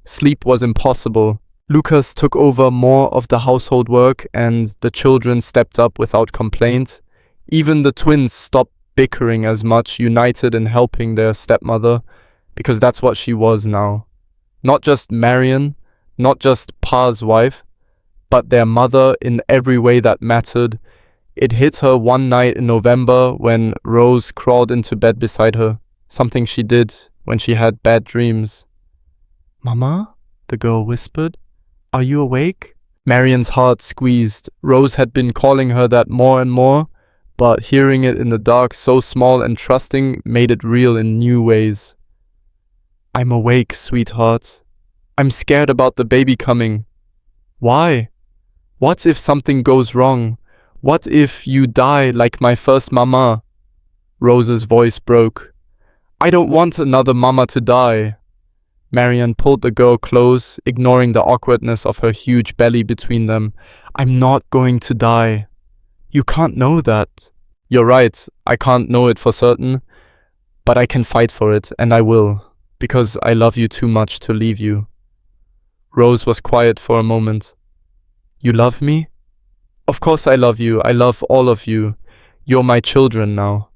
Speaker 1: Sleep was impossible. Lucas took over more of the household work and the children stepped up without complaint. Even the twins stopped bickering as much, united in helping their stepmother, because that's what she was now. Not just Marian, not just Pa's wife, but their mother in every way that mattered. It hit her one night in November when Rose crawled into bed beside her, something she did when she had bad dreams. "Mama?" the girl whispered. "Are you awake?" Marian's heart squeezed. Rose had been calling her that more and more, but hearing it in the dark, so small and trusting, made it real in new ways. "I'm awake, sweetheart. I'm scared about the baby coming." "Why? What if something goes wrong? What if you die like my first mama?" Rose's voice broke. "I don't want another mama to die." Marian pulled the girl close, ignoring the awkwardness of her huge belly between them. "I'm not going to die." "You can't know that." "You're right, I can't know it for certain, but I can fight for it, and I will, because I love you too much to leave you." Rose was quiet for a moment. "You love me?" "Of course I love you. I love all of you. You're my children now.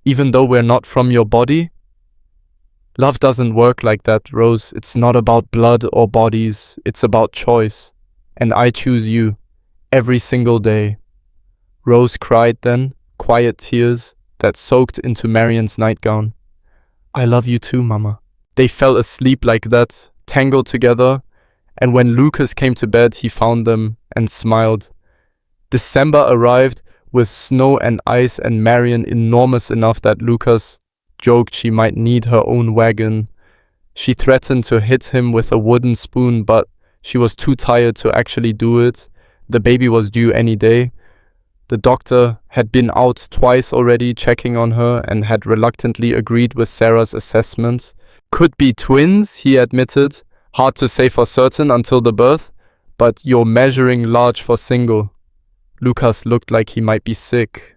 Speaker 1: Even though we're not from your body?" "Love doesn't work like that, Rose. It's not about blood or bodies. It's about choice. And I choose you. Every single day." Rose cried then, quiet tears that soaked into Marian's nightgown. "I love you too, Mama." They fell asleep like that, tangled together, and when Lucas came to bed, he found them and smiled. December arrived with snow and ice and Marian enormous enough that Lucas joked she might need her own wagon. She threatened to hit him with a wooden spoon, but she was too tired to actually do it. The baby was due any day. The doctor had been out twice already checking on her and had reluctantly agreed with Sarah's assessment. "Could be twins," he admitted. "Hard to say for certain until the birth, but you're measuring large for single." Lucas looked like he might be sick.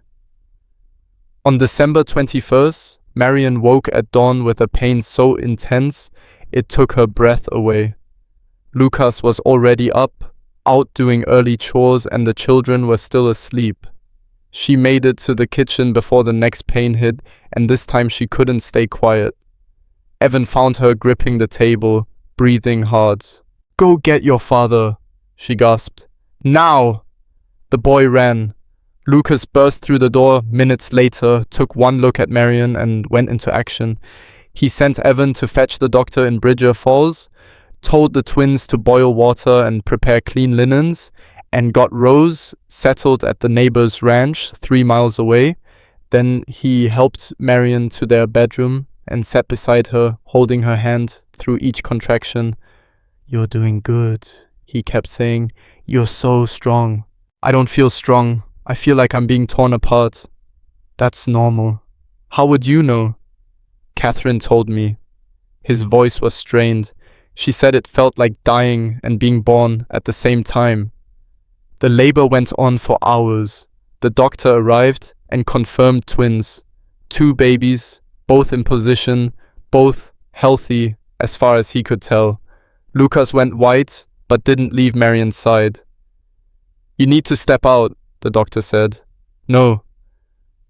Speaker 1: On December 21st, Marian woke at dawn with a pain so intense it took her breath away. Lucas was already up, out doing early chores, and the children were still asleep. She made it to the kitchen before the next pain hit, and this time she couldn't stay quiet. Evan found her gripping the table, breathing hard. "Go get your father," she gasped. "Now!" The boy ran. Lucas burst through the door minutes later, took one look at Marian and went into action. He sent Evan to fetch the doctor in Bridger Falls, told the twins to boil water and prepare clean linens, and got Rose settled at the neighbor's ranch 3 miles away. Then he helped Marian to their bedroom and sat beside her, holding her hand through each contraction. "You're doing good," he kept saying. "You're so strong." "I don't feel strong. I feel like I'm being torn apart." "That's normal." "How would you know?" "Catherine told me." His voice was strained. She said it felt like dying and being born at the same time. The labor went on for hours. The doctor arrived and confirmed twins. 2 babies, both in position, both healthy as far as he could tell. Lucas went white, but didn't leave Marian's side. "You need to step out," the doctor said. "No.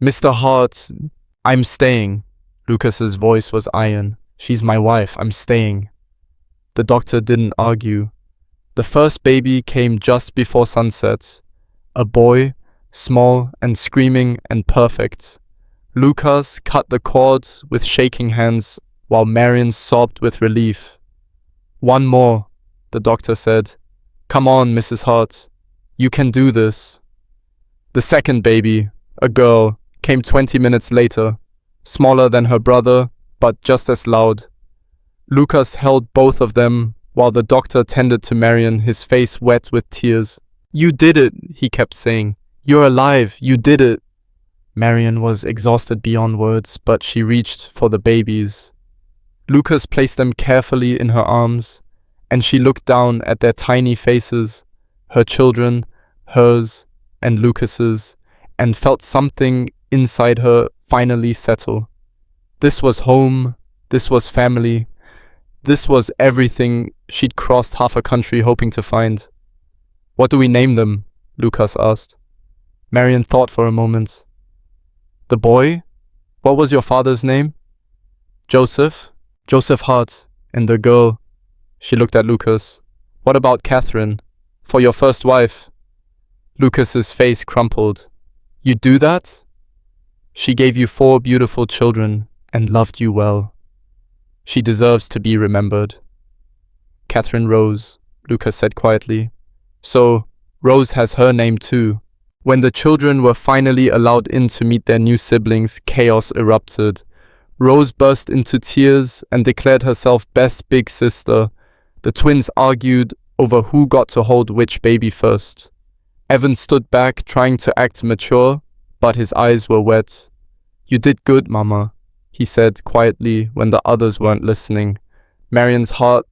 Speaker 1: Mr. Hart, I'm staying." Lucas's voice was iron. "She's my wife. I'm staying." The doctor didn't argue. The first baby came just before sunset. A boy, small and screaming and perfect. Lucas cut the cord with shaking hands while Marian sobbed with relief. "One more," the doctor said. "Come on, Mrs. Hart. You can do this." The second baby, a girl, came 20 minutes later, smaller than her brother, but just as loud. Lucas held both of them while the doctor tended to Marian, his face wet with tears. "You did it," he kept saying. "You're alive. You did it." Marian was exhausted beyond words, but she reached for the babies. Lucas placed them carefully in her arms, and she looked down at their tiny faces, her children, hers, and Lucas's, and felt something inside her finally settle. This was home, this was family, this was everything she'd crossed half a country hoping to find. "What do we name them?" Lucas asked. Marian thought for a moment. "The boy? What was your father's name?" "Joseph. Joseph Hart. And the girl?" She looked at Lucas. "What about Catherine? For your first wife?" Lucas's face crumpled. "You do that? She gave you 4 beautiful children and loved you well. She deserves to be remembered." "Catherine Rose," Lucas said quietly. "So, Rose has her name too." When the children were finally allowed in to meet their new siblings, chaos erupted. Rose burst into tears and declared herself best big sister. The twins argued over who got to hold which baby first. Evan stood back, trying to act mature, but his eyes were wet. "You did good, Mama," he said quietly when the others weren't listening. Marian's heart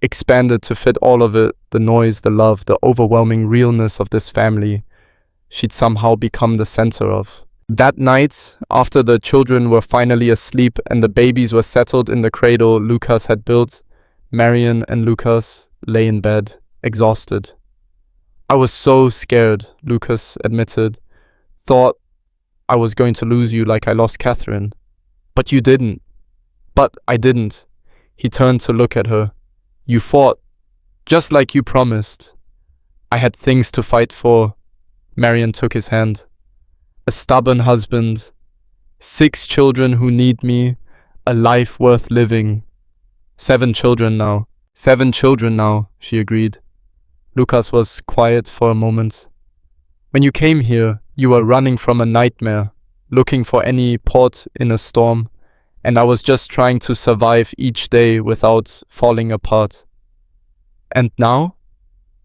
Speaker 1: expanded to fit all of it, the noise, the love, the overwhelming realness of this family she'd somehow become the center of. That night, after the children were finally asleep and the babies were settled in the cradle Lucas had built, Marian and Lucas lay in bed, exhausted. "I was so scared," Lucas admitted. "Thought I was going to lose you like I lost Catherine. But you didn't." "But I didn't." He turned to look at her. "You fought, just like you promised." "I had things to fight for." Marian took his hand. "A stubborn husband, 6 children who need me, a life worth living. 7 children now. 7 children now," she agreed. Lucas was quiet for a moment. "When you came here, you were running from a nightmare, looking for any port in a storm, and I was just trying to survive each day without falling apart. And now?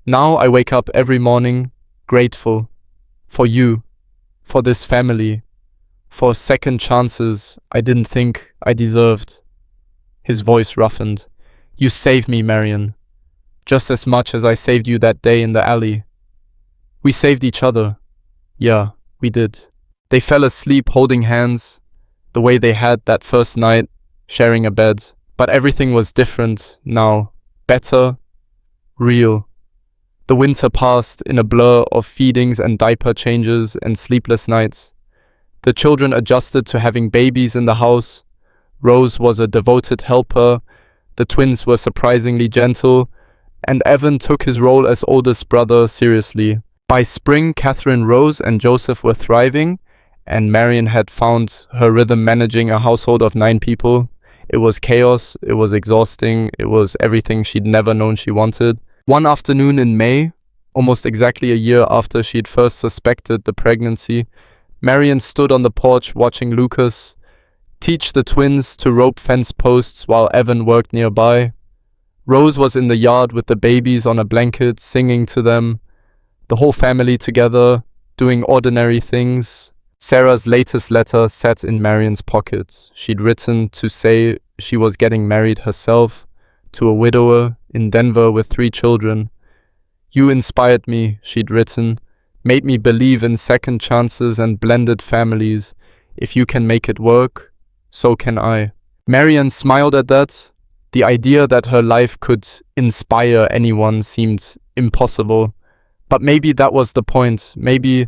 Speaker 1: Now I wake up every morning, grateful. For you, for this family, for second chances I didn't think I deserved." His voice roughened. "You saved me, Marian, just as much as I saved you that day in the alley. We saved each other. Yeah, we did." They fell asleep holding hands, the way they had that first night, sharing a bed. But everything was different now, better, real. The winter passed in a blur of feedings and diaper changes and sleepless nights. The children adjusted to having babies in the house. Rose was a devoted helper, the twins were surprisingly gentle, and Evan took his role as oldest brother seriously. By spring, Catherine, Rose, and Joseph were thriving, and Marian had found her rhythm managing a household of 9 people. It was chaos, it was exhausting, it was everything she'd never known she wanted. One afternoon in May, almost exactly a year after she'd first suspected the pregnancy, Marian stood on the porch watching Lucas teach the twins to rope fence posts while Evan worked nearby. Rose was in the yard with the babies on a blanket, singing to them, the whole family together, doing ordinary things. Sarah's latest letter sat in Marian's pocket. She'd written to say she was getting married herself, to a widower in Denver with 3 children. "You inspired me," she'd written. made me believe in second chances and blended families. If you can make it work, so can I. Marian smiled at that. The idea that her life could inspire anyone seemed impossible. But maybe that was the point. Maybe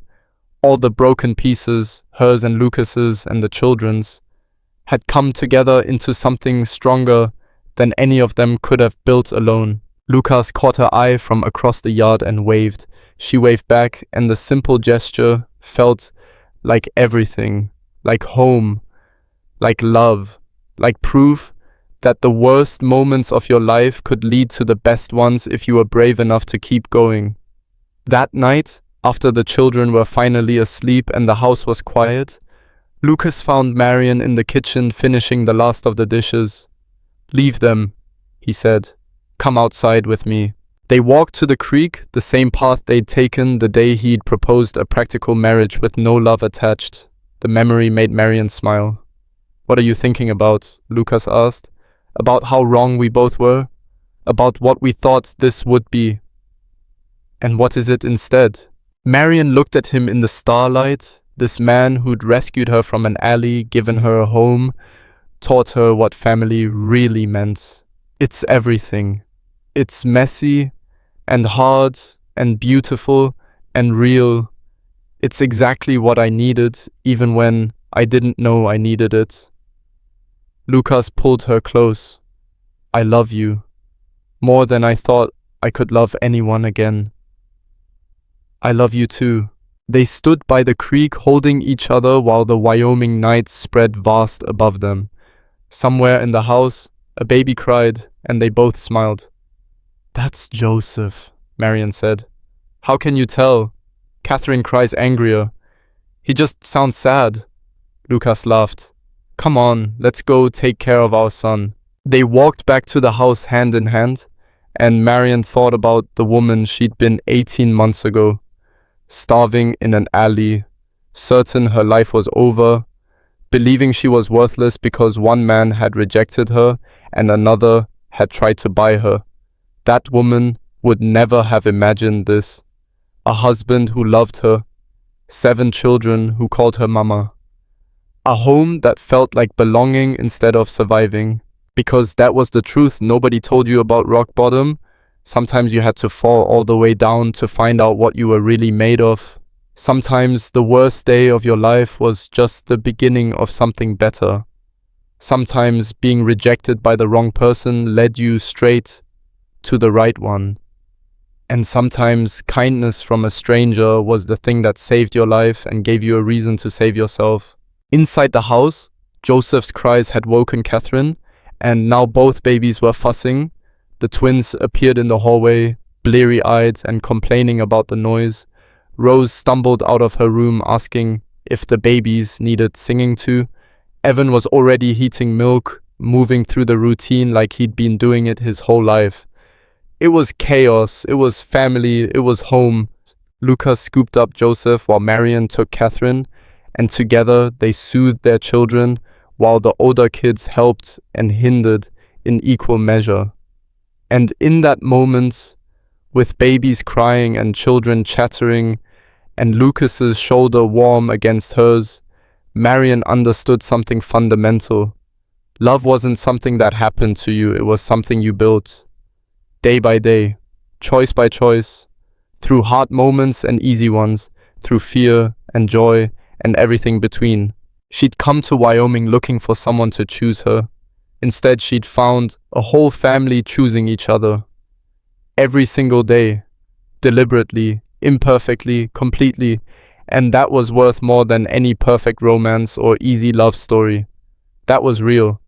Speaker 1: all the broken pieces, hers and Lucas's and the children's, had come together into something stronger than any of them could have built alone. Lucas caught her eye from across the yard and waved. She waved back, and the simple gesture felt like everything, like home, like love, like proof that the worst moments of your life could lead to the best ones if you were brave enough to keep going. That night, after the children were finally asleep and the house was quiet, Lucas found Marian in the kitchen finishing the last of the dishes. "Leave them," he said. "Come outside with me." They walked to the creek, the same path they'd taken the day he'd proposed a practical marriage with no love attached. The memory made Marian smile. "What are you thinking about?" Lucas asked. "About how wrong we both were? About what we thought this would be? And what is it instead?" Marian looked at him in the starlight, this man who'd rescued her from an alley, given her a home, taught her what family really meant. It's everything. It's messy and hard and beautiful and real. It's exactly what I needed, even when I didn't know I needed it. Lucas pulled her close. "I love you. More than I thought I could love anyone again." "I love you too." They stood by the creek holding each other while the Wyoming night spread vast above them. Somewhere in the house, a baby cried, and they both smiled. "That's Joseph," Marian said. "How can you tell? Catherine cries angrier. He just sounds sad." Lucas laughed. "Come on, let's go take care of our son." They walked back to the house hand in hand, and Marian thought about the woman she'd been 18 months ago, starving in an alley, certain her life was over, believing she was worthless because one man had rejected her and another had tried to buy her. That woman would never have imagined this. A husband who loved her, 7 children who called her mama. A home that felt like belonging instead of surviving. Because that was the truth nobody told you about rock bottom. Sometimes you had to fall all the way down to find out what you were really made of. Sometimes the worst day of your life was just the beginning of something better. Sometimes being rejected by the wrong person led you straight to the right one. And sometimes kindness from a stranger was the thing that saved your life and gave you a reason to save yourself. Inside the house, Joseph's cries had woken Catherine, and now both babies were fussing. The twins appeared in the hallway, bleary-eyed and complaining about the noise. Rose stumbled out of her room asking if the babies needed singing to. Evan was already heating milk, moving through the routine like he'd been doing it his whole life. It was chaos, it was family, it was home. Lucas scooped up Joseph while Marian took Catherine, and together they soothed their children while the older kids helped and hindered in equal measure. And in that moment, with babies crying and children chattering, and Lucas's shoulder warm against hers, Marian understood something fundamental. Love wasn't something that happened to you, it was something you built. Day by day, choice by choice, through hard moments and easy ones, through fear and joy and everything between. She'd come to Wyoming looking for someone to choose her. Instead, she'd found a whole family choosing each other. Every single day, deliberately, imperfectly, completely, and that was worth more than any perfect romance or easy love story. That was real.